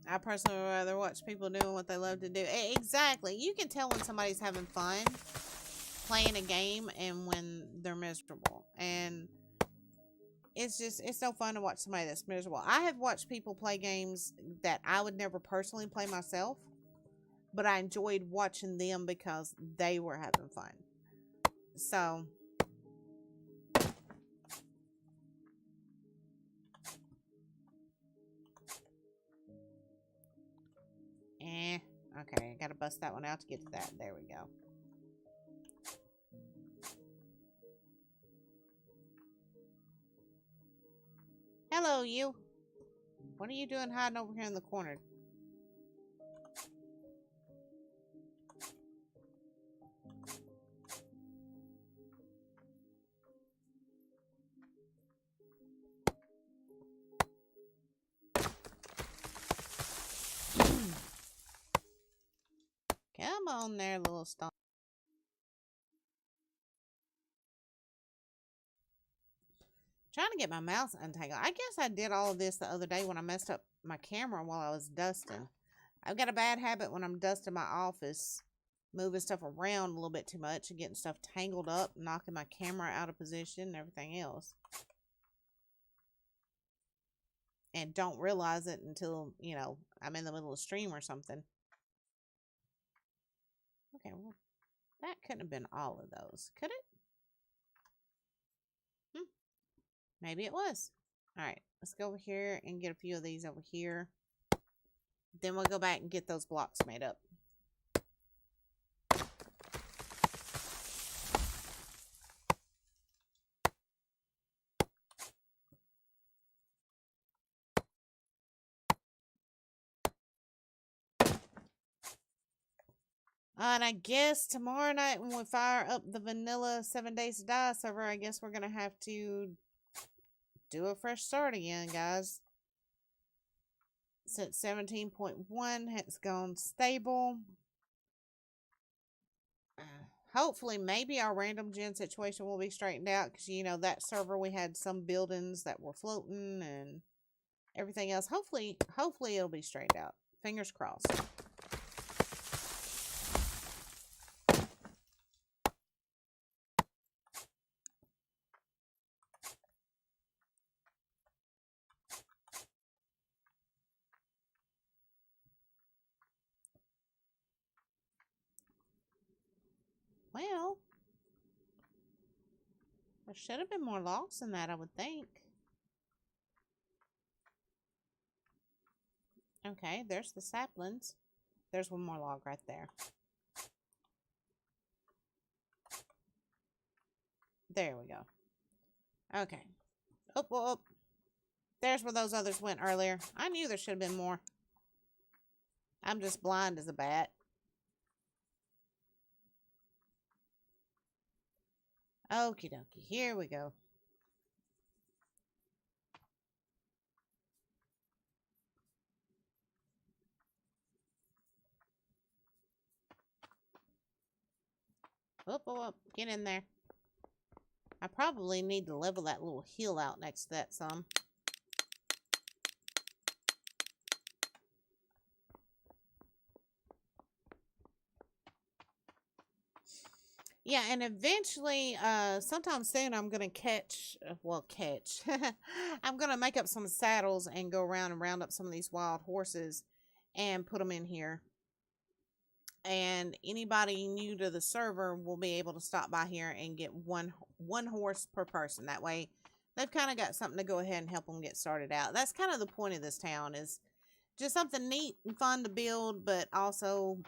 I personally would rather watch people doing what they love to do. Exactly. You can tell when somebody's having fun playing a game and when they're miserable. And it's so fun to watch somebody that's miserable. I have watched people play games that I would never personally play myself, but I enjoyed watching them because they were having fun. So, okay, I gotta bust that one out to get to that. There we go. Hello, you. What are you doing hiding over here in the corner? Come on there, little stone. Trying to get my mouse untangled. I guess I did all of this the other day when I messed up my camera while I was dusting. I've got a bad habit when I'm dusting my office, moving stuff around a little bit too much and getting stuff tangled up, knocking my camera out of position and everything else. And don't realize it until, I'm in the middle of a stream or something. Okay, well, that couldn't have been all of those, could it? Maybe it was. All right, let's go over here and get a few of these over here. Then we'll go back and get those blocks made up. And I guess tomorrow night when we fire up the vanilla 7 Days to Die server, I guess we're going to have to do a fresh start again, guys. Since 17.1 has gone stable. Hopefully, maybe our random gen situation will be straightened out. Because, that server, we had some buildings that were floating and everything else. Hopefully it'll be straightened out. Fingers crossed. Well, there should have been more logs than that, I would think. Okay, there's the saplings. There's one more log right there. There we go. Okay. Oh. There's where those others went earlier. I knew there should have been more. I'm just blind as a bat. Okie dokie. Here we go. Oh. Get in there. I probably need to level that little hill out next to that some. Yeah, and eventually, sometime soon, I'm going to catch. I'm going to make up some saddles and go around and round up some of these wild horses and put them in here. And anybody new to the server will be able to stop by here and get one horse per person. That way, they've kind of got something to go ahead and help them get started out. That's kind of the point of this town, is just something neat and fun to build, but also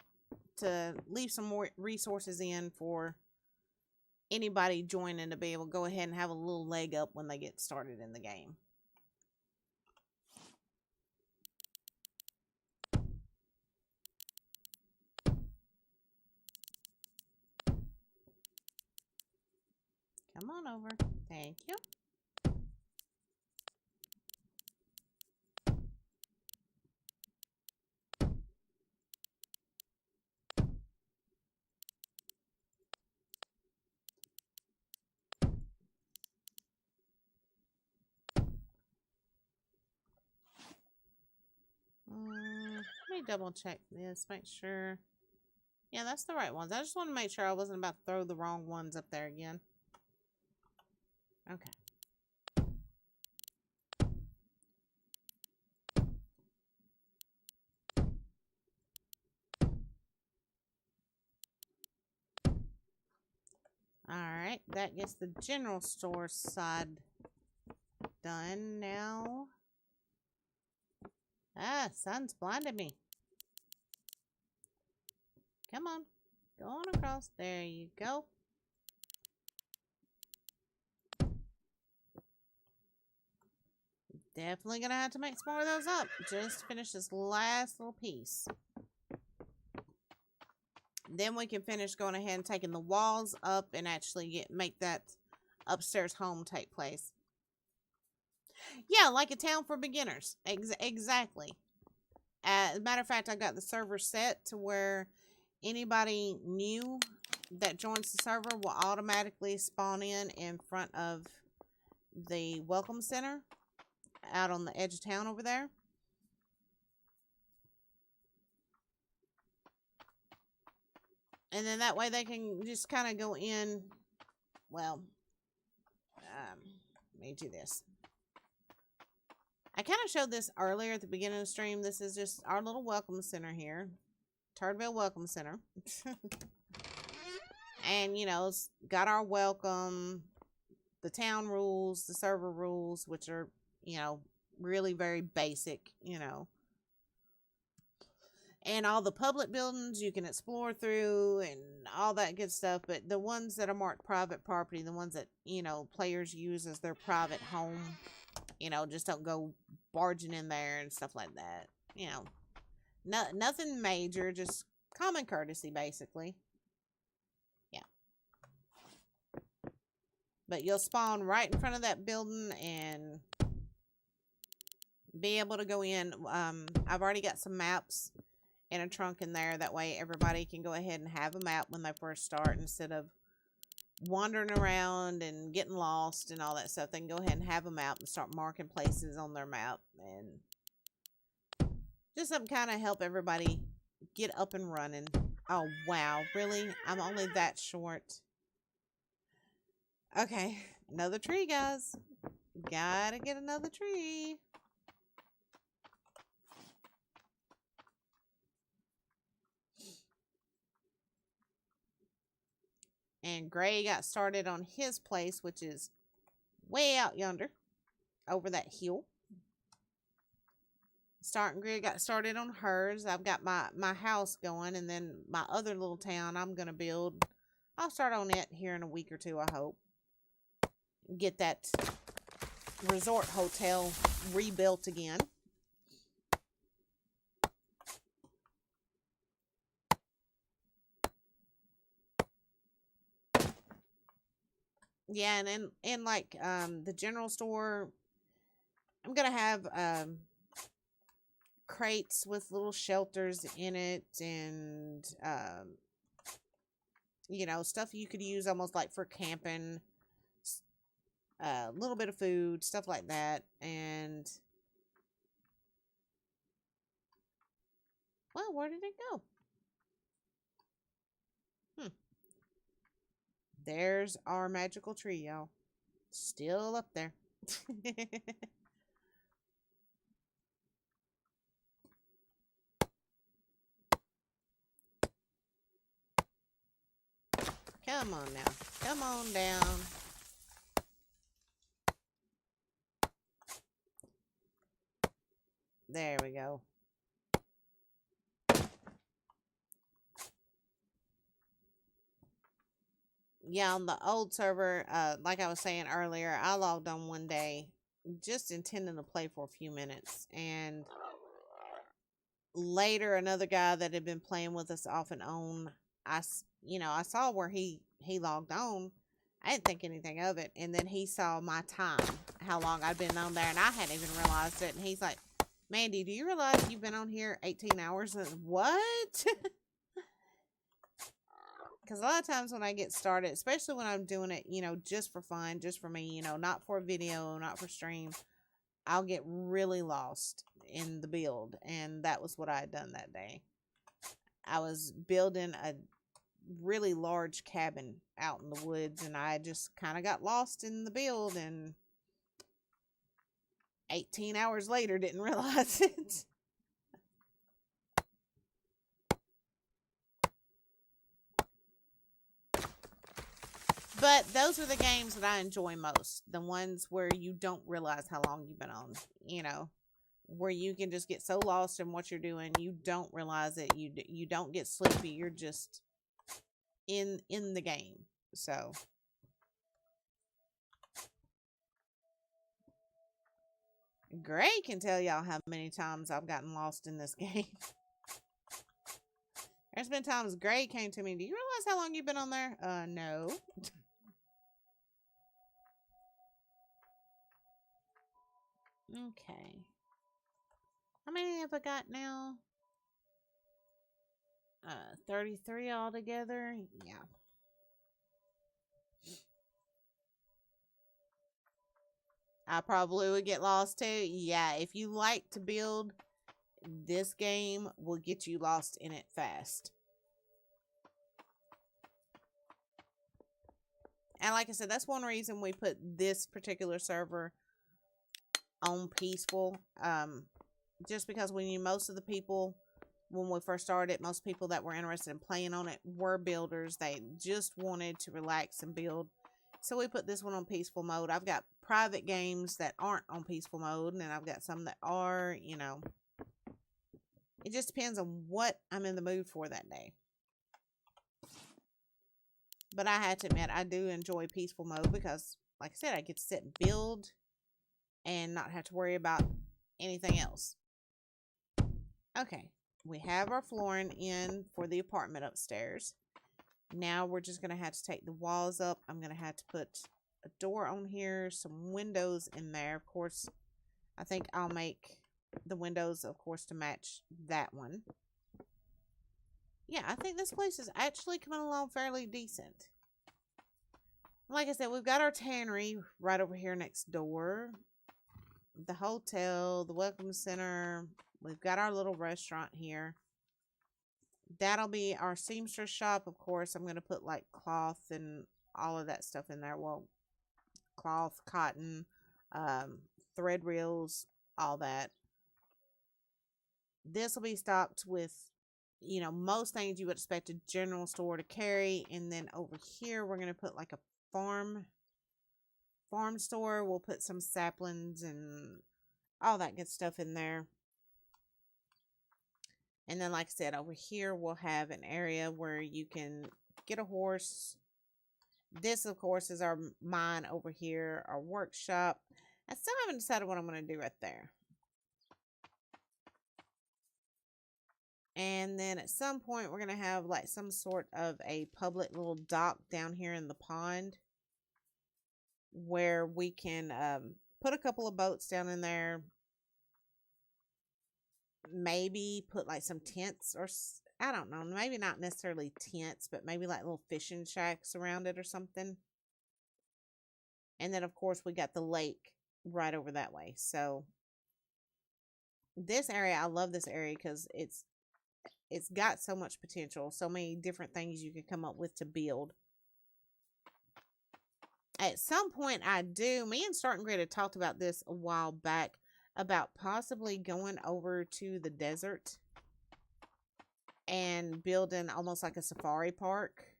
to leave some more resources in for anybody joining to be able to go ahead and have a little leg up when they get started in the game. Come on over. Thank you. double check this. Make sure. Yeah, that's the right ones. I just want to make sure I wasn't about to throw the wrong ones up there again. Okay. Alright, that gets the general store side done now. Ah, sun's blinded me. Come on. Go on across. There you go. Definitely gonna have to make some more of those up. Just finish this last little piece. Then we can finish going ahead and taking the walls up and actually make that upstairs home take place. Yeah, like a town for beginners. Exactly. As a matter of fact, I got the server set to where anybody new that joins the server will automatically spawn in front of the welcome center out on the edge of town over there. And then that way they can just kind of go in. Well, let me do this. I kind of showed this earlier at the beginning of the stream. This is just our little welcome center here. Turdville Welcome Center. And, you know, it's got our welcome, the town rules, the server rules, which are, you know, really very basic, you know. And all the public buildings you can explore through and all that good stuff. But the ones that are marked private property, the ones that, you know, players use as their private home, you know, just don't go barging in there and stuff like that. You know, nothing major, just common courtesy, basically. Yeah. But you'll spawn right in front of that building and be able to go in. I've already got some maps in a trunk in there. That way everybody can go ahead and have a map when they first start instead of wandering around and getting lost and all that stuff. They can go ahead and have a map and start marking places on their map and just something kind of help everybody get up and running. Oh, wow. Really? I'm only that short. Okay. Another tree, guys. Gotta get another tree. And Gray got started on his place, which is way out yonder, over that hill. Starting Grid got started on hers. I've got my house going, and then my other little town I'm going to build. I'll start on it here in a week or two, I hope. Get that resort hotel rebuilt again. Yeah, and in like the general store, I'm gonna have crates with little shelters in it, and you know, stuff you could use almost like for camping. A little bit of food, stuff like that, and well, where did it go? There's our magical tree, y'all. Still up there. Come on now. Come on down. There we go. Yeah, on the old server, like I was saying earlier, I logged on one day just intending to play for a few minutes. And later, another guy that had been playing with us off and on, I saw where he logged on. I didn't think anything of it. And then he saw my time, how long I'd been on there, and I hadn't even realized it. And he's like, Mandy, do you realize you've been on here 18 hours? And what? Because a lot of times when I get started, especially when I'm doing it, you know, just for fun, just for me, you know, not for a video, not for stream, I'll get really lost. in the build, and that was what I had done that day. I was building a really large cabin out in the woods, and I just kind of got lost in the build, and 18 hours later didn't realize it. But those are the games that I enjoy most. The ones where you don't realize how long you've been on, where you can just get so lost in what you're doing, you don't realize it. You don't get sleepy. You're just in the game. So Gray can tell y'all how many times I've gotten lost in this game. There's been times Gray came to me, do you realize how long you've been on there? No. Okay. How many have I got now? 33 altogether. Yeah. I probably would get lost too. Yeah, if you like to build, this game will get you lost in it fast. And like I said, that's one reason we put this particular server on peaceful. Just because most of the people, when we first started, most people that were interested in playing on it were builders. They just wanted to relax and build. So we put this one on peaceful mode. I've got private games that aren't on peaceful mode, and I've got some that are, It just depends on what I'm in the mood for that day. But I had to admit, I do enjoy peaceful mode because, like I said, I get to sit and build and not have to worry about anything else. Okay, we have our flooring in for the apartment upstairs. Now we're just going to have to take the walls up. I'm going to have to put a door on here, some windows in there. Of course, I think I'll make the windows, of course, to match that one. Yeah, I think this place is actually coming along fairly decent. Like I said, we've got our tannery right over here next door. The hotel, the welcome center. We've got our little restaurant here. That'll be our seamstress shop. Of course, I'm going to put like cloth and all of that stuff in there. Well, cloth, cotton, thread reels, all that. This will be stocked with, most things you would expect a general store to carry. And then over here, we're going to put like a farm store. We'll put some saplings and all that good stuff in there. And then, like I said, over here, we'll have an area where you can get a horse. This, of course, is our mine over here, our workshop. I still haven't decided what I'm going to do right there. And then at some point, we're going to have like some sort of a public little dock down here in the pond where we can put a couple of boats down in there. Maybe put like some tents, or I don't know, maybe not necessarily tents, but maybe like little fishing shacks around it or something. And then, of course, we got the lake right over that way. So this area, I love this area because it's got so much potential, so many different things you can come up with to build. At some point, me and Starting Grid had talked about this a while back, about possibly going over to the desert and building almost like a safari park.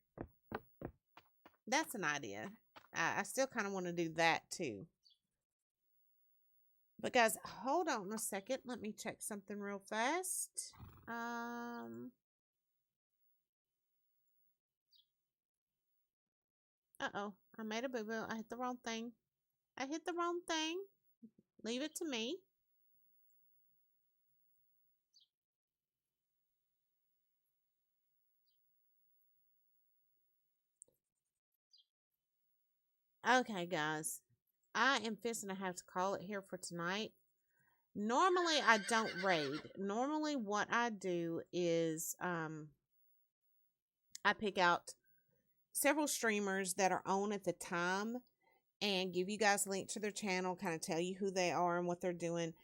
That's an idea. I still kind of want to do that too. But guys, hold on a second. Let me check something real fast. Uh-oh. I made a boo-boo. I hit the wrong thing. Leave it to me. Okay, guys. I am fixing to have to call it here for tonight. Normally, I don't raid. Normally, what I do is I pick out several streamers that are on at the time and give you guys a link to their channel, kind of tell you who they are and what they're doing.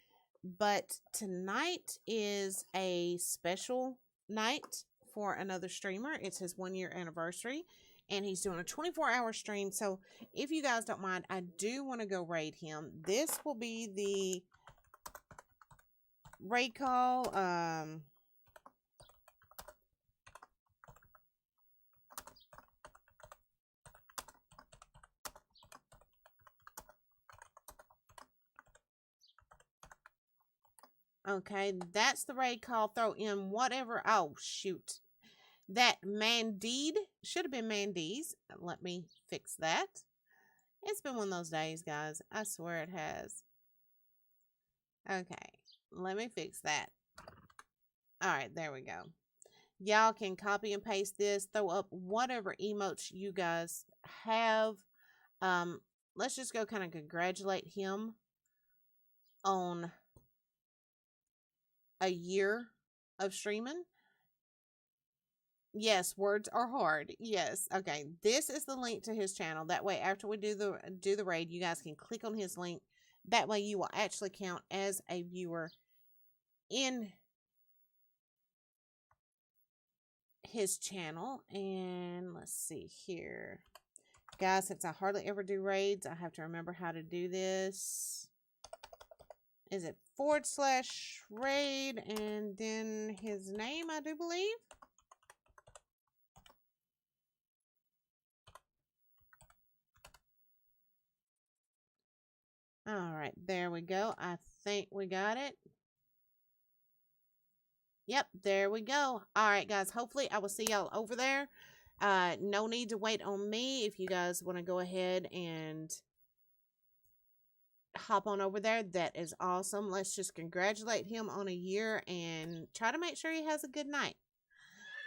But tonight is a special night for another streamer. It's his 1 year anniversary, and he's doing a 24-hour stream. So if you guys don't mind, I do want to go raid him. This will be the raid call. Okay, that's the raid call. Throw in whatever. Oh, shoot. That Mandeed should have been Mandy's. Let me fix that. It's been one of those days, guys. I swear it has. Okay, let me fix that. All right, there we go. Y'all can copy and paste this. Throw up whatever emotes you guys have. Let's just go kind of congratulate him on a year of streaming. Yes, words are hard. Yes. Okay. This is the link to his channel. That way, after we do the raid, you guys can click on his link. That way, you will actually count as a viewer in his channel. And let's see here, guys. Since I hardly ever do raids, I have to remember how to do this. Is it /raid and then his name? I do believe. All right, there we go. I think we got it. Yep, there we go. All right, guys, hopefully I will see y'all over there. No need to wait on me if you guys want to go ahead and hop on over there. That is awesome. Let's just congratulate him on a year and try to make sure he has a good night.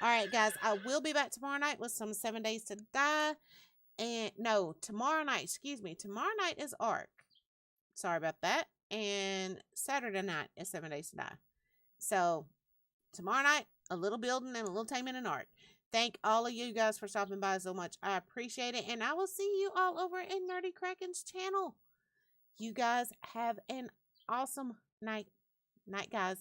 All right, guys, I will be back tomorrow night with some 7 Days to Die. And no, tomorrow night, excuse me. Tomorrow night is ARC. Sorry about that. And Saturday night is 7 Days to Die. So tomorrow night, a little building and a little taming and art. Thank all of you guys for stopping by so much. I appreciate it. And I will see you all over in Nerdy Kraken's channel. You guys have an awesome night. Night, guys.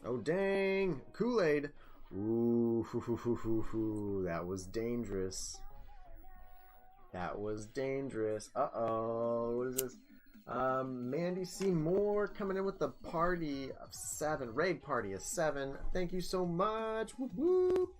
Oh, dang. Kool-Aid. Ooh, that was dangerous. That was dangerous. Uh-oh. What is this? MandyCMoore coming in with the party of 7. Raid party of 7. Thank you so much. Whoop, whoop.